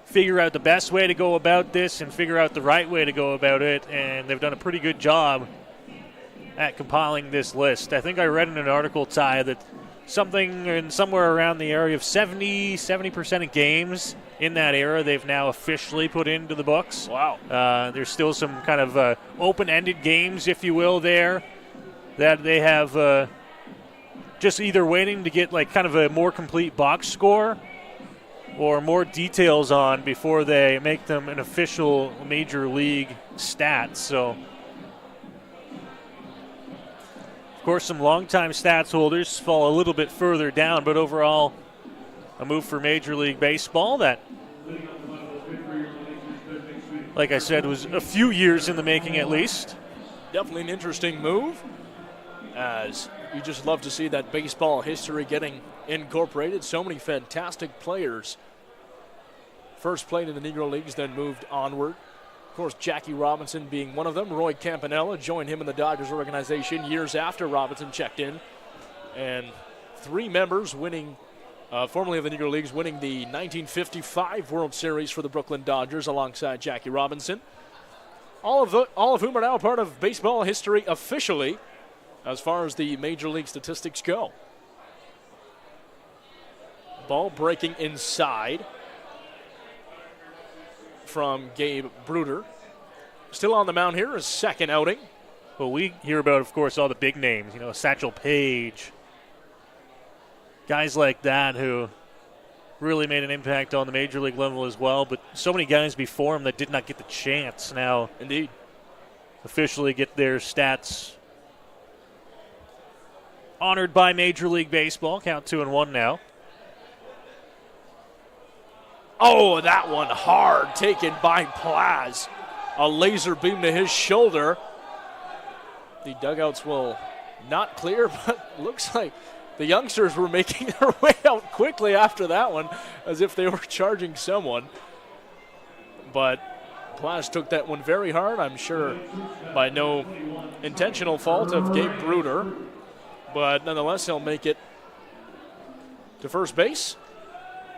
figure out the best way to go about this and figure out the right way to go about it, and they've done a pretty good job at compiling this list. I think I read in an article, Ty, that somewhere around the area of 70% of games in that era they've now officially put into the books. Wow. There's still some kind of open-ended games, if you will, there that they have just either waiting to get like kind of a more complete box score or more details on before they make them an official major league stat. So, of course, some longtime stats holders fall a little bit further down, but overall, a move for Major League Baseball that, like I said, was a few years in the making at least. Definitely an interesting move, as you just love to see that baseball history getting incorporated. So many fantastic players first played in the Negro Leagues, then moved onward. Of course, Jackie Robinson being one of them. Roy Campanella joined him in the Dodgers organization years after Robinson checked in. And 3 members winning, formerly of the Negro Leagues, winning the 1955 World Series for the Brooklyn Dodgers alongside Jackie Robinson. All of whom are now part of baseball history officially as far as the Major League statistics go. Ball breaking inside from Gabe Bruder. Still on the mound here, his second outing. Well, we hear about, of course, all the big names, Satchel Paige, guys like that who really made an impact on the major league level as well, but so many guys before him that did not get the chance now. Indeed. Officially get their stats honored by Major League Baseball. Count 2-1 now. Oh, that one hard taken by Plaz. A laser beam to his shoulder. The dugouts will not clear, but looks like the youngsters were making their way out quickly after that one, as if they were charging someone. But Plaz took that one very hard, I'm sure by no intentional fault of Gabe Bruder. But nonetheless, he'll make it to first base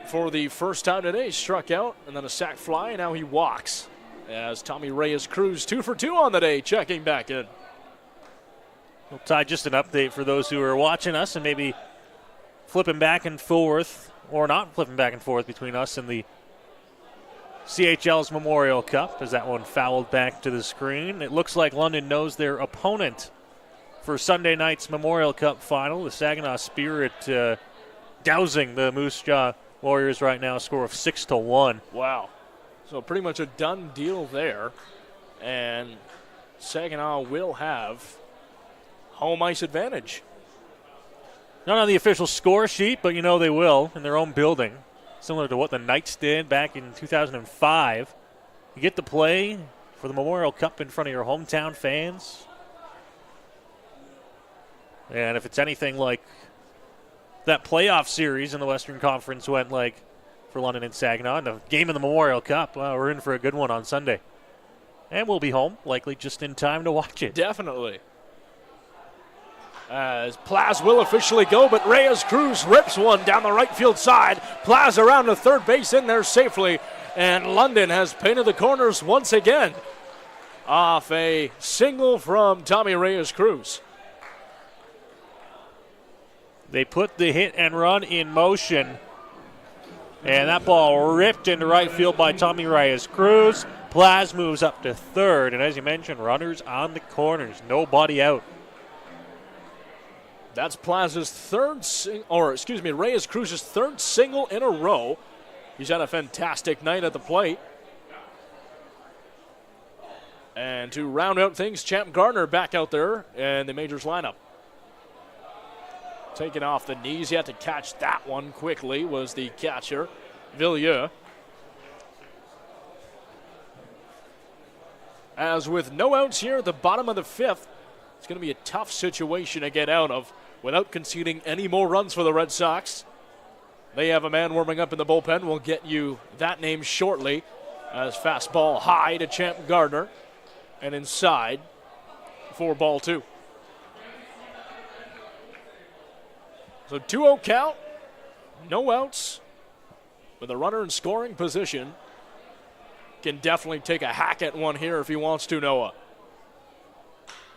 for the first time today. Struck out and then a sac fly, and now he walks as Tommy Reyes Cruz 2 for 2 on the day, checking back in. Well, Ty, just an update for those who are watching us and maybe flipping back and forth, or not flipping back and forth between us and the CHL's Memorial Cup, as that one fouled back to the screen. It looks like London knows their opponent for Sunday night's Memorial Cup final. The Saginaw Spirit dousing the Moose Jaw Warriors right now, a score of 6-1. Wow. So pretty much a done deal there. And Saginaw will have home ice advantage. Not on the official score sheet, but you know they will in their own building. Similar to what the Knights did back in 2005. You get to play for the Memorial Cup in front of your hometown fans. And if it's anything like that playoff series in the Western Conference went like for London and Saginaw, and the game in the Memorial Cup, well, we're in for a good one on Sunday. And we'll be home, likely just in time to watch it. Definitely. As Plaz will officially go, but Reyes Cruz rips one down the right field side. Plaz around to third base in there safely. And London has painted the corners once again off a single from Tommy Reyes Cruz. They put the hit and run in motion. And that ball ripped into right field by Tommy Reyes Cruz. Plaz moves up to third. And as you mentioned, runners on the corners. Nobody out. That's Plaz's Reyes Cruz's third single in a row. He's had a fantastic night at the plate. And to round out things, Champ Gardner back out there in the Majors lineup. Taking off the knees, he had to catch that one quickly, was the catcher, Villiers. As with no outs here at the bottom of the fifth, it's going to be a tough situation to get out of without conceding any more runs for the Red Sox. They have a man warming up in the bullpen. We'll get you that name shortly. As fastball high to Champ Gardner. And inside for ball two. So 2-0 count. No outs. With a runner in scoring position. Can definitely take a hack at one here if he wants to, Noah.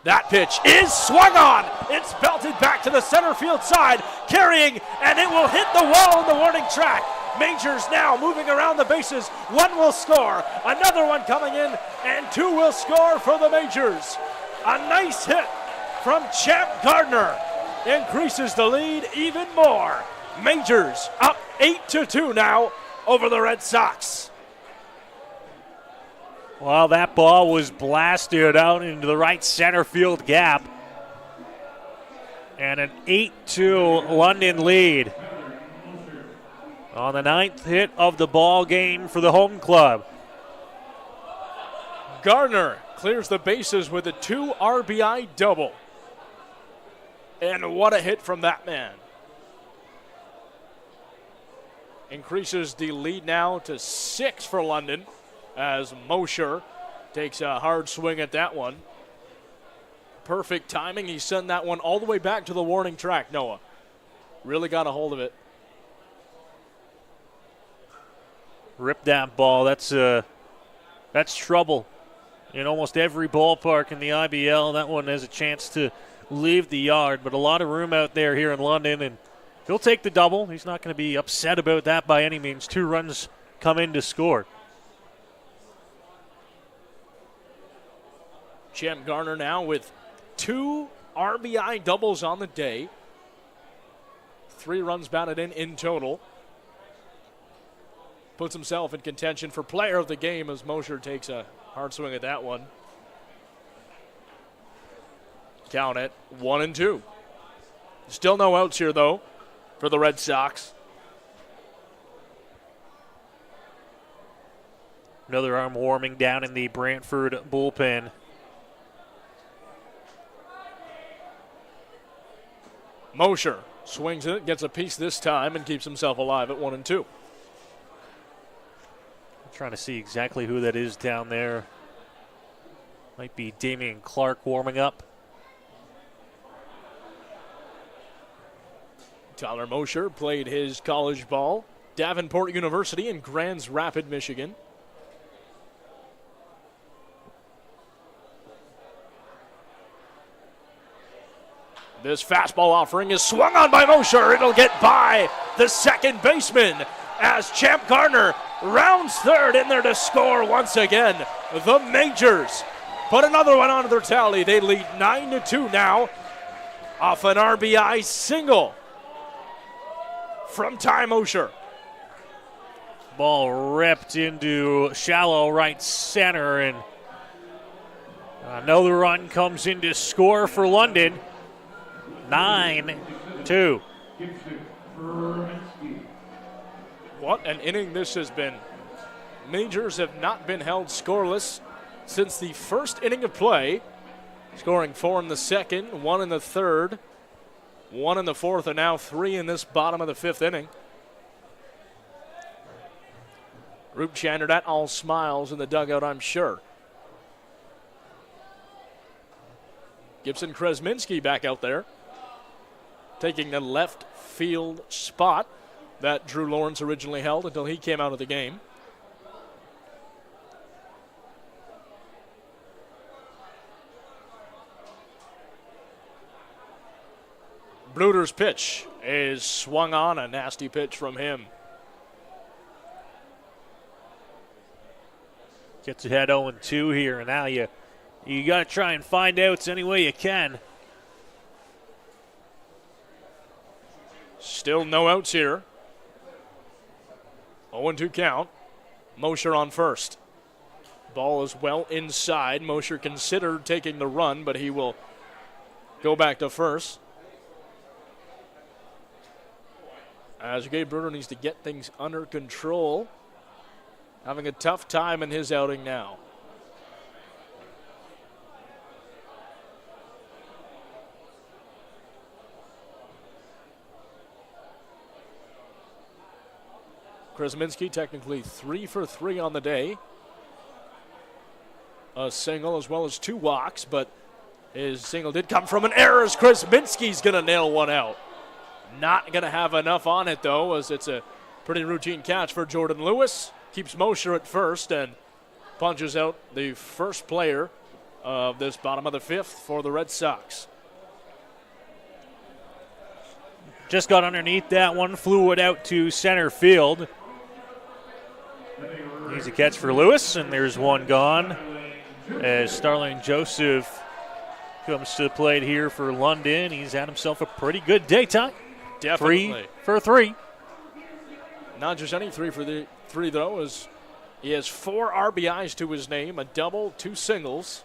That pitch is swung on. It's belted back to the center field side, carrying, and it will hit the wall on the warning track. Majors now moving around the bases. One will score, another one coming in, and two will score for the Majors. A nice hit from Champ Gardner increases the lead even more. Majors up 8-2 now over the Red Sox. Well, that ball was blasted out into the right center field gap. And an 8-2 London lead on the ninth hit of the ball game for the home club. Gardner clears the bases with a 2 RBI double. And what a hit from that man. Increases the lead now to 6 for London. As Mosher takes a hard swing at that one. Perfect timing. He sent that one all the way back to the warning track, Noah. Really got a hold of it. Rip that ball. That's trouble. In almost every ballpark in the IBL, that one has a chance to leave the yard, but a lot of room out there here in London, and he'll take the double. He's not going to be upset about that by any means. 2 runs come in to score. Champ Gardner now with 2 RBI doubles on the day. 3 runs batted in total. Puts himself in contention for player of the game as Mosher takes a hard swing at that one. Count it 1-2. Still no outs here, though, for the Red Sox. Another arm warming down in the Brantford bullpen. Mosher swings it, gets a piece this time, and keeps himself alive at 1-2. I'm trying to see exactly who that is down there. Might be Damian Clark warming up. Tyler Mosher played his college ball. Davenport University in Grand Rapids, Michigan. This fastball offering is swung on by Mosher. It'll get by the second baseman as Champ Gardner rounds third in there to score once again. The Majors put another one onto their tally. They lead 9-2 now off an RBI single from Ty Mosher. Ball ripped into shallow right center, and another run comes in to score for London. 9-2. What an inning this has been. Majors have not been held scoreless since the first inning of play, scoring 4 in the second, 1 in the third, 1 in the fourth, and now 3 in this bottom of the 5th inning. Root Chanderdat all smiles in the dugout, I'm sure. Gibson Kresminski back out there, taking the left field spot that Drew Lawrence originally held until he came out of the game. Bruder's pitch is swung on, a nasty pitch from him. Gets ahead 0-2 here, and now you got to try and find outs any way you can. Still no outs here. 0-2 count. Mosher on first. Ball is well inside. Mosher considered taking the run, but he will go back to first. As Gabe Bruder needs to get things under control. Having a tough time in his outing now. Kresminski technically 3 for 3 on the day. A single as well as 2 walks, but his single did come from an error as Kresminski's going to nail one out. Not going to have enough on it, though, as it's a pretty routine catch for Jordan Lewis. Keeps Mosher at first and punches out the first player of this bottom of the 5th for the Red Sox. Just got underneath that one, flew it out to center field. Easy catch for Lewis, and there's one gone as Starling Joseph comes to the plate here for London. He's had himself a pretty good day, Ty. Definitely. 3 for 3. Not just any 3 for the 3, though, as he has 4 RBIs to his name, a double, 2 singles,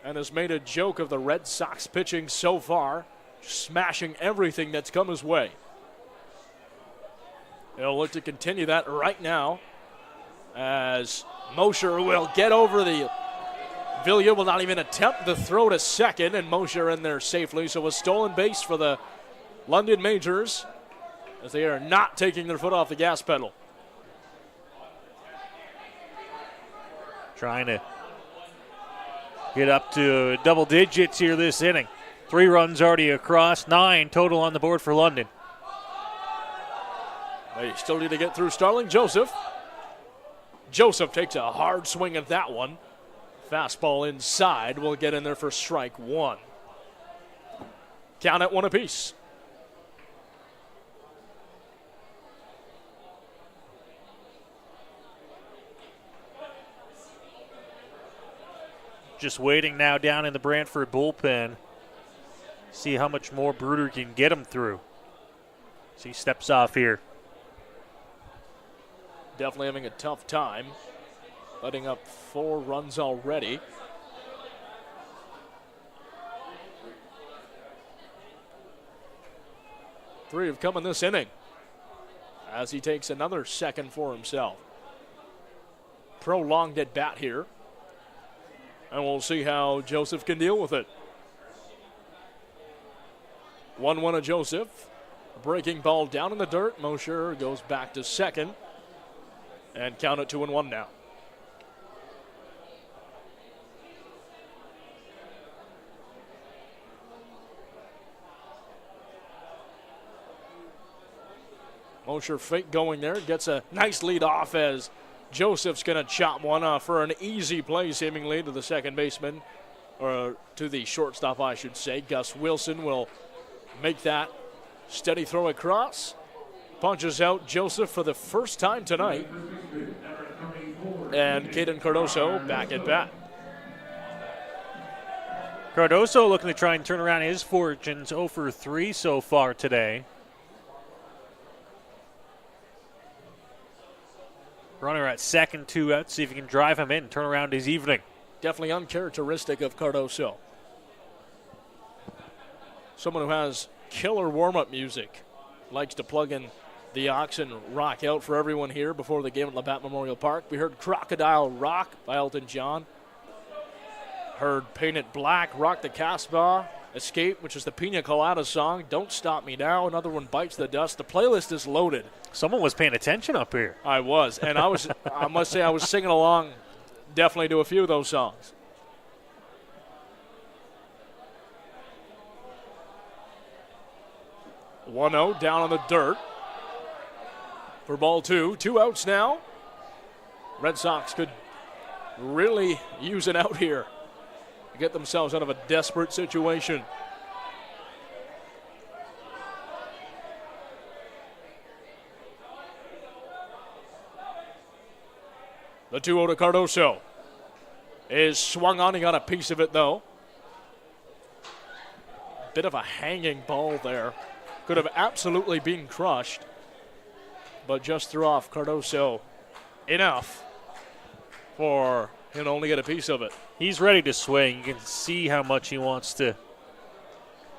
and has made a joke of the Red Sox pitching so far, smashing everything that's come his way. He'll look to continue that right now as Mosher will get over the Villia will not even attempt the throw to second, and Mosher in there safely. So a stolen base for the London Majors as they are not taking their foot off the gas pedal. Trying to get up to double digits here this inning. 3 runs already across, 9 total on the board for London. They still need to get through Starling Joseph. Joseph takes a hard swing at that one. Fastball inside will get in there for strike 1. Count at 1 apiece. Just waiting now down in the Brantford bullpen. See how much more Bruder can get him through. As he steps off here. Definitely having a tough time. Letting up 4 runs already. Three have come in this inning as he takes another second for himself. Prolonged at bat here. And we'll see how Joseph can deal with it. 1-1 to Joseph. Breaking ball down in the dirt. Mosher goes back to second. And count it 2-1 now. Mosher fake going there. Gets a nice lead off as Joseph's going to chop one for an easy play, seemingly, to the second baseman, or to the shortstop, I should say. Gus Wilson will make that steady throw across. Punches out Joseph for the first time tonight. And Caden Cardoso back at bat. Cardoso looking to try and turn around his fortunes. 0 for 3 so far today. Runner at second, 2 out. See if he can drive him in, turn around his evening. Definitely uncharacteristic of Cardoso. Someone who has killer warm-up music. Likes to plug in the aux and rock out for everyone here before the game at Labatt Memorial Park. We heard Crocodile Rock by Elton John. Heard Painted Black, Rock the Casbah, Escape, which is the Pina Colada song, Don't Stop Me Now, another one, Bites the Dust. The playlist is loaded. Someone was paying attention up here. I was, and I must say I was singing along definitely to a few of those songs. One 0 down on the dirt for ball 2. 2 outs now. Red Sox could really use it out here to get themselves out of a desperate situation. The 2-0 to Cardoso is swung on. He got a piece of it, though. Bit of a hanging ball there. Could have absolutely been crushed, but just threw off Cardoso enough for him to only get a piece of it. He's ready to swing. You can see how much he wants to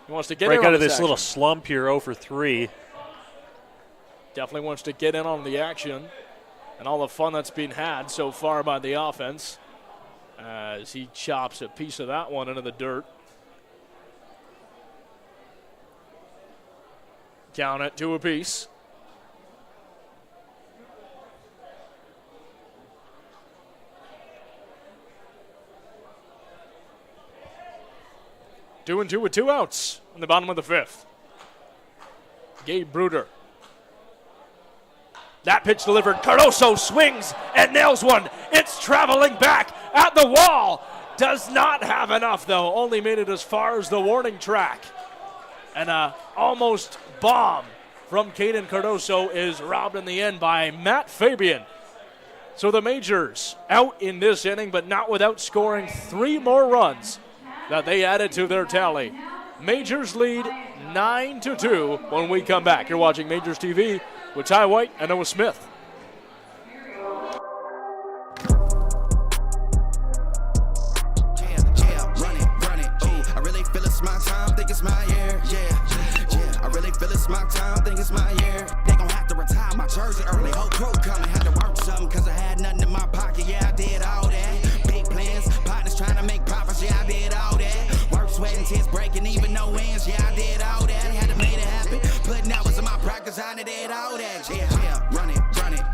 get break in out on of this action. little slump here, 0 for 3. Definitely wants to get in on the action and all the fun that's been had so far by the offense as he chops a piece of that one into the dirt. Count it 2 apiece. Two and 2 with 2 outs in the bottom of the 5th. Gabe Bruder. That pitch delivered. Cardoso swings and nails one. It's traveling back at the wall. Does not have enough, though. Only made it as far as the warning track. And almost bomb from Caden Cardoso is robbed in the end by Matt Fabian. So the Majors out in this inning, but not without scoring 3 more runs that they added to their tally. Majors lead 9-2 when we come back. You're watching Majors TV with Ty White and Noah Smith. My time, think it's my year, yeah. I really feel it's my time, think it's my year. They gon' have to retire my jersey early. Whole crew coming, had to work something, cause I had nothing in my pocket, yeah, I did all that. Big plans, partners trying to make profits, yeah, I did all that. Work, sweat, and tears breaking, even no wins, yeah, I did all that. Had to make it happen, putting hours in my practice, I did all that, yeah. Run it,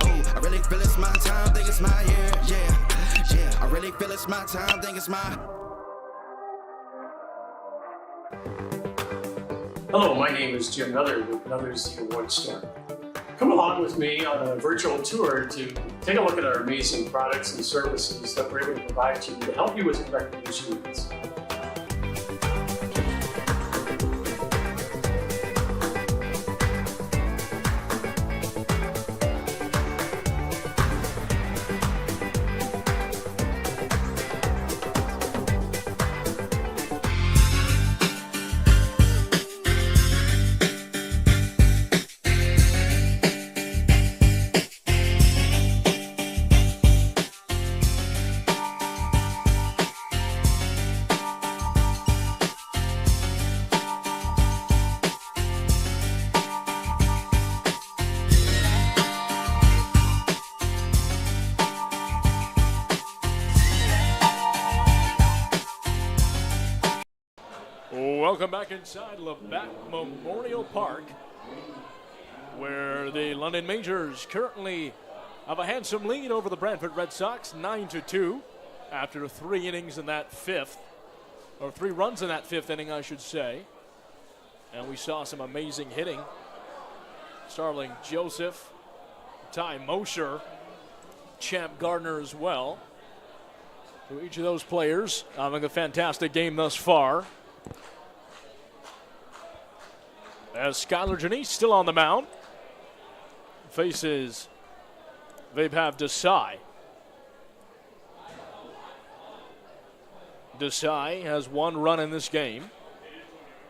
ooh. I really feel it's my time, think it's my year, yeah. I really feel it's my time, think it's my. Hello, my name is Jim Nuther with Nuther's The Award Store. Come along with me on a virtual tour to take a look at our amazing products and services that we're able to provide to you to help you with your recreation needs. Welcome back inside Labatt Memorial Park, where the London Majors currently have a handsome lead over the Brantford Red Sox, 9-2, after 3 innings in that 5th, or 3 runs in that 5th inning, I should say. And we saw some amazing hitting. Starling Joseph, Ty Mosher, Champ Gardner as well. So each of those players having a fantastic game thus far. As Skylar Janice still on the mound, faces Vaibhav Desai. Desai has 1 run in this game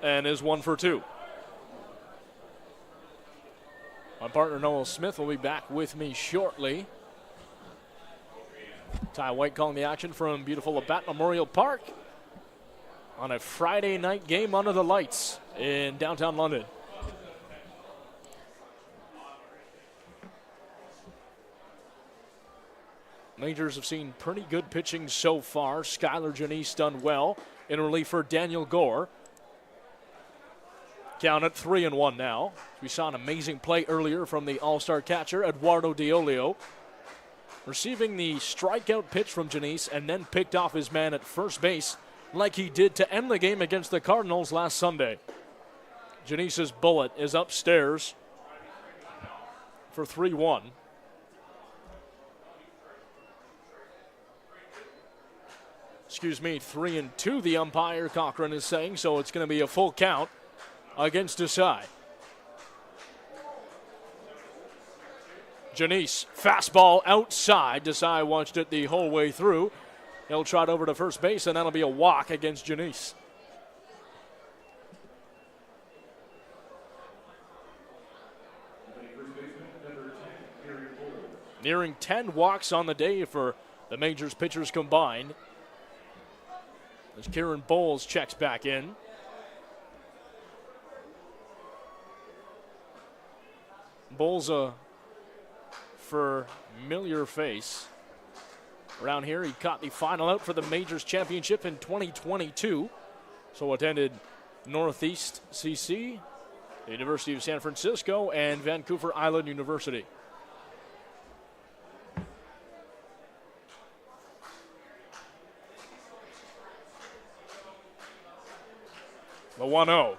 and is 1 for 2. My partner Noel Smith will be back with me shortly Ty White calling the action from beautiful Labatt Memorial Park on a Friday night game under the lights in downtown London. Majors have seen pretty good pitching so far. Skylar Janice done well in relief for Daniel Gore. Count at 3-1 now. We saw an amazing play earlier from the all-star catcher, Eduardo Diolio, receiving the strikeout pitch from Janice and then picked off his man at first base like he did to end the game against the Cardinals last Sunday. Janice's bullet is upstairs for 3-1. Excuse me, 3-2, the umpire, Cochran is saying, so it's going to be a full count against Desai. Janice, fastball outside. Desai watched it the whole way through. He'll trot over to first base, and that'll be a walk against Janice. Nearing 10 walks on the day for the Majors pitchers combined. As Kieran Bowles checks back in. Bowles a familiar face. Around here, he caught the final out for the Majors Championship in 2022. So attended Northeast CC, the University of San Francisco, and Vancouver Island University. The 1-0.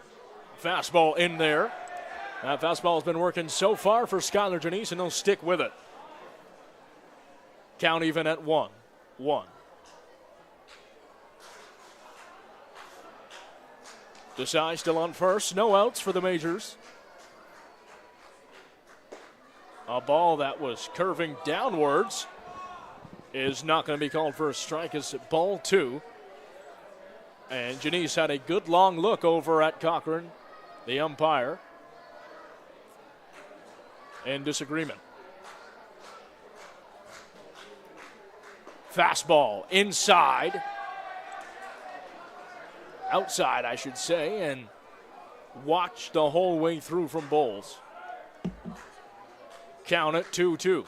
Fastball in there. That fastball has been working so far for Skylar Janice, and he'll stick with it. Count even at 1-1. Desai still on first. No outs for the Majors. A ball that was curving downwards is not going to be called for a strike. It's ball 2. And Janice had a good long look over at Cochran, the umpire, in disagreement. Fastball inside. Outside, I should say, and watched the whole way through from Bowles. Count it 2-2.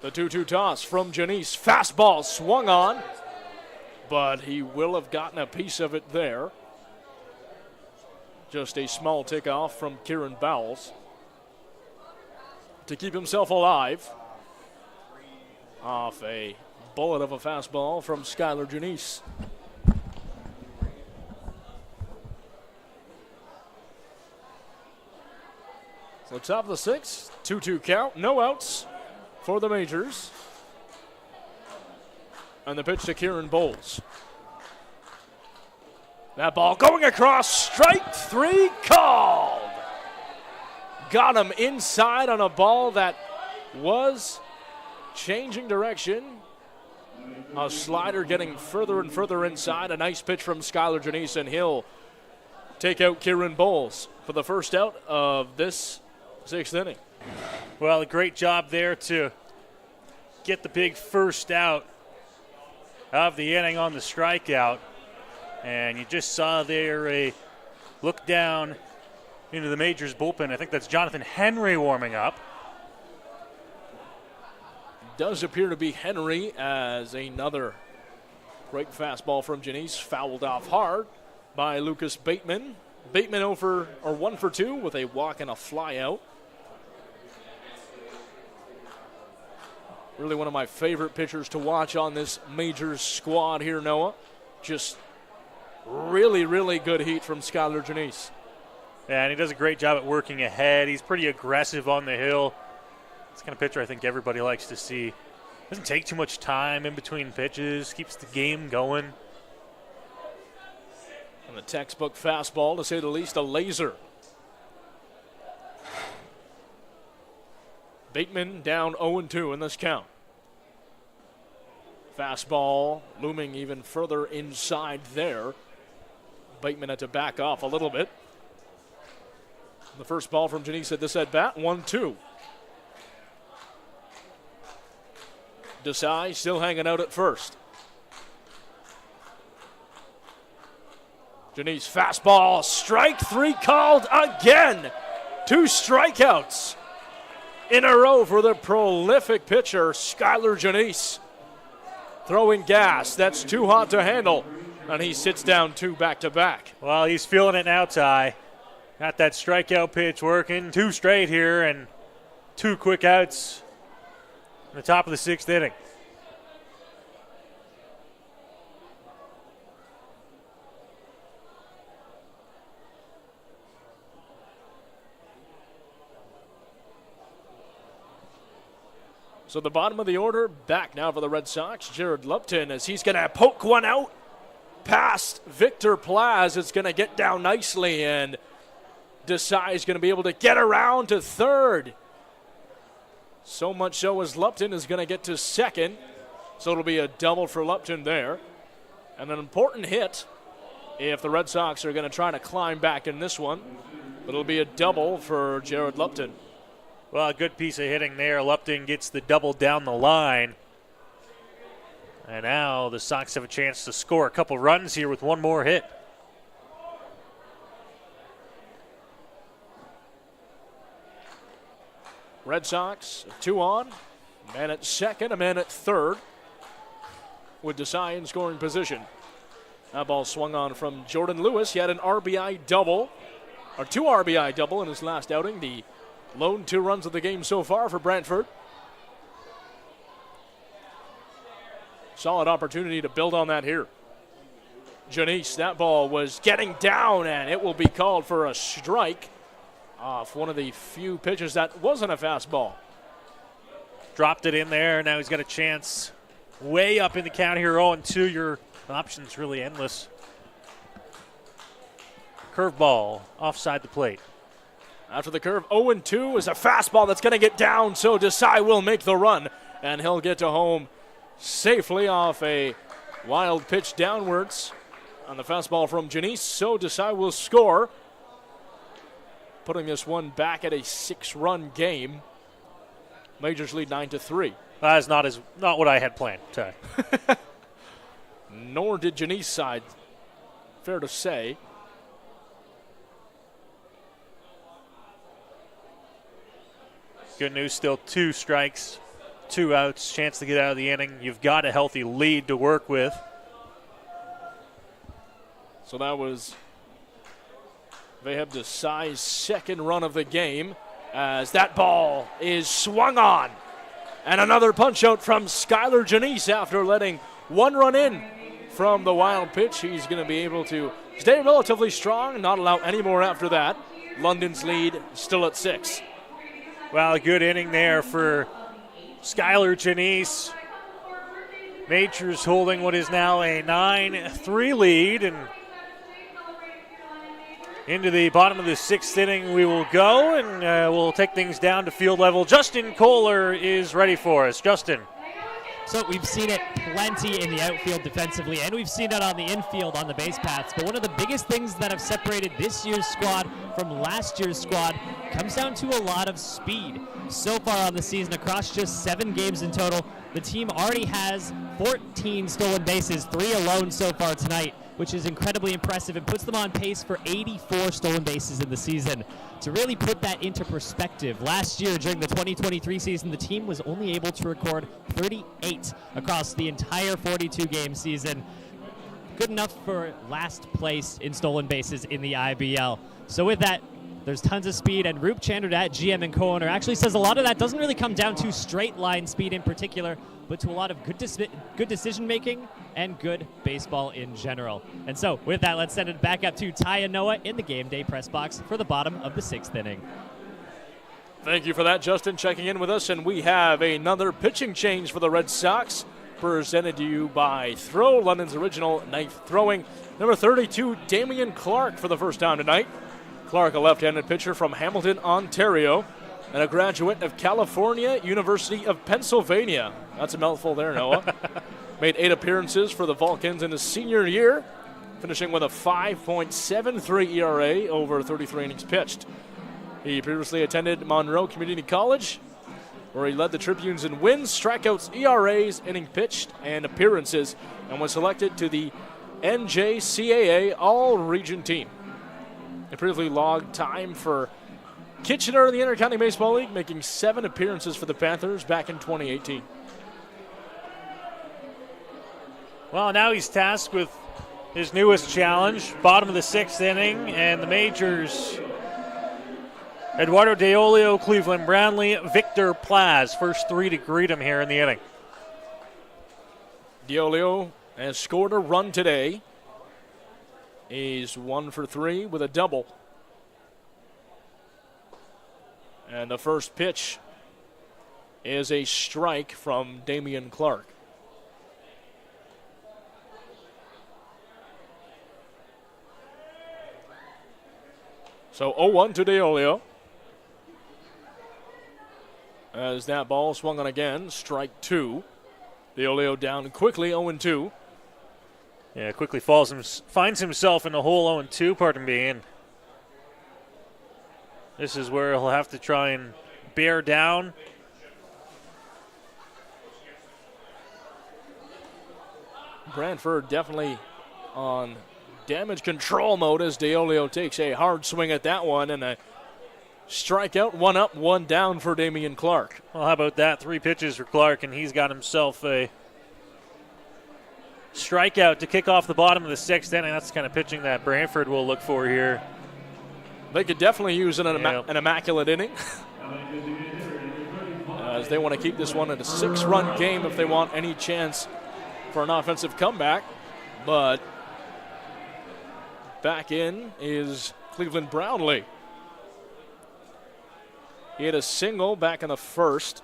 The 2-2 toss from Janice. Fastball swung on, but he will have gotten a piece of it there. Just a small tick off from Kieran Bowles to keep himself alive off a bullet of a fastball from Skylar Janice. So top of the 6th, 2-2 count, no outs for the Majors. And the pitch to Kieran Bowles. That ball going across, strike 3 called. Got him inside on a ball that was changing direction. A slider getting further and further inside. A nice pitch from Skylar Janice, and he'll take out Kieran Bowles for the first out of this 6th inning. Well, a great job there to get the big first out of the inning on the strikeout. And you just saw there a look down into the Majors bullpen. I think that's Jonathan Henry warming up. Does appear to be Henry, as another great fastball from Janice fouled off hard by Lucas Bateman. Bateman 1 for 2 with a walk and a fly out. Really one of my favorite pitchers to watch on this Majors squad here, Noah. Just really, really good heat from Skylar Janice. Yeah, and he does a great job at working ahead. He's pretty aggressive on the hill. It's the kind of pitcher I think everybody likes to see. Doesn't take too much time in between pitches, keeps the game going. And the textbook fastball, to say the least, a laser. Bateman down 0-2 in this count. Fastball looming even further inside there. Bateman had to back off a little bit. The first ball from Janice at this at-bat, 1-2. Desai still hanging out at first. Janice fastball, strike 3 called again. 2 strikeouts in a row for the prolific pitcher, Skylar Janice. Throwing gas, that's too hot to handle, and he sits down 2 back-to-back. Well, he's feeling it now, Ty. Got that strikeout pitch working. 2 straight here and 2 quick outs in the top of the 6th inning. So the bottom of the order back now for the Red Sox. Jared Lupton, as he's going to poke one out past Victor Plaz. It's going to get down nicely, and Desai is going to be able to get around to third. So much so as Lupton is going to get to second. So it'll be a double for Lupton there. And an important hit if the Red Sox are going to try to climb back in this one. But it'll be a double for Jared Lupton. Well, a good piece of hitting there. Lupton gets the double down the line. And now the Sox have a chance to score a couple runs here with one more hit. Red Sox, 2 on. A man at second, a man at third. With Desai in scoring position. That ball swung on from Jordan Lewis. He had an RBI double, or 2 RBI double in his last outing. The lone 2 runs of the game so far for Brantford. Solid opportunity to build on that here. Janice, that ball was getting down, and it will be called for a strike off one of the few pitches that wasn't a fastball. Dropped it in there. Now he's got a chance way up in the count here. 0-2. Your options really endless. Curveball offside the plate. After the curve, 0-2 is a fastball that's going to get down, so Desai will make the run, and he'll get to home safely off a wild pitch downwards on the fastball from Janice, so Desai will score, putting this one back at a 6-run game. Majors lead 9-3. That is not what I had planned, Ty. Nor did Janice side, fair to say. Good news, still 2 strikes, 2 outs, chance to get out of the inning. You've got a healthy lead to work with. So that was Vaheb Desai's second run of the game as that ball is swung on. And another punch out from Skylar Janice after letting 1 run in from the wild pitch. He's going to be able to stay relatively strong, not allow any more after that. London's lead still at 6. Well, a good inning there for Skylar Janice. Majors holding what is now a 9-3 lead, and into the bottom of the 6th inning we will go, and we'll take things down to field level. Justin Koehler is ready for us. Justin. So we've seen it plenty in the outfield defensively, and we've seen it on the infield on the base paths. But one of the biggest things that have separated this year's squad from last year's squad comes down to a lot of speed. So far on the season, across just 7 games in total, the team already has 14 stolen bases, 3 alone so far tonight, which is incredibly impressive and puts them on pace for 84 stolen bases in the season. To really put that into perspective, last year during the 2023 season, the team was only able to record 38 across the entire 42-game season. Good enough for last place in stolen bases in the IBL. So with that, there's tons of speed, and Roop Chandrat, GM and co-owner, actually says a lot of that doesn't really come down to straight line speed in particular, but to a lot of good decision-making and good baseball in general. And so, with that, let's send it back up to Ty and Noah in the game day press box for the bottom of the 6th inning. Thank you for that, Justin, checking in with us. And we have another pitching change for the Red Sox, presented to you by Throw, London's original ninth throwing. Number 32, Damian Clark for the first time tonight. Clark, a left-handed pitcher from Hamilton, Ontario, and a graduate of California University of Pennsylvania. That's a mouthful there, Noah. Made 8 appearances for the Vulcans in his senior year, finishing with a 5.73 ERA over 33 innings pitched. He previously attended Monroe Community College, where he led the Tribunes in wins, strikeouts, ERAs, inning pitched, and appearances, and was selected to the NJCAA All-Region team. He previously logged time for Kitchener in the Inter-County Baseball League, making 7 appearances for the Panthers back in 2018. Well, now he's tasked with his newest challenge, bottom of the 6th inning, and the Majors, Eduardo Deolio, Cleveland Brownlee, Victor Plaz, first 3 to greet him here in the inning. Deolio has scored a run today. He's 1 for 3 with a double. And the first pitch is a strike from Damian Clark. So 0-1 to Deolio. As that ball swung on again, strike 2. Deolio down quickly, 0-2. Yeah, quickly finds himself in a hole 0-2, pardon me. And this is where he'll have to try and bear down. Brantford definitely on damage control mode as Deolio takes a hard swing at that one, and a strikeout, 1 up, 1 down for Damian Clark. Well, how about that? 3 pitches for Clark, and he's got himself a strikeout to kick off the bottom of the 6th inning. That's the kind of pitching that Brantford will look for here. They could definitely use an immaculate inning. As they want to keep this one at a 6-run game if they want any chance for an offensive comeback. But back in is Cleveland Brownlee. He had a single back in the first,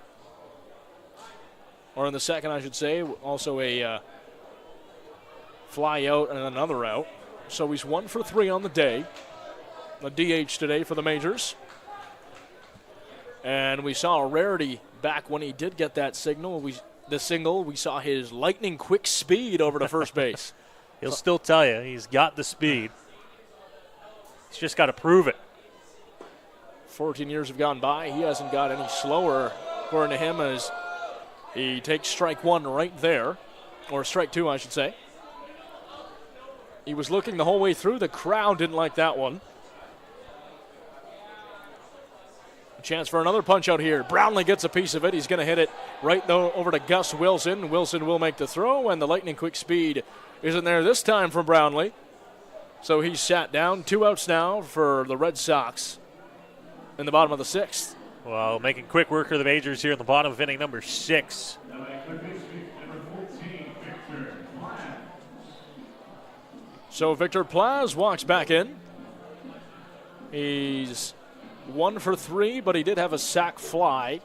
or in the second, I should say. Also a fly out and another out. So he's 1 for 3 on the day. A DH today for the Majors. And we saw a rarity back when he did get that single. We saw his lightning quick speed over to first base. He'll still tell you he's got the speed. He's just got to prove it. 14 years have gone by. He hasn't got any slower, according to him, as he takes strike 1 right there, or strike 2, I should say. He was looking the whole way through. The crowd didn't like that one. A chance for another punch out here. Brownlee gets a piece of it. He's going to hit it right over to Gus Wilson. Wilson will make the throw, and the lightning quick speed isn't there this time from Brownlee. So he's sat down. 2 outs now for the Red Sox in the bottom of the 6th. Well, making quick work of the Majors here in the bottom of inning number 6. So Victor Plaz walks back in. He's 1 for 3, but he did have a sac fly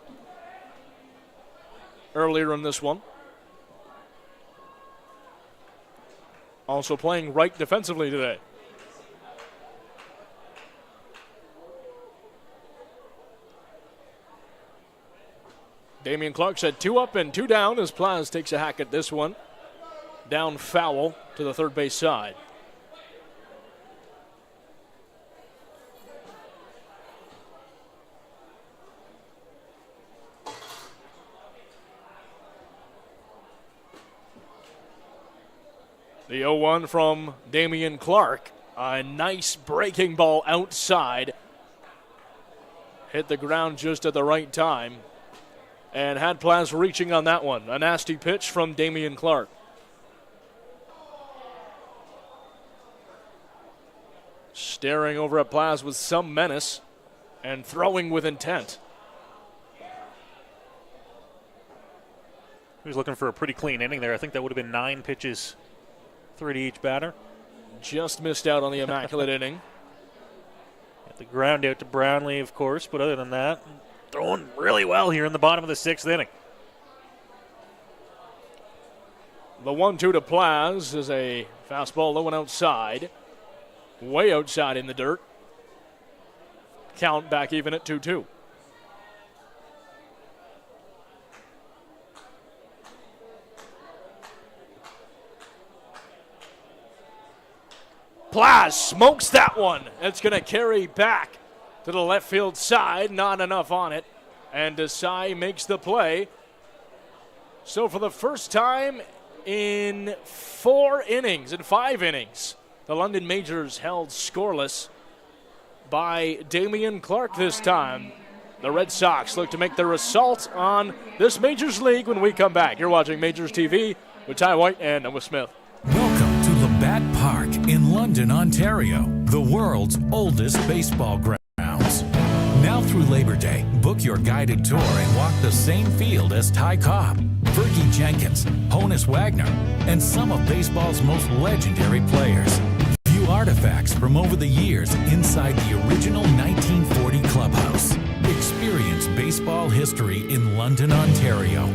earlier in this one. Also playing right defensively today. Damian Clark said 2 up and 2 down as Plaz takes a hack at this one. Down foul to the third base side. The 0-1 from Damian Clark. A nice breaking ball outside. Hit the ground just at the right time. And had Plaz reaching on that one. A nasty pitch from Damian Clark. Staring over at Plaz with some menace and throwing with intent. He was looking for a pretty clean inning there. I think that would have been 9 pitches, 3 to each batter. Just missed out on the immaculate inning. Got the ground out to Brownlee, of course, but other than that, throwing really well here in the bottom of the 6th inning. The 1-2 to Plaz is a fastball low and outside. Way outside in the dirt. Count back even at 2-2. Plaz smokes that one. It's going to carry back to to the left field side. Not enough on it. And Desai makes the play. So for the first time in 5 innings, the London Majors held scoreless by Damian Clark this time. The Red Sox look to make their assault on this Majors League when we come back. You're watching Majors TV with Ty White and Noah Smith. Welcome to Labatt Park in London, Ontario, the world's oldest baseball grounds. Now through Labor Day, book your guided tour and walk the same field as Ty Cobb, Fergie Jenkins, Honus Wagner, and some of baseball's most legendary players. View artifacts from over the years inside the original 1940 clubhouse. Experience baseball history in London, Ontario.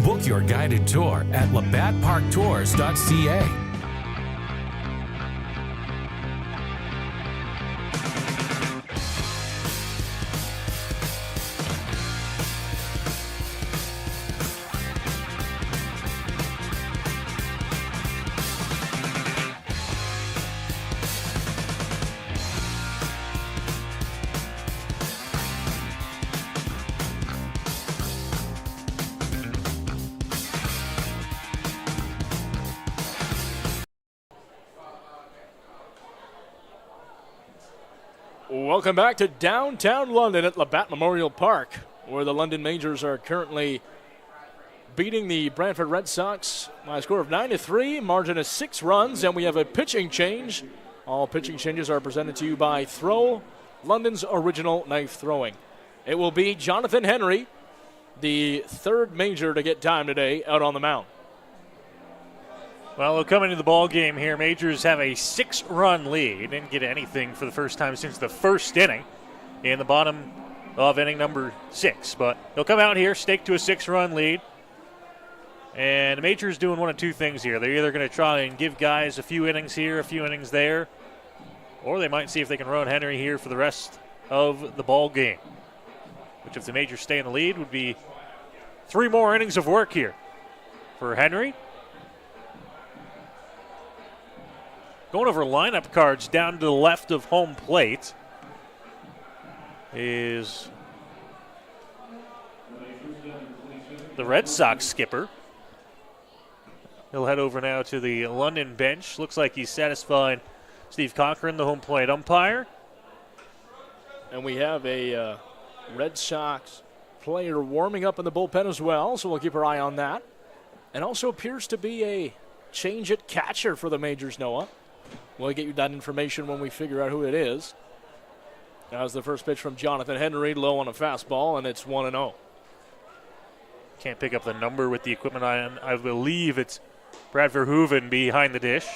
Book your guided tour at labattparktours.ca. Welcome back to downtown London at Labatt Memorial Park, where the London Majors are currently beating the Brantford Red Sox by a score of 9-3, margin of 6 runs, and we have a pitching change. All pitching changes are presented to you by Throw, London's original knife throwing. It will be Jonathan Henry, the third Major to get time today, out on the mound. Well, coming into the ball game here, Majors have a 6-run lead. Didn't get anything for the first time since the first inning in the bottom of inning number 6. But they'll come out here, stake to a 6-run lead. And the Majors doing one of two things here. They're either going to try and give guys a few innings here, a few innings there, or they might see if they can run Henry here for the rest of the ball game. Which, if the Majors stay in the lead, would be 3 more innings of work here for Henry. Going over lineup cards down to the left of home plate is the Red Sox skipper. He'll head over now to the London bench. Looks like he's satisfied Steve Cochran, the home plate umpire. And we have a Red Sox player warming up in the bullpen as well, so we'll keep our eye on that. And also appears to be a change at catcher for the Majors, Noah. We'll get you that information when we figure out who it is. As the first pitch from Jonathan Henry, low on a fastball, and it's 1-0. Can't pick up the number with the equipment on. I believe it's Brad Verhoeven behind the dish.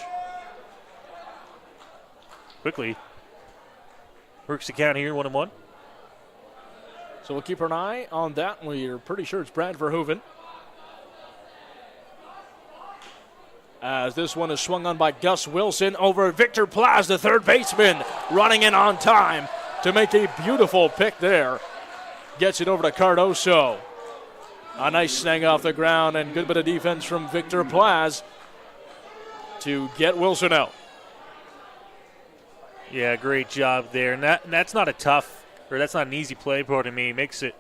Quickly works the count here, 1-1. So we'll keep an eye on that. We're pretty sure it's Brad Verhoeven. As this one is swung on by Gus Wilson over Victor Plaz, the third baseman, running in on time to make a beautiful pick there. Gets it over to Cardoso. A nice snag off the ground and good bit of defense from Victor Plaz to get Wilson out. Yeah, great job there. And that's not that's not an easy play, pardon me. Makes it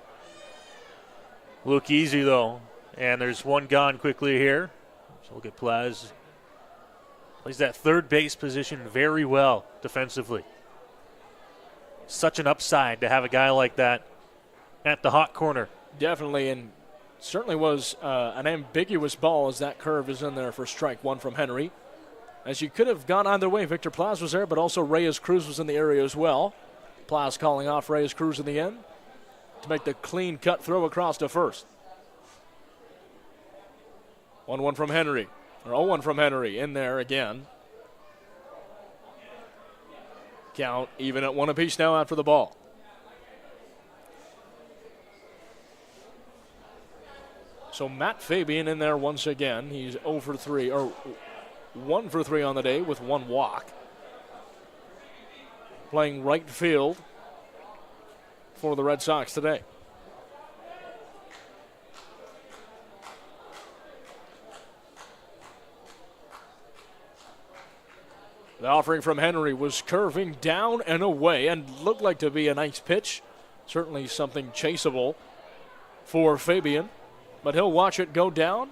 look easy, though. And there's one gone quickly here. So we'll get Plaz. Plays that third base position very well defensively. Such an upside to have a guy like that at the hot corner. Definitely, and certainly was an ambiguous ball as that curve is in there for strike one from Henry. As you could have gone either way, Victor Plaz was there, but also Reyes Cruz was in the area as well. Plaz calling off Reyes Cruz in the end to make the clean cut throw across to first. 1-1 from Henry, or 0-1 from Henry in there again. Count even at 1 apiece now after the ball. So Matt Fabian in there once again. He's 0 for 3, or 1 for 3 on the day with 1 walk. Playing right field for the Red Sox today. The offering from Henry was curving down and away and looked like to be a nice pitch. Certainly something chaseable for Fabian, but he'll watch it go down.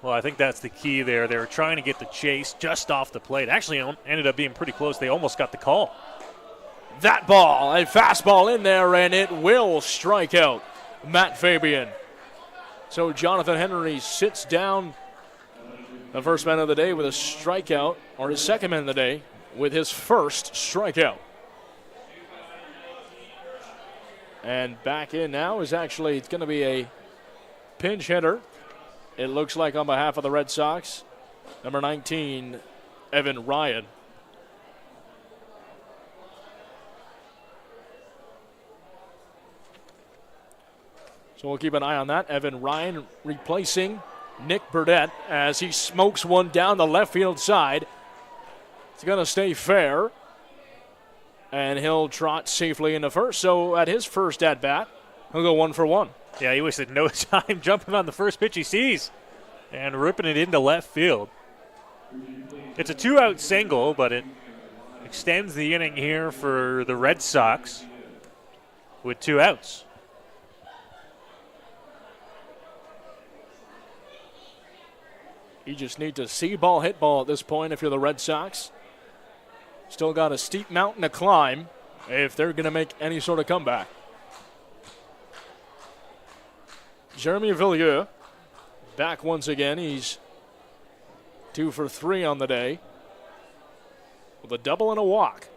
Well, I think that's the key there. They were trying to get the chase just off the plate. Actually, it ended up being pretty close. They almost got the call. That ball, a fastball in there, and it will strike out Matt Fabian. So Jonathan Henry sits down, the first man of the day, with a strikeout, or his second man of the day with his first strikeout. And back in now is actually, it's going to be a pinch hitter. It looks like on behalf of the Red Sox, number 19, Evan Ryan. So we'll keep an eye on that. Evan Ryan replacing Nick Burdett as he smokes one down the left field side. It's going to stay fair. And he'll trot safely into first. So at his first at-bat, he'll go 1 for 1. Yeah, he wasted no time jumping on the first pitch he sees and ripping it into left field. It's a 2-out single, but it extends the inning here for the Red Sox with 2 outs. You just need to see ball, hit ball at this point if you're the Red Sox. Still got a steep mountain to climb if they're going to make any sort of comeback. Jeremy Villieu back once again. He's 2 for 3 on the day with a double and a walk.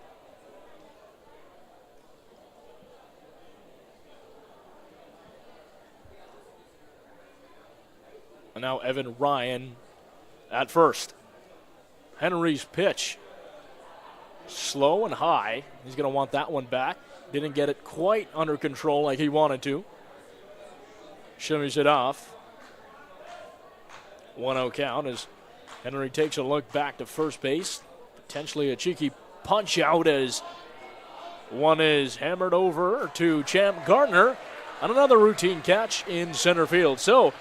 And now Evan Ryan at first. Henry's pitch, slow and high. He's going to want that one back. Didn't get it quite under control like he wanted to. Shimmies it off. 1-0 count as Henry takes a look back to first base. Potentially a cheeky punch out as one is hammered over to Champ Gardner on another routine catch in center field. So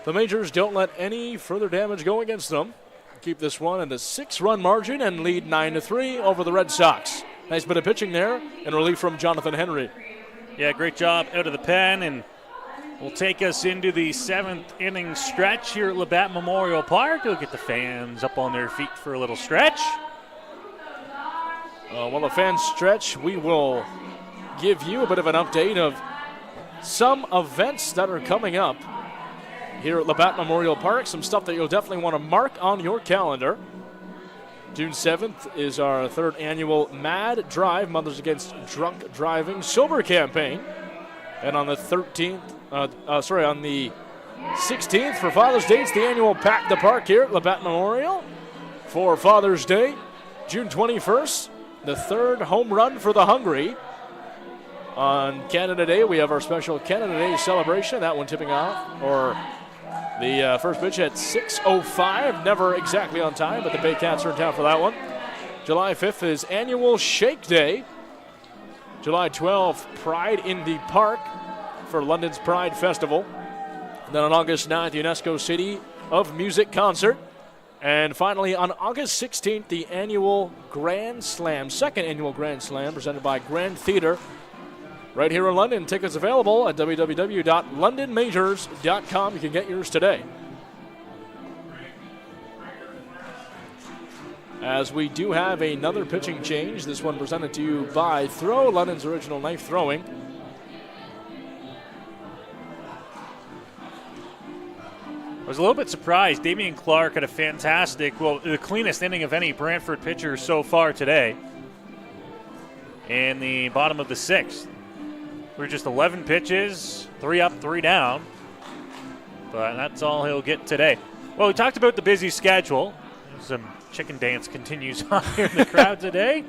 the Majors don't let any further damage go against them. Keep this one in a 6-run margin and lead 9-3 over the Red Sox. Nice bit of pitching there in relief from Jonathan Henry. Yeah, great job out of the pen, and will take us into the 7th inning stretch here at Labatt Memorial Park. We'll get the fans up on their feet for a little stretch. While the fans stretch, we will give you a bit of an update of some events that are coming up here at Labatt Memorial Park. Some stuff that you'll definitely want to mark on your calendar. June 7th is our 3rd annual Mad Drive, Mothers Against Drunk Driving Sober campaign. And on the 16th for Father's Day, it's the annual Pack the Park here at Labatt Memorial for Father's Day. June 21st, the 3rd home run for the Hungry. On Canada Day, we have our special Canada Day celebration. That one tipping off, or the first pitch at 6:05. Never exactly on time, but the Bay Cats are in town for that one. July 5th is annual Shake Day. July 12th, Pride in the Park for London's Pride Festival. And then on August 9th, UNESCO City of Music concert. And finally, on August 16th, the annual Grand Slam, 2nd annual Grand Slam, presented by Grand Theatre, right here in London. Tickets available at www.londonmajors.com. You can get yours today. As we do have another pitching change, this one presented to you by Throw, London's original knife throwing. I was a little bit surprised. Damian Clark had a fantastic, the cleanest inning of any Brantford pitcher so far today. In the bottom of the 6th. We're just 11 pitches, 3 up, 3 down. But that's all he'll get today. Well, we talked about the busy schedule. Some chicken dance continues on here in the crowd today.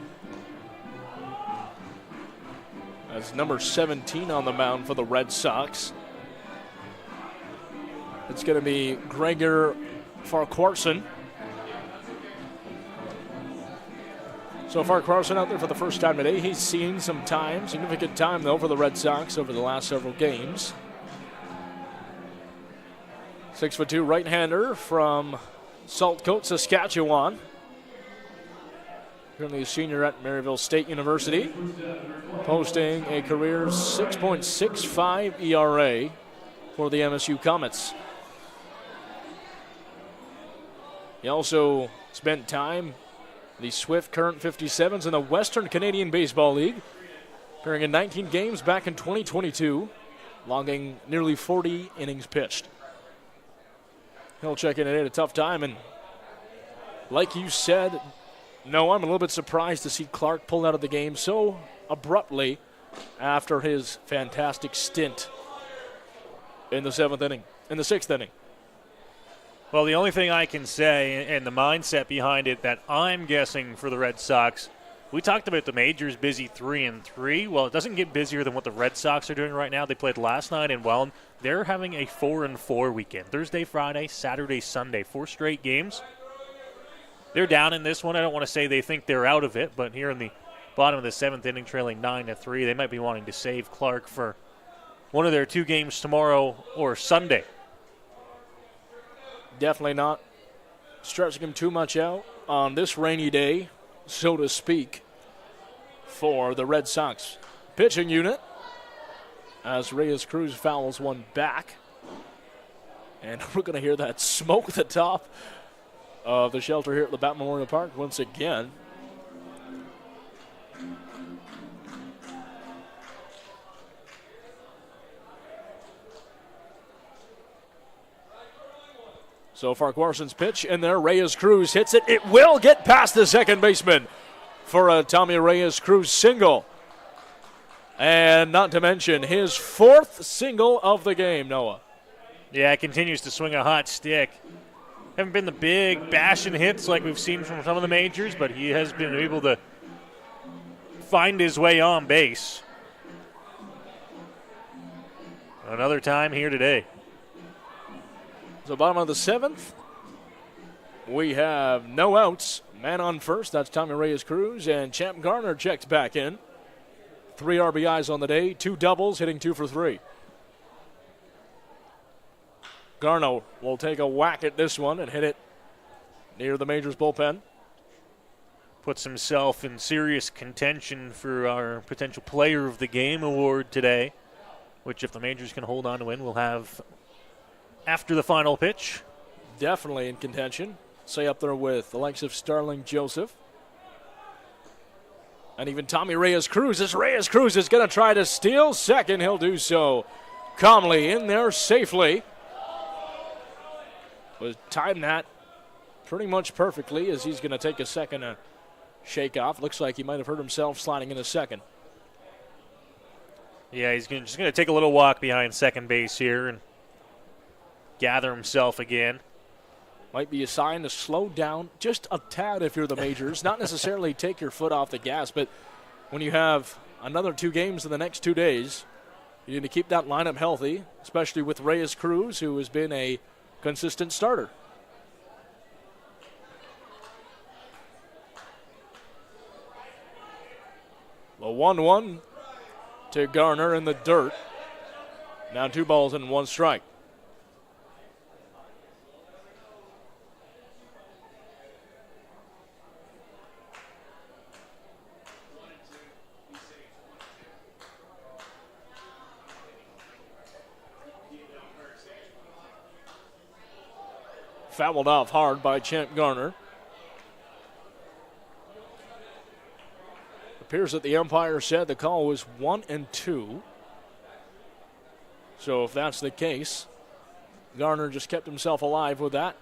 That's number 17 on the mound for the Red Sox. It's going to be Gregor Farquharson. So Farquharson out there for the first time today. He's seen some time, significant time though for the Red Sox over the last several games. 6'2" right-hander from Saltcote, Saskatchewan. currently a senior at Maryville State University, posting a career 6.65 ERA for the MSU Comets. He also spent time in the Swift Current 57s in the Western Canadian Baseball League, appearing in 19 games back in 2022, logging nearly 40 innings pitched. He'll check in at a tough time, and like you said, no, I'm a little bit surprised to see Clark pull out of the game so abruptly after his fantastic stint in the sixth inning. Well, the only thing I can say, and the mindset behind it that I'm guessing for the Red Sox, we talked about the Majors busy 3-3. Well, it doesn't get busier than what the Red Sox are doing right now. They played last night in Welland. They're having a 4-4 weekend. Thursday, Friday, Saturday, Sunday, 4 straight games. They're down in this one. I don't want to say they think they're out of it, but here in the bottom of the 7th inning, trailing 9-3, they might be wanting to save Clark for one of their 2 games tomorrow or Sunday. Definitely not stretching him too much out on this rainy day, so to speak, for the Red Sox pitching unit, as Reyes Cruz fouls one back. And we're going to hear that smoke at the top of the shelter here at Labatt Memorial Park once again. So Farquharson's pitch in there. Reyes Cruz hits it. It will get past the second baseman for a Tommy Reyes Cruz single. And not to mention his 4th single of the game, Noah. Yeah, continues to swing a hot stick. Haven't been the big bashing hits like we've seen from some of the majors, but he has been able to find his way on base. Another time here today. So bottom of the 7th, we have no outs. Man on first, that's Tommy Reyes Cruz, and Champ Garner checked back in. 3 RBIs on the day, 2 doubles, hitting 2 for 3. Garner will take a whack at this one and hit it near the Majors bullpen. Puts himself in serious contention for our potential Player of the Game award today, which if the Majors can hold on to win, we'll have after the final pitch. Definitely in contention. Say up there with the likes of Starling Joseph. And even Tommy Reyes Cruz. As Reyes Cruz is going to try to steal second, he'll do so calmly in there safely. Was timed that pretty much perfectly as he's going to take a second to shake off. Looks like he might have hurt himself sliding in a second. Yeah, he's just going to take a little walk behind second base here and gather himself again. Might be a sign to slow down just a tad if you're the Majors. Not necessarily take your foot off the gas, but when you have another 2 games in the next 2 days, you need to keep that lineup healthy, especially with Reyes Cruz, who has been a consistent starter. A 1-1 to Garner in the dirt. Now 2 balls and 1 strike. Fouled off hard by Champ Garner. Appears that the umpire said the call was 1-2. So if that's the case, Garner just kept himself alive with that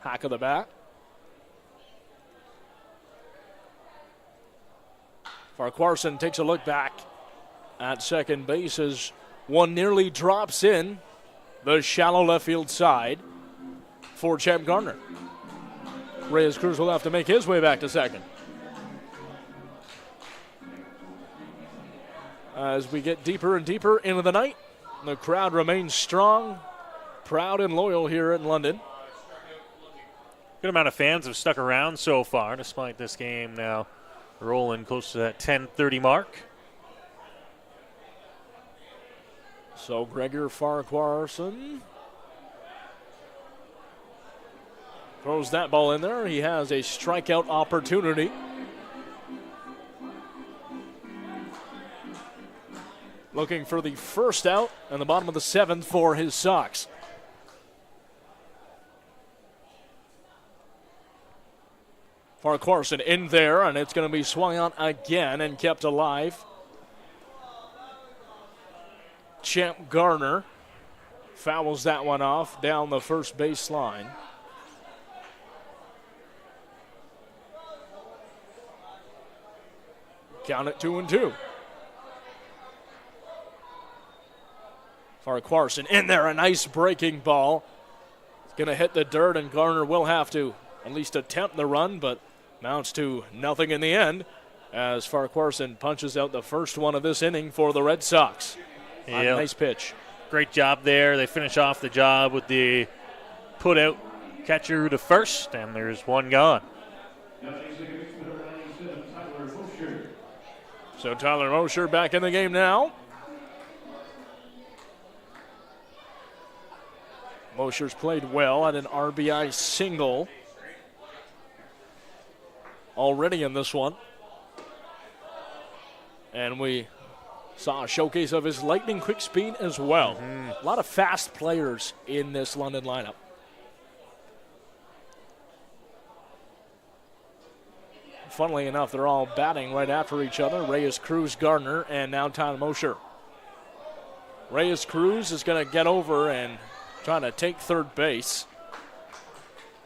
hack of the bat. Farquharson takes a look back at second base as one nearly drops in the shallow left field side for Champ Garner. Reyes Cruz will have to make his way back to second. As we get deeper and deeper into the night, the crowd remains strong, proud and loyal here in London. Good amount of fans have stuck around so far, despite this game now rolling close to that 10:30 mark. So Gregor Farquharson Throws that ball in there. He has a strikeout opportunity. Looking for the first out in the bottom of the 7th for his Sox. Farquharson in there, and it's going to be swung on again and kept alive. Champ Garner fouls that one off down the first base line. Count it 2-2. Farquharson in there, a nice breaking ball. It's going to hit the dirt, and Garner will have to at least attempt the run, but mounts to nothing in the end as Farquharson punches out the first one of this inning for the Red Sox. Yeah. Nice pitch. Great job there. They finish off the job with the put out catcher to first, and there's one gone. So Tyler Mosher back in the game now. Mosher's played well at an RBI single already in this one. And we saw a showcase of his lightning quick speed as well. A lot of fast players in this London lineup. Funnily enough, they're all batting right after each other. Reyes, Cruz, Gardner, and now Tyler Mosher. Reyes Cruz is going to get over and trying to take third base.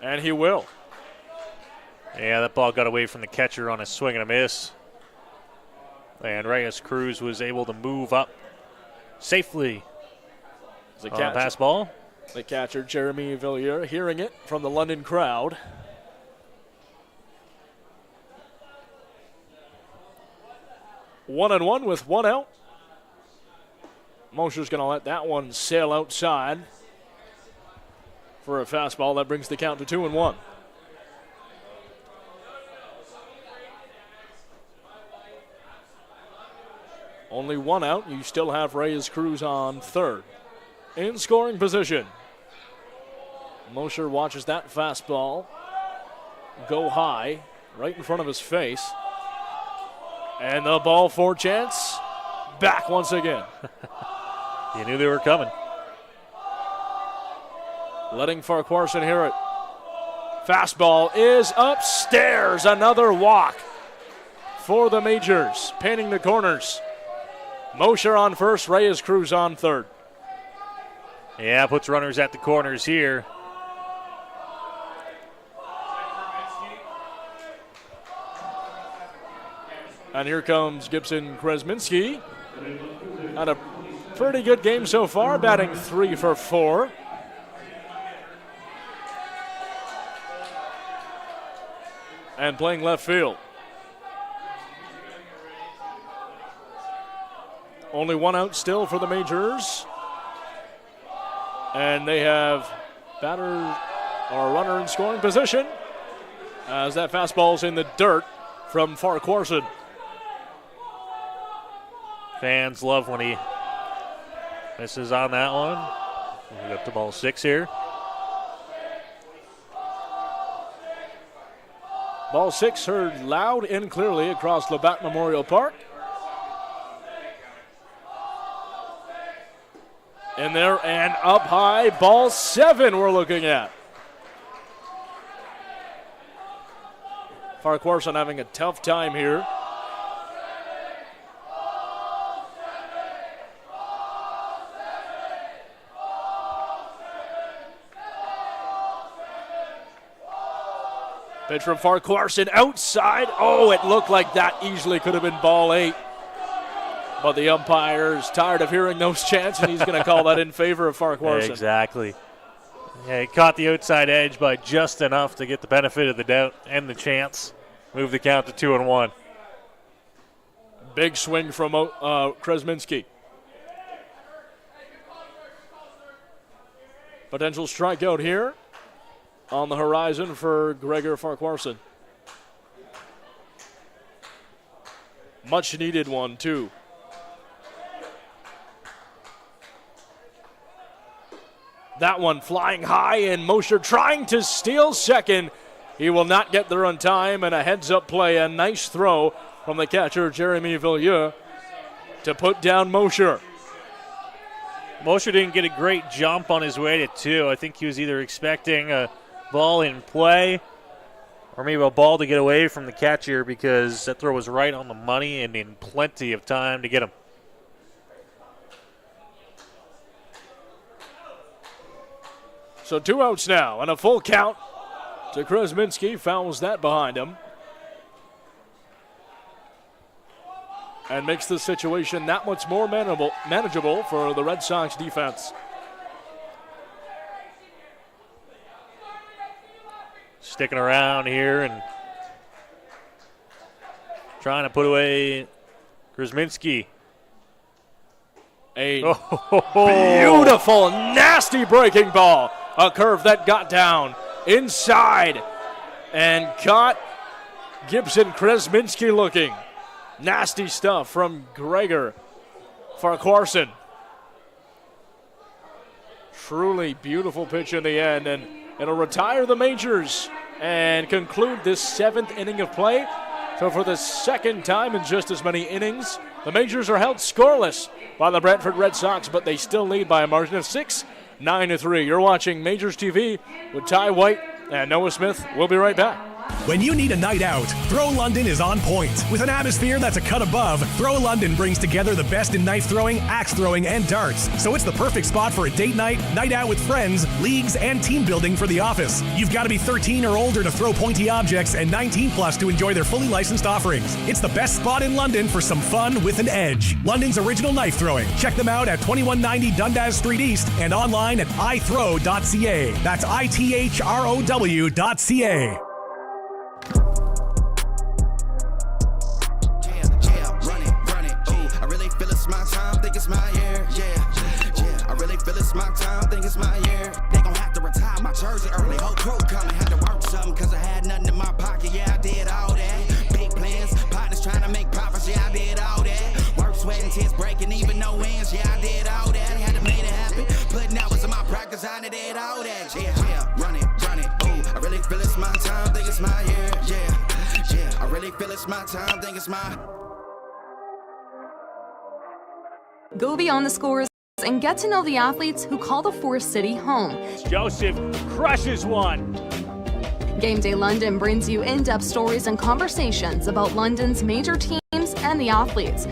And he will. Yeah, that ball got away from the catcher on a swing and a miss. And Reyes Cruz was able to move up safely. The pass ball. The catcher, Jeremy Villiers, hearing it from the London crowd. One and one with one out. Mosher's going to let that one sail outside for a fastball that brings the count to 2-1. Only one out. You still have Reyes Cruz on third. In scoring position. Mosher watches that fastball go high right in front of his face. And the ball for chance. Back once again. You knew they were coming. Letting Farquharson hear it. Fastball is upstairs. Another walk for the Majors. Painting the corners. Mosher on first, Reyes Cruz on third. Yeah, puts runners at the corners here. And here comes Gibson Kresminski. Had a pretty good game so far, batting 3 for 4. And playing left field. Only one out still for the Majors. And they have batter or runner in scoring position as that fastball's in the dirt from Farquharson. Fans love when he misses on that one. We got the ball 6 here. Ball 6 heard loud and clearly across Labatt Memorial Park. In there and up high, ball 7 we're looking at. Farquharson having a tough time here. Pitch from Farquharson outside. Oh, it looked like that easily could have been ball 8. But the umpire's tired of hearing those chants, and he's going to call that in favor of Farquharson. Exactly. Yeah, he caught the outside edge by just enough to get the benefit of the doubt and the chance. Move the count to 2-1. Big swing from Kresminski. Potential strikeout here on the horizon for Gregor Farquharson. Much needed one, too. That one flying high, and Mosher trying to steal second. He will not get there on time, and a heads-up play, a nice throw from the catcher, Jeremy Villieu, to put down Mosher. Mosher didn't get a great jump on his way to 2. I think he was either expecting a ball in play or maybe a ball to get away from the catcher, because that throw was right on the money and in plenty of time to get him. So 2 outs now and a full count to Kresminski. Fouls that behind him. And makes the situation that much more manageable for the Red Sox defense. Sticking around here and trying to put away Kresminski. A beautiful, nasty breaking ball. A curve that got down inside and caught Gibson Kresminski looking. Nasty stuff from Gregor Farquharson. Truly beautiful pitch in the end, and it'll retire the Majors and conclude this 7th inning of play. So for the second time in just as many innings, the Majors are held scoreless by the Brantford Red Sox, but they still lead by a margin of 6, 9-3. You're watching Majors TV with Ty White and Noah Smith. We'll be right back. When you need a night out, Throw London is on point. With an atmosphere that's a cut above, Throw London brings together the best in knife throwing, axe throwing, and darts. So it's the perfect spot for a date night, night out with friends, leagues, and team building for the office. You've got to be 13 or older to throw pointy objects and 19 plus to enjoy their fully licensed offerings. It's the best spot in London for some fun with an edge. London's original knife throwing. Check them out at 2190 Dundas Street East and online at ithrow.ca. That's ithrow.ca. My time, think it's my year, yeah. I really feel it's my time, think it's my year. They gon' have to retire my jersey early. Whole crew coming, had to work something, cause I had nothing in my pocket, yeah, I did all that. Big plans, partners trying to make profits, yeah, I did all that. Work, sweat, and tears breaking, even no ends, yeah, I did all that. Had to make it happen, putting hours in my practice, I did all that, yeah. Run it, ooh. I really feel it's my time, think it's my year, yeah. I really feel it's my time, think it's my. Go beyond the scores and get to know the athletes who call the Forest City home. Joseph crushes one. Game Day London brings you in-depth stories and conversations about London's major teams and the athletes.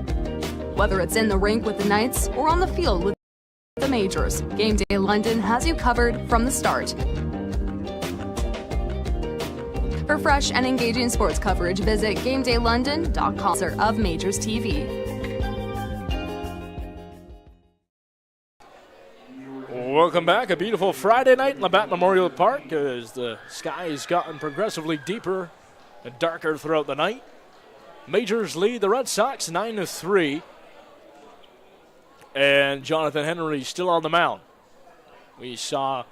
Whether it's in the rink with the Knights or on the field with the Majors, Game Day London has you covered from the start. For fresh and engaging sports coverage, visit GameDayLondon.com. Of Majors TV. Welcome back. A beautiful Friday night in Labatt Memorial Park as the sky has gotten progressively deeper and darker throughout the night. Majors lead the Red Sox 9-3. And Jonathan Henry still on the mound. We saw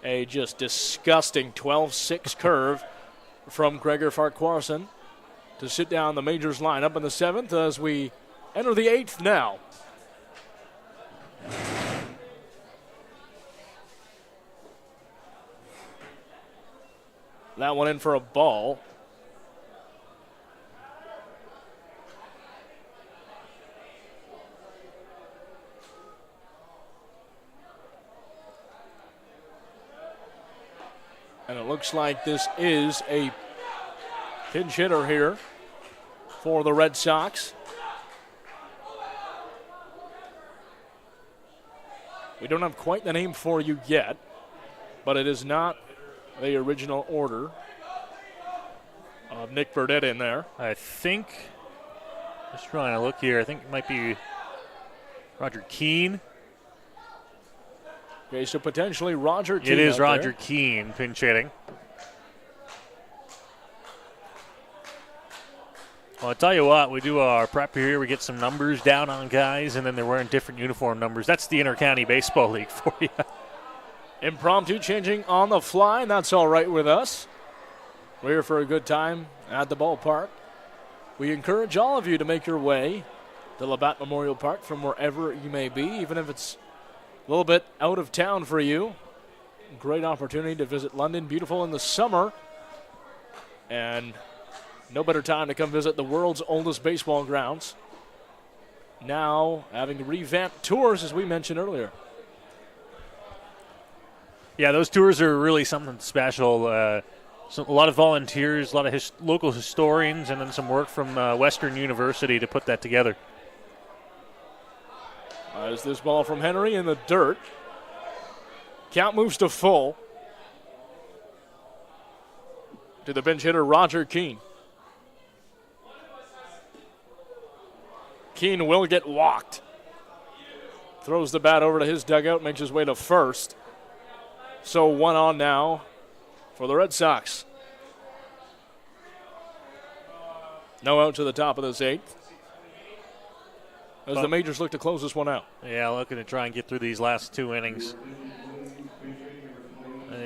a just disgusting 12-6 curve from Gregor Farquharson to sit down the Majors lineup in the 7th as we enter the 8th now. That one in for a ball. And it looks like this is a pinch hitter here for the Red Sox. We don't have quite the name for you yet, but it is not the original order of Nick Burdett in there. I think, just trying to look here, I think it might be Roger Keane. Okay, so potentially Roger Keane. It is Roger Keane pinch hitting. Well, I'll tell you what, we do our prep here. We get some numbers down on guys, and then they're wearing different uniform numbers. That's the Inter-County Baseball League for you. Impromptu changing on the fly, and that's all right with us. We're here for a good time at the ballpark. We encourage all of you to make your way to Labatt Memorial Park from wherever you may be, even if it's a little bit out of town for you. great opportunity to visit London. Beautiful in the summer. And no better time to come visit the world's oldest baseball grounds. Now having revamped tours, as we mentioned earlier. Yeah, those tours are really something special. A lot of volunteers, a lot of local historians, and then some work from Western University to put that together. As this ball from Henry in the dirt. Count moves to full. To the bench hitter, Roger Keane. Keane will get walked. Throws the bat over to his dugout, makes his way to first. So 1 on now for the Red Sox. No out to the top of this 8th. As the Majors look to close this one out. Yeah, looking to try and get through these last 2 innings.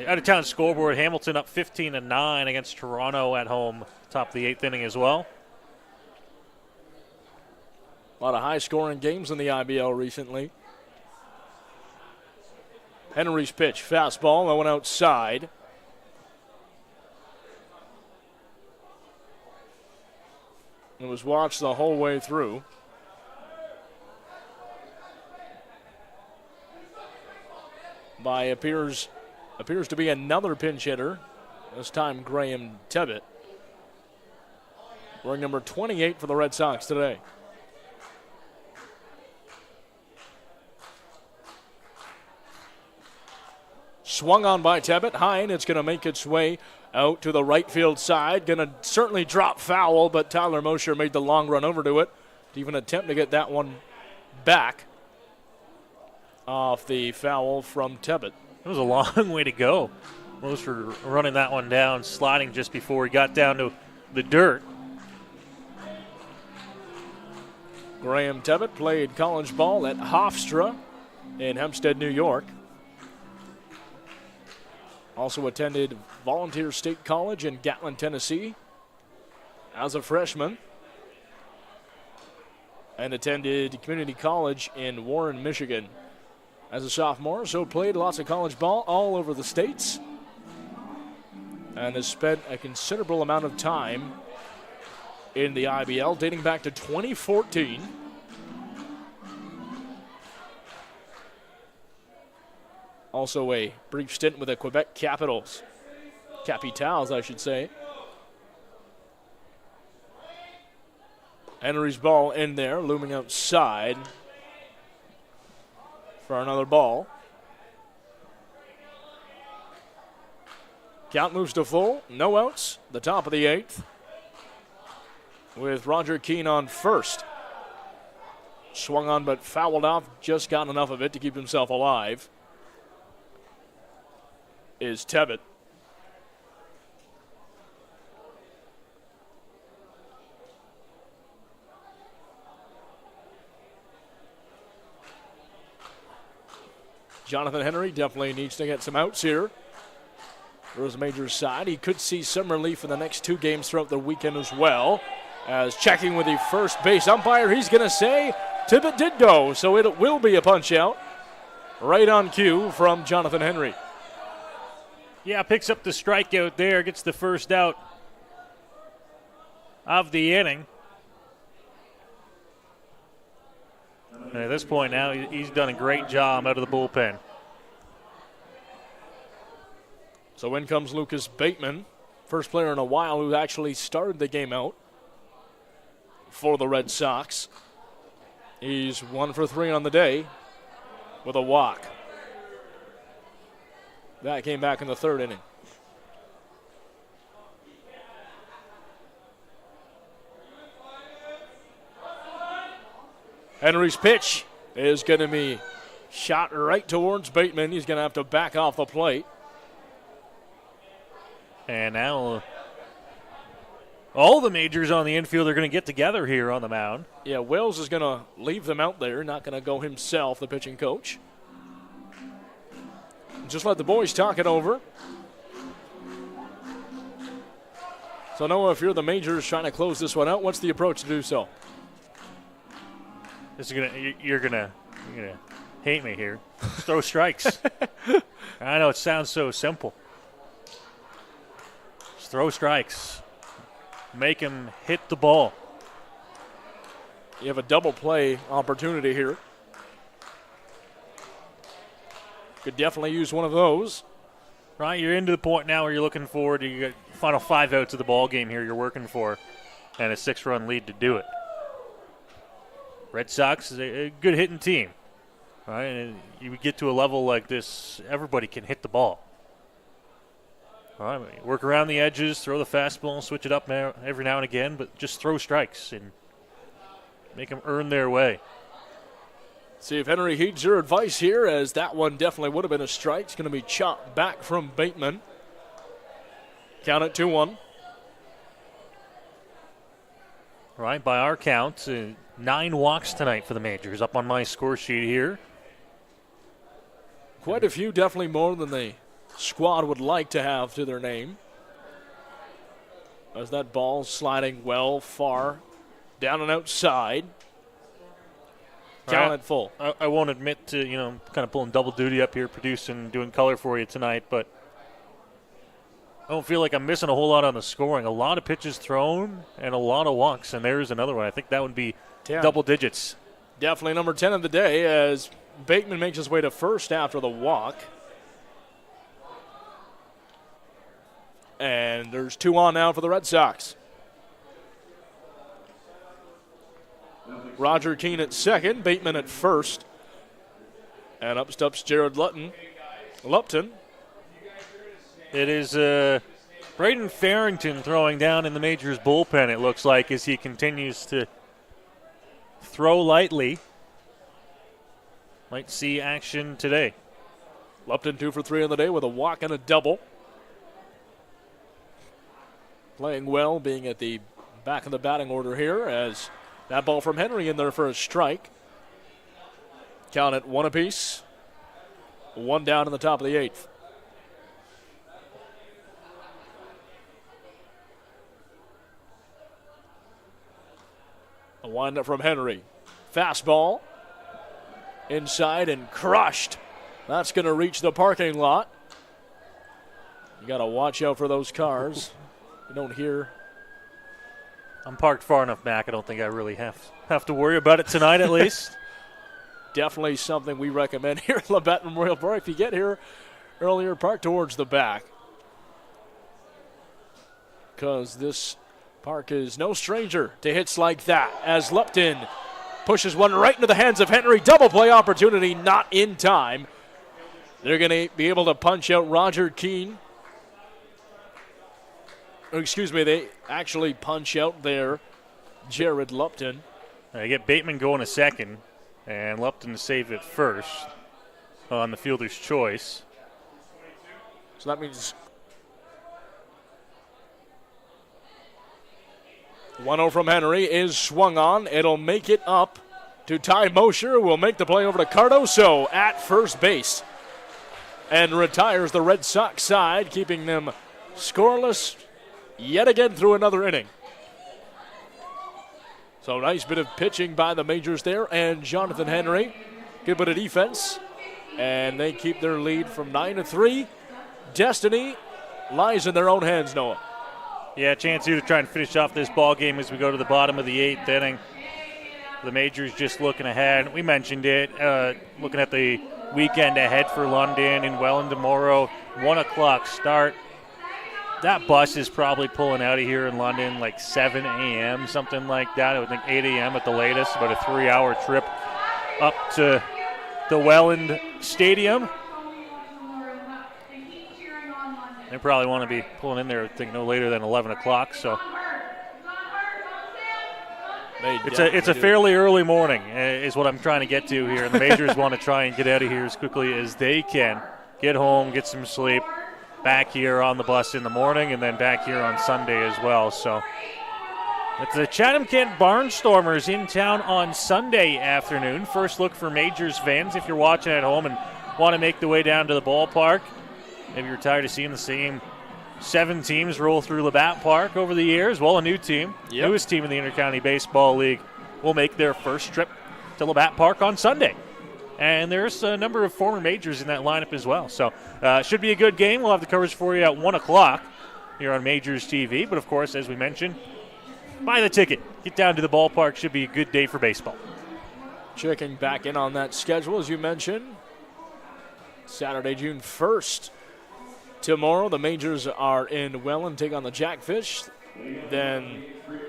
Out-of-town scoreboard, Hamilton up 15-9 against Toronto at home, top of the 8th inning as well. A lot of high-scoring games in the IBL recently. Henry's pitch, fastball, that one outside. It was watched the whole way through. By appears to be another pinch hitter. This time Graham Tebbett. Wearing number 28 for the Red Sox today. Swung on by Tebbett, high, and it's going to make its way out to the right field side. Going to certainly drop foul, but Tyler Mosher made the long run over to it to even attempt to get that one back off the foul from Tebbett. It was a long way to go. Mosher running that one down, sliding just before he got down to the dirt. Graham Tebbett played college ball at Hofstra in Hempstead, New York. Also attended Volunteer State College in Gatlin, Tennessee as a freshman. And attended community college in Warren, Michigan as a sophomore. So played lots of college ball all over the states. And has spent a considerable amount of time in the IBL dating back to 2014. Also a brief stint with the Quebec Capitals. Capitals, I should say. Henry's ball in there, looming outside for another ball. Count moves to full, no outs, the top of the 8th. With Roger Keane on first. Swung on but fouled off, just got enough of it to keep himself alive. Is Tebbett. Jonathan Henry definitely needs to get some outs here. For his Majors side, he could see some relief in the next 2 games throughout the weekend as well. As checking with the first base umpire, he's going to say Tebbett did go, so it will be a punch out. Right on cue from Jonathan Henry. Yeah, picks up the strikeout there, gets the first out of the inning. And at this point now, he's done a great job out of the bullpen. So in comes Lucas Bateman, first player in a while who actually started the game out for the Red Sox. He's 1 for 3 on the day with a walk. That came back in the 3rd inning. Henry's pitch is going to be shot right towards Bateman. He's going to have to back off the plate. And now all the Majors on the infield are going to get together here on the mound. Yeah, Wells is going to leave them out there, not going to go himself, the pitching coach. Just let the boys talk it over. So Noah, if you're the Majors trying to close this one out, what's the approach to do so? You're gonna hate me here. Just throw strikes. I know it sounds so simple. Just throw strikes. Make him hit the ball. You have a double play opportunity here. Could definitely use one of those. Right, you're into the point now where you're looking forward to your final 5 outs of the ball game here you're working for, and a 6-run lead to do it. Red Sox is a good hitting team. Right, and you get to a level like this, everybody can hit the ball. All right, work around the edges, throw the fastball, switch it up every now and again, but just throw strikes and make them earn their way. See if Henry heeds your advice here, as that one definitely would have been a strike. It's going to be chopped back from Bateman. Count it 2-1. Right, by our count, 9 walks tonight for the Majors, up on my score sheet here. Quite a few, definitely more than the squad would like to have to their name. As that ball sliding well far down and outside. Count it full. I won't admit to, kind of pulling double duty up here, producing, doing color for you tonight, but I don't feel like I'm missing a whole lot on the scoring. A lot of pitches thrown and a lot of walks, and there's another one. I think that would be 10. Double digits. Definitely number 10 of the day, as Bateman makes his way to first after the walk. And there's 2 on now for the Red Sox. Roger Keane at second, Bateman at first. And up steps Jared Lupton. It is Braden Farrington throwing down in the Majors bullpen, it looks like, as he continues to throw lightly. Might see action today. Lupton 2 for 3 on the day with a walk and a double. Playing well, being at the back of the batting order here, as that ball from Henry in there for a strike. Count it 1 apiece. 1 down in the top of the 8th. A windup from Henry. Fastball. Inside and crushed. That's going to reach the parking lot. You got to watch out for those cars. You don't hear. I'm parked far enough back. I don't think I really have to worry about it tonight, at least. Definitely something we recommend here at Labatt Memorial Park. If you get here earlier, park towards the back, because this park is no stranger to hits like that, as Lupton pushes one right into the hands of Henry. Double play opportunity, not in time. They're going to be able to punch out Roger Keane. They actually punch out there Jared Lupton. They get Bateman going a second, and Lupton to save it first on the fielder's choice. So that means 1-0 from Henry is swung on. It'll make it up to Ty Mosher, who will make the play over to Cardoso at first base and retires the Red Sox side, keeping them scoreless yet again through another inning. So nice bit of pitching by the Majors there, and Jonathan Henry. Good bit of defense, and they keep their lead from 9-3. Destiny lies in their own hands, Noah. Yeah, chance here to try and finish off this ball game as we go to the bottom of the 8th inning. The Majors just looking ahead. We mentioned it, looking at the weekend ahead for London in Welland tomorrow. 1 o'clock start. That bus is probably pulling out of here in London like 7 a.m., something like that. I would think 8 a.m. at the latest, about a 3-hour trip up to the Welland Stadium. They probably want to be pulling in there, I think, no later than 11 o'clock. So it's a fairly early morning is what I'm trying to get to here. And the Majors want to try and get out of here as quickly as they can. Get home, get some sleep, back here on the bus in the morning, and then back here on Sunday as well. So it's the Chatham-Kent Barnstormers in town on Sunday afternoon. First look for Majors fans if you're watching at home and want to make the way down to the ballpark. Maybe you're tired of seeing the same 7 teams roll through Labatt Park over the years. Well, a new team, newest team in the Intercounty Baseball League, will make their first trip to Labatt Park on Sunday. And there's a number of former Majors in that lineup as well. So should be a good game. We'll have the coverage for you at 1 o'clock here on Majors TV. But, of course, as we mentioned, buy the ticket. Get down to the ballpark. Should be a good day for baseball. Checking back in on that schedule, as you mentioned. Saturday, June 1st. Tomorrow, the Majors are in Welland, take on the Jackfish. Then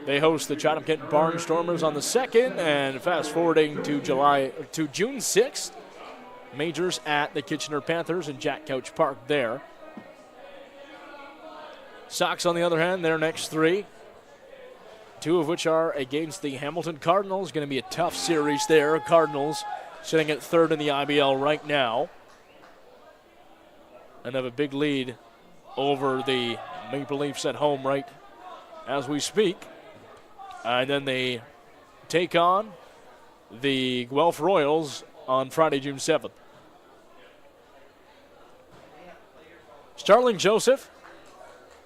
they host the Chatham-Kent Barnstormers on the 2nd, and fast forwarding to June 6th, Majors at the Kitchener Panthers in Jack Couch Park there. Sox, on the other hand, their next 3, 2 of which are against the Hamilton Cardinals. Going to be a tough series there. Cardinals sitting at 3rd in the IBL right now and have a big lead over the Maple Leafs at home right as we speak. And then they take on the Guelph Royals on Friday, June 7th. Starling Joseph,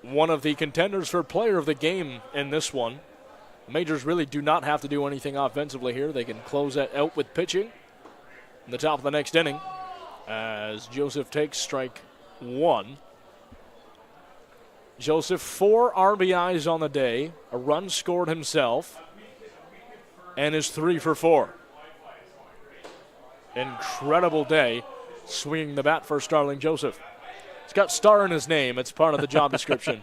one of the contenders for player of the game in this one. The Majors really do not have to do anything offensively here. They can close that out with pitching in the top of the next inning as Joseph takes strike 1. Joseph, 4 RBIs on the day, a run scored himself, and is 3 for 4. Incredible day swinging the bat for Starling Joseph. He's got star in his name. It's part of the job description.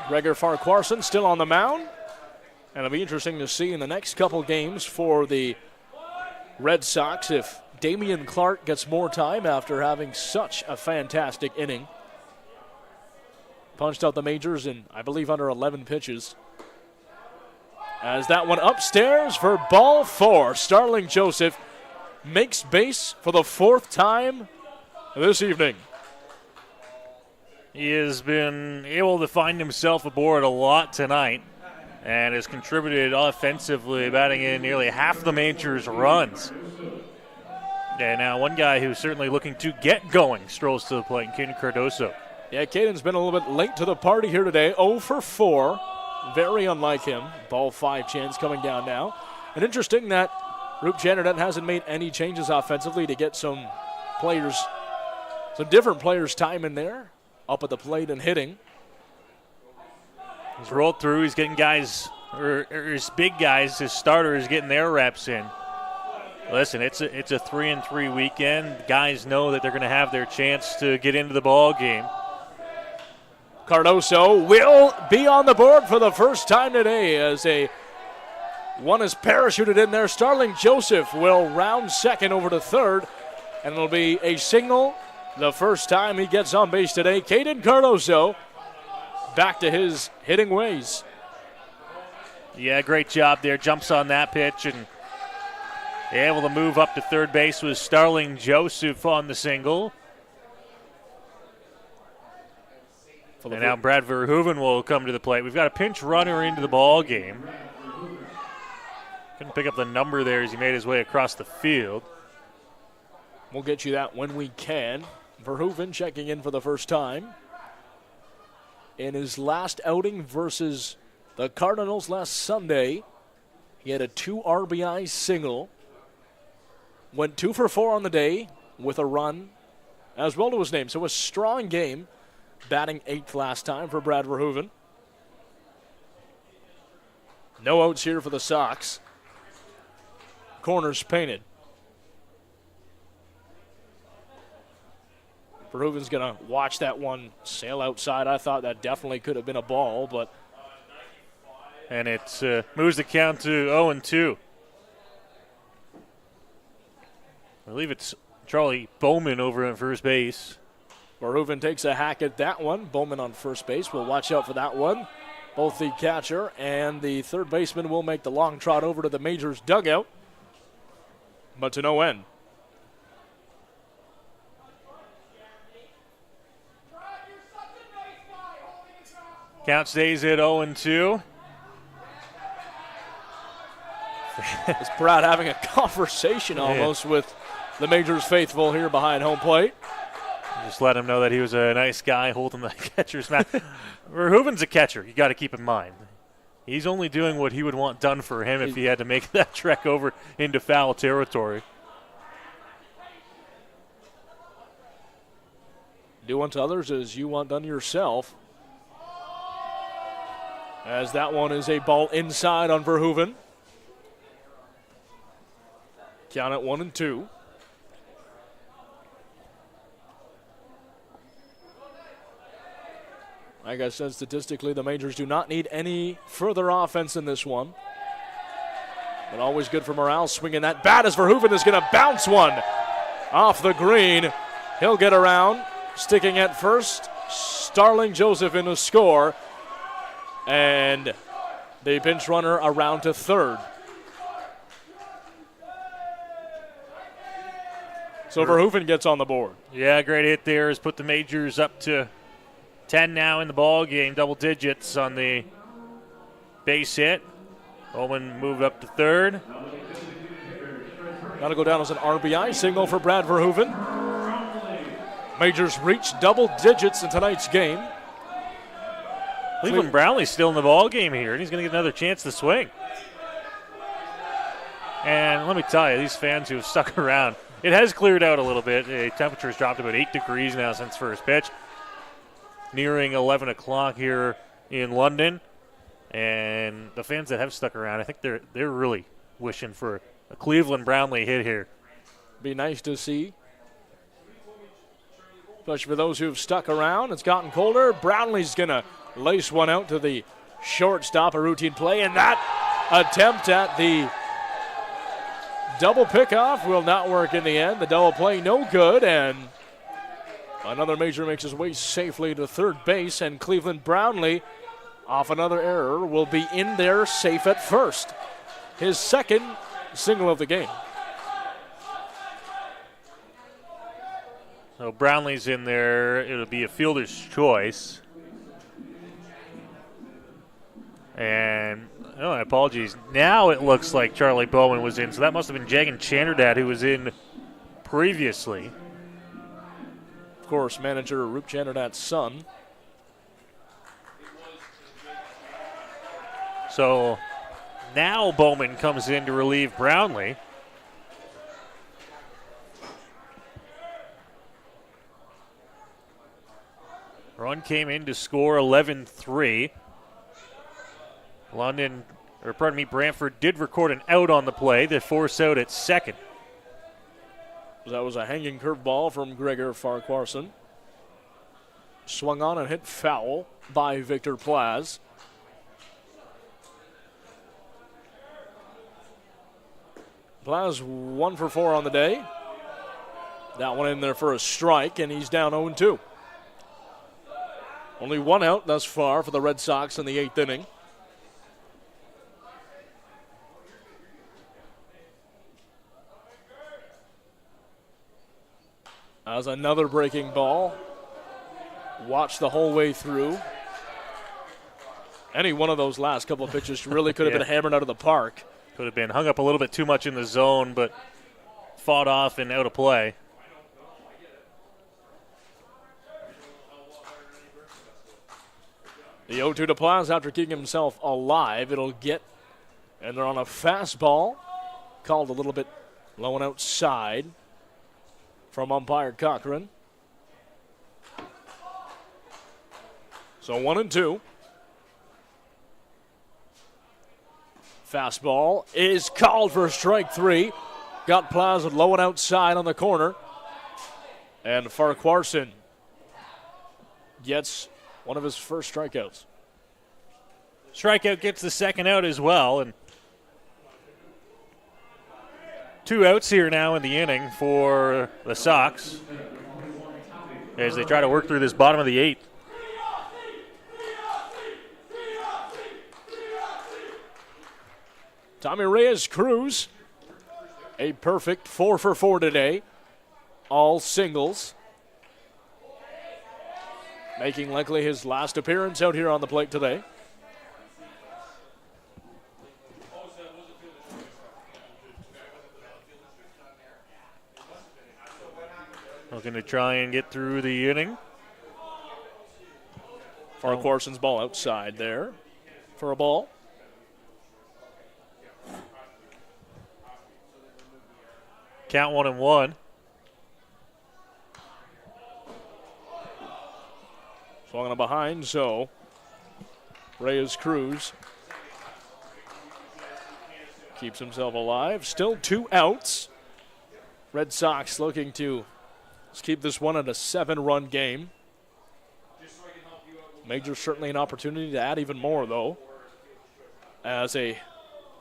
Gregor Farquharson still on the mound. And it'll be interesting to see in the next couple games for the Red Sox if Damian Clark gets more time after having such a fantastic inning. Punched out the Majors in, I believe, under 11 pitches. As that one upstairs for ball 4. Starling Joseph makes base for the 4th time this evening. He has been able to find himself aboard a lot tonight and has contributed offensively, batting in nearly half the Majors' runs. And now one guy who's certainly looking to get going strolls to the plate, Caden Cardoso. Yeah, Caden's been a little bit late to the party here today. 0 for 4. Very unlike him. Ball 5 chance coming down now. And interesting that Roop Janardet hasn't made any changes offensively to get some different players time in there, up at the plate and hitting. He's rolled through. He's getting guys, or his big guys, his starters, getting their reps in. Listen, it's a 3-3 weekend. Guys know that they're going to have their chance to get into the ball game. Cardoso will be on the board for the first time today as one is parachuted in there. Starling Joseph will round second over to third, and it'll be a single the first time he gets on base today. Caden Cardoso back to his hitting ways. Yeah, great job there. Jumps on that pitch and able to move up to third base with Starling Joseph on the single. And now Brad Verhoeven will come to the plate. We've got a pinch runner into the ball game. Couldn't pick up the number there as he made his way across the field. We'll get you that when we can. Verhoeven checking in for the first time. In his last outing versus the Cardinals last Sunday, he had a 2 RBI single. Went 2 for 4 on the day with a run as well to his name. So a strong game, batting 8th last time for Brad Verhoeven. No outs here for the Sox. Corners painted. Verhoeven's going to watch that one sail outside. I thought that definitely could have been a ball, but. And it moves the count to 0-2. I believe it's Charlie Bowman over at first base. Verhoeven takes a hack at that one. Bowman on first base. We'll watch out for that one. Both the catcher and the third baseman will make the long trot over to the Majors dugout, but to no end. Count stays at 0-2. It's Brad having a conversation almost with the Majors faithful here behind home plate. Just let him know that he was a nice guy holding the catcher's mat. Verhoeven's a catcher, you got to keep in mind. He's only doing what he would want done for him if he had to make that trek over into foul territory. Do unto others as you want done yourself. As that one is a ball inside on Verhoeven. Count at 1-2. Like I said, statistically, the Majors do not need any further offense in this one. But always good for morale. Swinging that bat as Verhoeven is going to bounce one off the green. He'll get around. Sticking at first, Starling Joseph in to score. And the bench runner around to third. So Verhoeven gets on the board. Yeah, great hit there has put the Majors up to 10 now in the ball game, double digits on the base hit. Bowman moved up to third. That'll go down as an RBI signal for Brad Verhoeven. Majors reach double digits in tonight's game. Cleveland Brownlee's still in the ball game here, and he's going to get another chance to swing. And let me tell you, these fans who have stuck around, it has cleared out a little bit. The temperature has dropped about 8 degrees now since first pitch. Nearing 11 o'clock here in London. And the fans that have stuck around, I think they're really wishing for a Cleveland Brownlee hit here. Be nice to see. Especially for those who have stuck around. It's gotten colder. Brownlee's going to lace one out to the shortstop, a routine play. And that attempt at the double pickoff will not work in the end. The double play no good. And another Major makes his way safely to third base. And Cleveland Brownlee, off another error, will be in there safe at first. His second single of the game. So Brownlee's in there. It'll be a fielder's choice. And, oh, apologies. Now it looks like Charlie Bowman was in. So that must have been Jagan Chanderdad who was in previously. Of course, manager Roop Chanderdad's son. So now Bowman comes in to relieve Brownlee. Run came in to score 11-3. Brantford did record an out on the play. They force out at second. That was a hanging curveball from Gregor Farquharson. Swung on and hit foul by Victor Plaz. Plaz 1 for 4 on the day. That one in there for a strike, and he's down 0-2. Only one out thus far for the Red Sox in the 8th inning. As another breaking ball. Watch the whole way through. Any one of those last couple of pitches really could have been hammered out of the park. Could have been hung up a little bit too much in the zone, but fought off and out of play. The 0-2 to Plaz after keeping himself alive. It'll get, and they're on a fastball. Called a little bit low and outside from umpire Cochran. So 1-2. Fastball is called for strike 3. Got Plaz low and outside on the corner. And Farquharson gets one of his first strikeouts. Strikeout gets the second out as well. And 2 outs here now in the inning for the Sox as they try to work through this bottom of the 8th. Tommy Reyes Cruz, a perfect 4 for 4 today. All singles. Making likely his last appearance out here on the plate today. Looking to try and get through the inning. Farquharson's ball outside there for a ball. Count 1-1. Swung on behind, so Reyes Cruz keeps himself alive. Still 2 outs. Red Sox looking to keep this one at a 7-run game. Majors certainly an opportunity to add even more, though, as a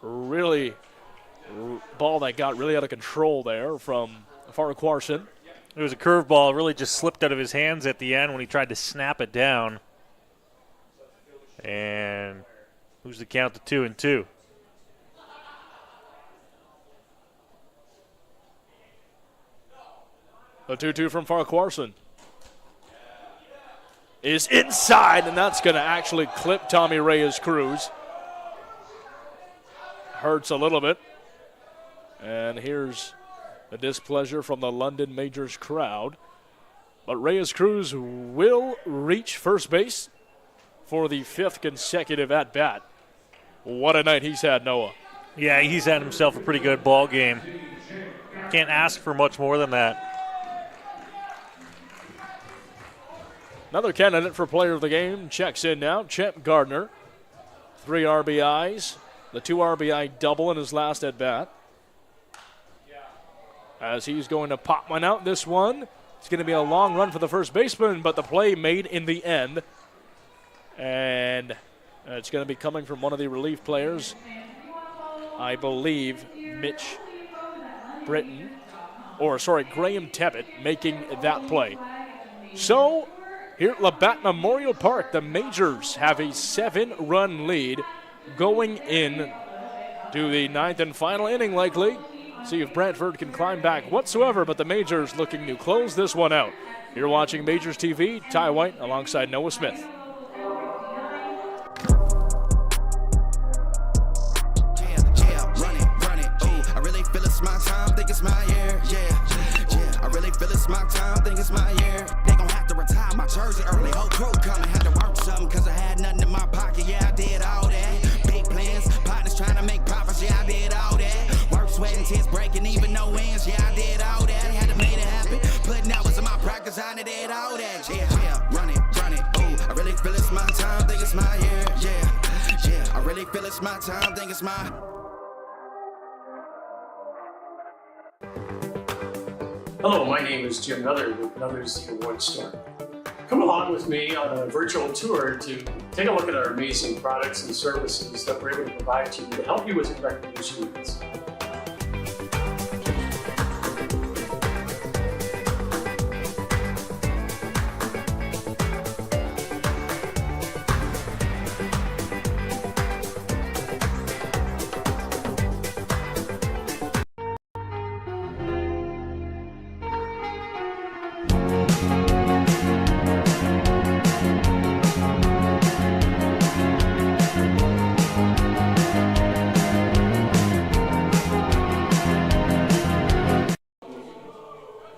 really ball that got really out of control there from Farquharson. It was a curveball, really just slipped out of his hands at the end when he tried to snap it down. And who's the count to 2-2? The 2-2 from Farquharson is inside, and that's going to actually clip Tommy Reyes Cruz. Hurts a little bit. And here's the displeasure from the London Majors crowd. But Reyes Cruz will reach first base for the 5th consecutive at-bat. What a night he's had, Noah. Yeah, he's had himself a pretty good ball game. Can't ask for much more than that. Another candidate for player of the game checks in now, Chet Gardner. 3 RBIs, the 2 RBI double in his last at-bat. As he's going to pop one out, this one, it's going to be a long run for the first baseman, but the play made in the end. And it's going to be coming from one of the relief players, I believe, Graham Tebbett making that play. So, here at Labatt Memorial Park, the Majors have a 7-run lead going in to the 9th and final inning likely. See if Brantford can climb back whatsoever, but the Majors looking to close this one out. You're watching Majors TV, Ty White alongside Noah Smith. I really feel it's my time, think it's my year, yeah. I really feel it's my time, think it's my year. They gon' have to retire my jersey early. Whole crew coming, had to work something, cause I had nothing in my pocket, yeah, I did all that. Big plans, partners trying to make profits, yeah, I did all that. Work, sweat, and tears breaking, even no wins, yeah, I did all that. Had to make it happen, putting hours in my practice, I did all that, yeah. Run it, ooh, I really feel it's my time, think it's my year, yeah. I really feel it's my time, think it's my. Hello, my name is Jim Nuther with Nuther's Award Store. Come along with me on a virtual tour to take a look at our amazing products and services that we're able to provide to you to help you with your recreation needs.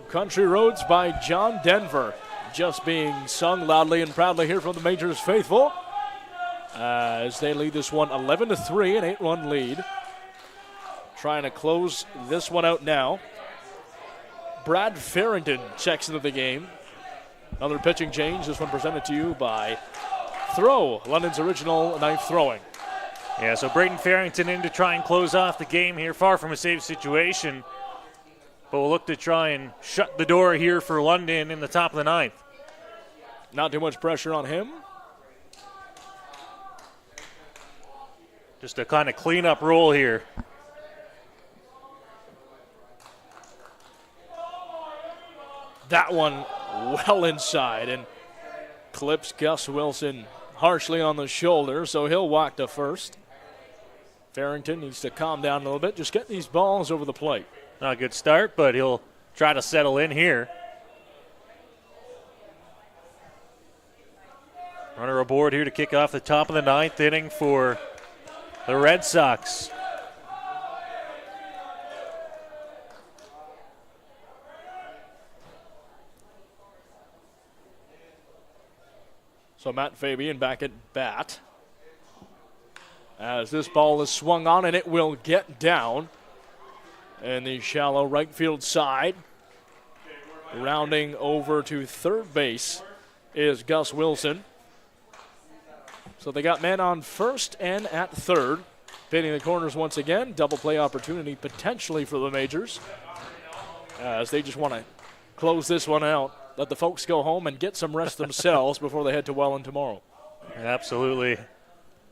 Country Roads by John Denver, just being sung loudly and proudly here from the Majors faithful as they lead this one 11-3, an 8-run lead. Trying to close this one out now. Brad Farrington checks into the game. Another pitching change, this one presented to you by Throw, London's original knife throwing. Yeah, so Braden Farrington in to try and close off the game here, far from a safe situation. But we'll look to try and shut the door here for London in the top of the 9th. Not too much pressure on him. Just a kind of cleanup roll here. That one well inside and clips Gus Wilson harshly on the shoulder, so he'll walk to first. Farrington needs to calm down a little bit. Just get these balls over the plate. Not a good start, but he'll try to settle in here. Runner aboard here to kick off the top of the 9th inning for the Red Sox. So Matt Fabian back at bat. As this ball is swung on, and it will get down in the shallow right field side. Rounding over to third base is Gus Wilson. So they got men on first and at third. Pitting the corners once again. Double play opportunity potentially for the Majors, as they just want to close this one out. Let the folks go home and get some rest themselves before they head to Welland tomorrow. Absolutely.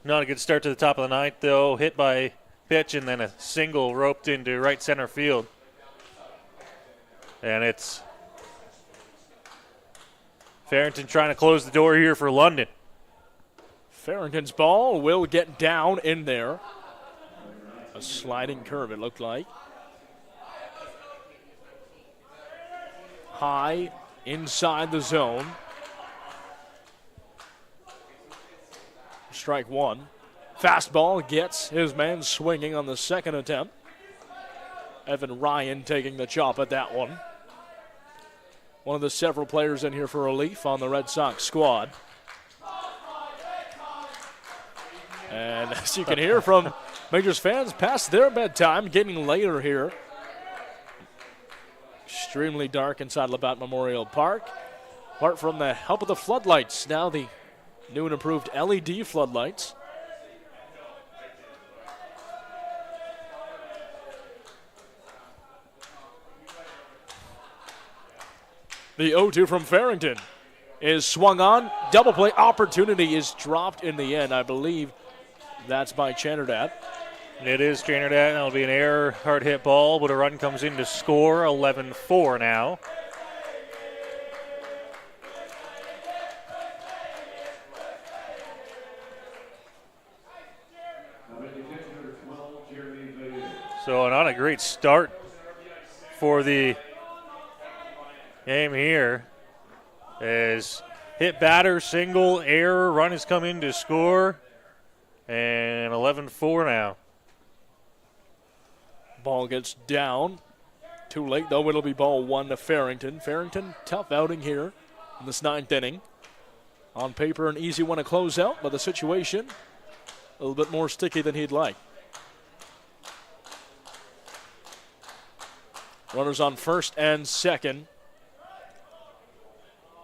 Not a good start to the top of the ninth, though. Hit by pitch and then a single roped into right center field. And it's Farrington trying to close the door here for London. Farrington's ball will get down in there. A sliding curve, it looked like. High inside the zone. Strike one. Fastball gets his man swinging on the second attempt. Evan Ryan taking the chop at that one. One of the several players in here for relief on the Red Sox squad. And as you can hear from Majors fans, past their bedtime, getting later here. Extremely dark inside Labatt Memorial Park. Apart from the help of the floodlights, now the new and improved LED floodlights. The 0-2 from Farrington is swung on. Double play opportunity is dropped in the end. I believe that's by Chanderdat. It is Chanderdat. That'll be an error, hard hit ball, but a run comes in to score. 11-4 now. So not a great start for the game here. As hit batter, single, error, run has come in to score. And 11-4 now. Ball gets down. Too late, though. It'll be ball one to Farrington. Farrington, tough outing here in this ninth inning. On paper, an easy one to close out, but the situation a little bit more sticky than he'd like. Runners on first and second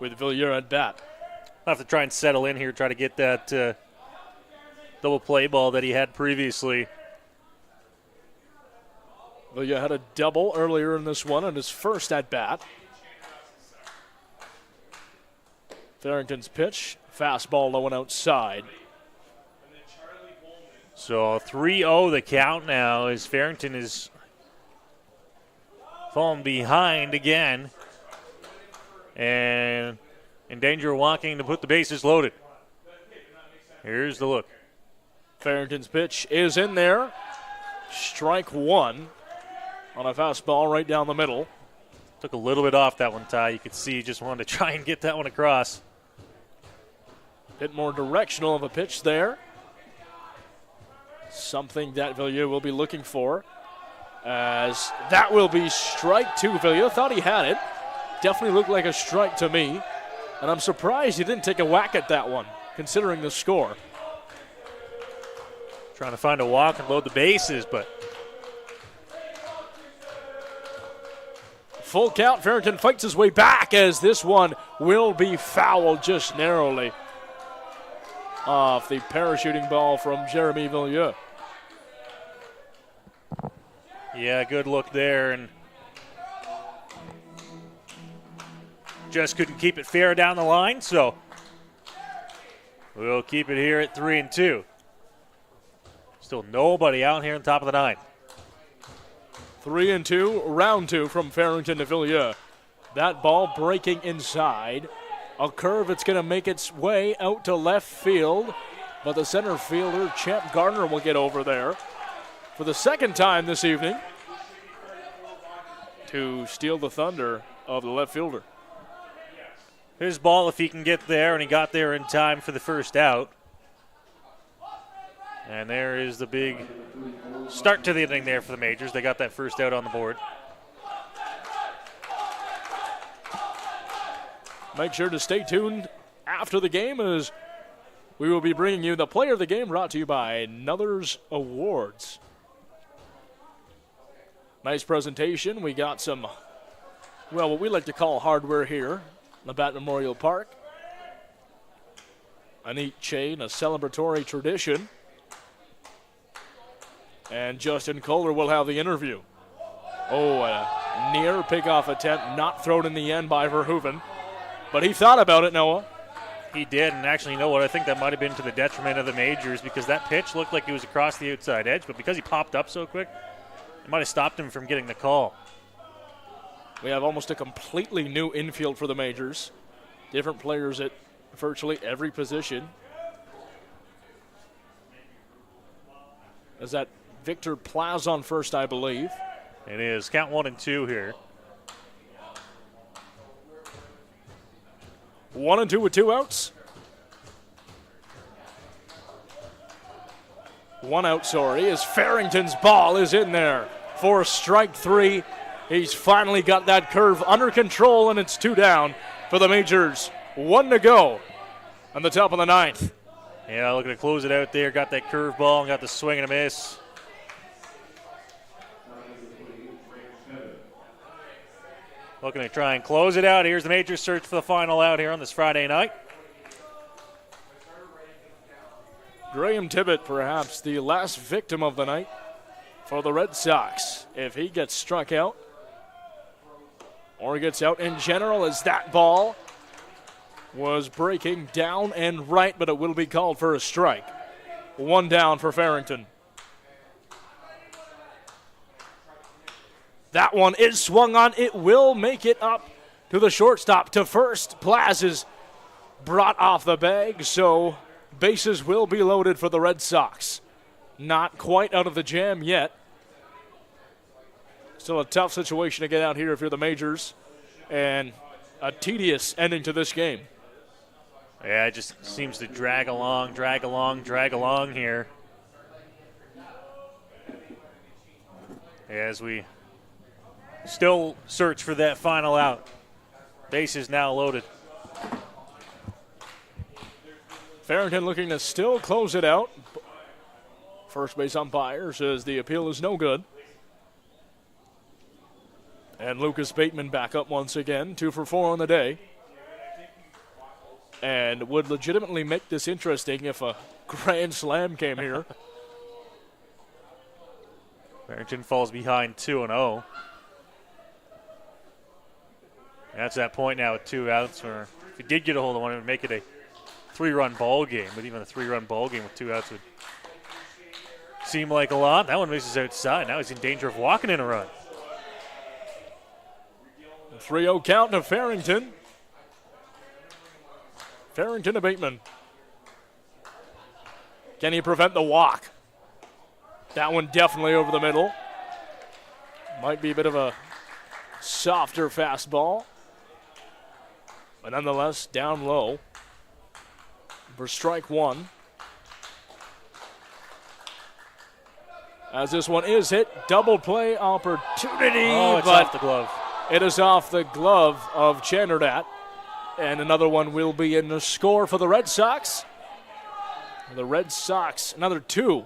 with Villiers at bat. I'll have to try and settle in here, try to get that double play ball that he had previously. Villiers had a double earlier in this one on his first at bat. Farrington's pitch, fastball low and outside. So 3-0 the count now as Farrington is falling behind again and in danger of walking to put the bases loaded. Here's the look. Farrington's pitch is in there. Strike one on a fastball right down the middle. Took a little bit off that one, Ty. You could see he just wanted to try and get that one across. Bit more directional of a pitch there. Something that Villiers will be looking for. As that will be strike two. Villiers thought he had it. Definitely looked like a strike to me. And I'm surprised he didn't take a whack at that one, considering the score. Trying to find a walk and load the bases, but full count. Farrington fights his way back as this one will be fouled just narrowly off the parachuting ball from Jeremy Villiers. Yeah, good look there, and just couldn't keep it fair down the line, so we'll keep it here at 3-2. Still nobody out here on top of the ninth. 3-2, round two from Farrington to Villiers. That ball breaking inside. A curve, it's going to make its way out to left field, but the center fielder, Champ Gardner, will get over there for the second time this evening to steal the thunder of the left fielder. His ball if he can get there, and he got there in time for the first out. And there is the big start to the inning there for the Majors. They got that first out on the board. Make sure to stay tuned after the game, as we will be bringing you the player of the game, brought to you by Nuthers Awards. Nice presentation. We got some, well, what we like to call hardware here, Labatt Memorial Park. A neat chain, a celebratory tradition. And Justin Koehler will have the interview. Oh, a near pickoff attempt, not thrown in the end by Verhoeven. But he thought about it, Noah. He did, and actually, you know what? I think that might have been to the detriment of the Majors because that pitch looked like it was across the outside edge, but because he popped up so quick, it might have stopped him from getting the call. We have almost a completely new infield for the Majors. Different players at virtually every position. Is that Victor Plaz on first, I believe? It is. Count 1 and 2 here. 1 and 2 with 2 outs. 1 out, as Farrington's ball is in there for strike 3. He's finally got that curve under control, and it's 2 down for the Majors. 1 to go on the top of the 9th. Yeah, looking to close it out there. Got that curve ball and got the swing and a miss. Looking to try and close it out. Here's the Majors search for the final out here on this Friday night. Graham Tibbett, perhaps the last victim of the night for the Red Sox. If he gets struck out or gets out in general, as that ball was breaking down and right, but it will be called for a strike. 1 down for Farrington. That one is swung on. It will make it up to the shortstop. To first, Plaz is brought off the bag, so bases will be loaded for the Red Sox. Not quite out of the jam yet. Still a tough situation to get out here if you're the Majors, and a tedious ending to this game. Yeah, it just seems to drag along here. As we still search for that final out. Bases now loaded. Farrington looking to still close it out. First base umpire says the appeal is no good. And Lucas Bateman back up once again, 2 for 4 on the day. And would legitimately make this interesting if a grand slam came here. Farrington falls behind 2-0. That's that point now with 2 outs where if he did get a hold of one, it would make it a 3-run ball game. But even a 3-run ball game with 2 outs would seem like a lot. That one misses outside. Now he's in danger of walking in a run. 3-0 count to Farrington. Farrington to Bateman. Can he prevent the walk? That one definitely over the middle. Might be a bit of a softer fastball. But nonetheless, down low for strike 1. As this one is hit, double play opportunity. Oh, it's but off the glove. It is off the glove of Chanderdat. And another one will be in the score for the Red Sox. The Red Sox, another 2.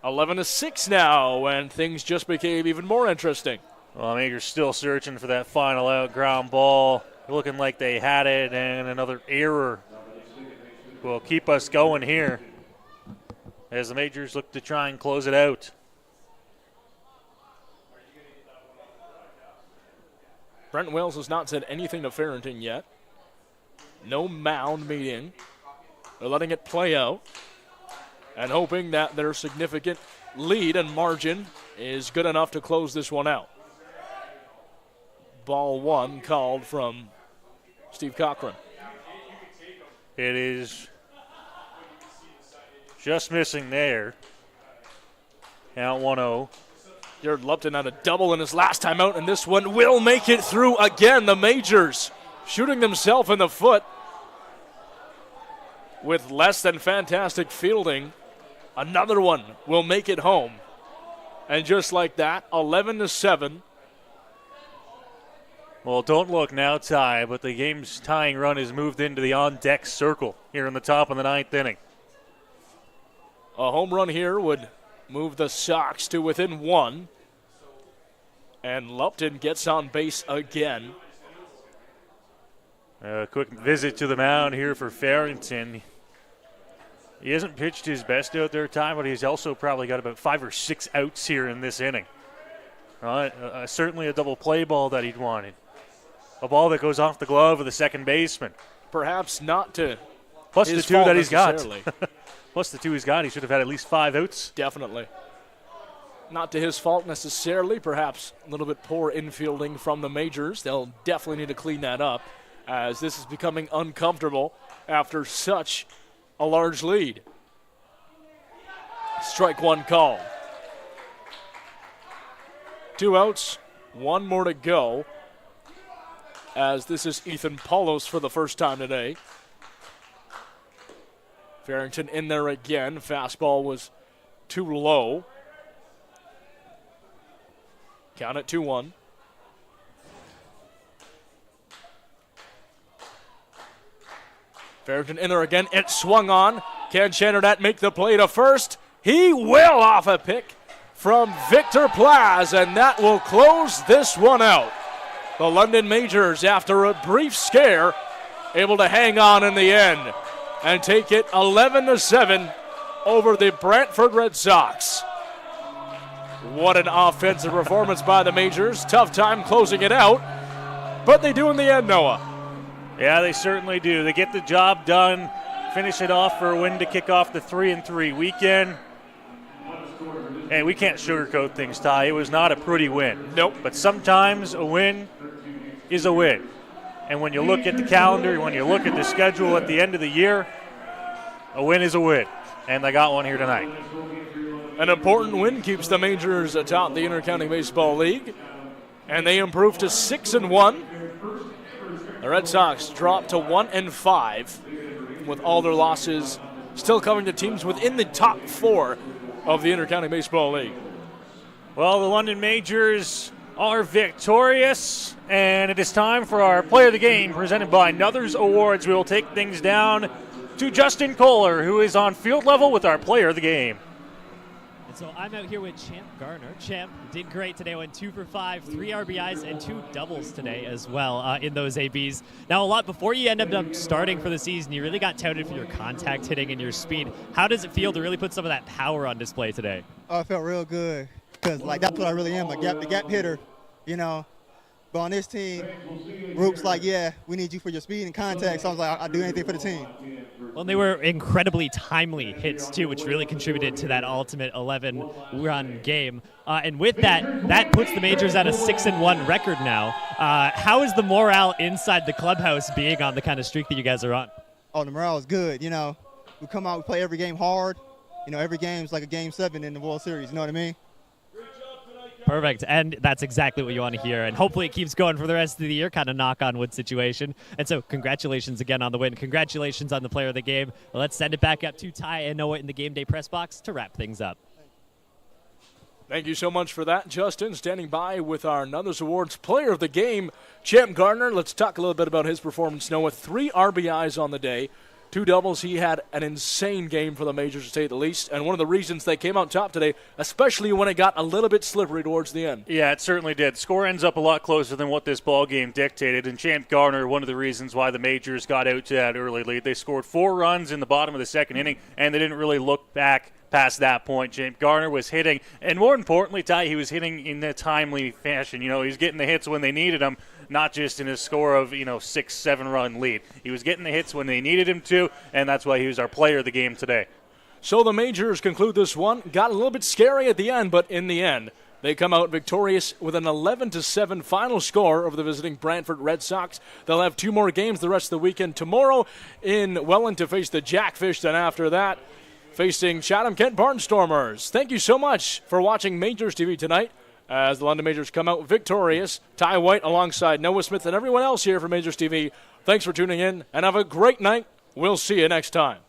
11-6 now, and things just became even more interesting. Well, Majors still searching for that final out ground ball. Looking like they had it, and another error will keep us going here as the Majors look to try and close it out. Brent Wells has not said anything to Farrington yet. No mound meeting. They're letting it play out and hoping that their significant lead and margin is good enough to close this one out. Ball 1 called from Steve Cochran. It is just missing there. Count 1-0. Jared Lupton had a double in his last time out, and this one will make it through again. The Majors shooting themselves in the foot with less than fantastic fielding. Another one will make it home. And just like that, 11-7. Well, don't look now, Ty, but the game's tying run has moved into the on-deck circle here in the top of the 9th inning. A home run here would move the Sox to within 1. And Lupton gets on base again. A quick visit to the mound here for Farrington. He hasn't pitched his best out there, Ty, but he's also probably got about 5 or 6 outs here in this inning. Certainly a double play ball that he'd wanted. A ball that goes off the glove of the second baseman. Perhaps not to Plus his the 2 that he's got. necessarily. Plus the 2 he's got. He should have had at least 5 outs. Definitely. Not to his fault necessarily. Perhaps a little bit poor infielding from the Majors. They'll definitely need to clean that up, as this is becoming uncomfortable after such a large lead. Strike 1 call. 2 outs, 1 more to go, as this is Ethan Paulos for the first time today. Farrington in there again. Fastball was too low. Count it 2-1. Farrington in there again. It swung on. Can Channerdat make the play to first? He will, off a pick from Victor Plaz, and that will close this one out. The London Majors, after a brief scare, able to hang on in the end and take it 11-7 over the Brantford Red Sox. What an offensive performance by the Majors. Tough time closing it out, but they do in the end, Noah. Yeah, they certainly do. They get the job done, finish it off for a win to kick off the 3-3 weekend. Hey, we can't sugarcoat things, Ty. It was not a pretty win. Nope. But sometimes a win is a win. And when you look at the calendar, when you look at the schedule at the end of the year, a win is a win. And they got one here tonight. An important win keeps the Majors atop the Intercounty Baseball League, and they improve to 6-1. The Red Sox drop to 1-5, with all their losses still coming to teams within the top 4 of the Intercounty Baseball League. Well, the London Majors are victorious, and it is time for our Player of the Game presented by Nuthers Awards. We will take things down to Justin Koehler, who is on field level with our Player of the Game. So I'm out here with Champ Garner. Champ did great today, went 2 for 5, 3 RBIs, and 2 doubles today as well in those ABs. Now, a lot before you ended up starting for the season, you really got touted for your contact hitting and your speed. How does it feel to really put some of that power on display today? Oh, it felt real good because, that's what I really am, the gap hitter, But on this team, Roop's like, yeah, we need you for your speed and contact. So I was like, I'll do anything for the team. Well, they were incredibly timely hits, too, which really contributed to that ultimate 11-run game. And with that, that puts the Majors at a 6-1 record now. How is the morale inside the clubhouse being on the kind of streak that you guys are on? Oh, the morale is good. We come out, we play every game hard. Every game's like a Game 7 in the World Series. You know what I mean? Perfect, and that's exactly what you want to hear, and hopefully it keeps going for the rest of the year, kind of knock-on-wood situation. And so congratulations again on the win. Congratulations on the Player of the Game. Let's send it back up to Ty and Noah in the Game Day press box to wrap things up. Thank you so much for that, Justin. Standing by with our Nuthers Awards Player of the Game, Champ Garner. Let's talk a little bit about his performance. Noah, 3 RBIs on the day. 2 doubles. He had an insane game for the Majors, to say the least, and one of the reasons they came out top today, especially when it got a little bit slippery towards the end. Yeah, it certainly did. Score ends up a lot closer than what this ball game dictated, and Champ Garner, one of the reasons why the Majors got out to that early lead. They scored 4 runs in the bottom of the second inning, and they didn't really look back past that point. Champ Garner was hitting, and more importantly, Ty, he was hitting in a timely fashion. He's getting the hits when they needed him, not just in a score of 6-7 run lead. He was getting the hits when they needed him to, and that's why he was our Player of the Game today. So the Majors conclude this one. Got a little bit scary at the end, but in the end, they come out victorious with an 11-7 final score over the visiting Brantford Red Sox. They'll have 2 more games the rest of the weekend. Tomorrow in Welland to face the Jackfish, then after that, facing Chatham-Kent Barnstormers. Thank you so much for watching Majors TV tonight as the London Majors come out victorious. Ty White alongside Noah Smith and everyone else here from Majors TV. Thanks for tuning in and have a great night. We'll see you next time.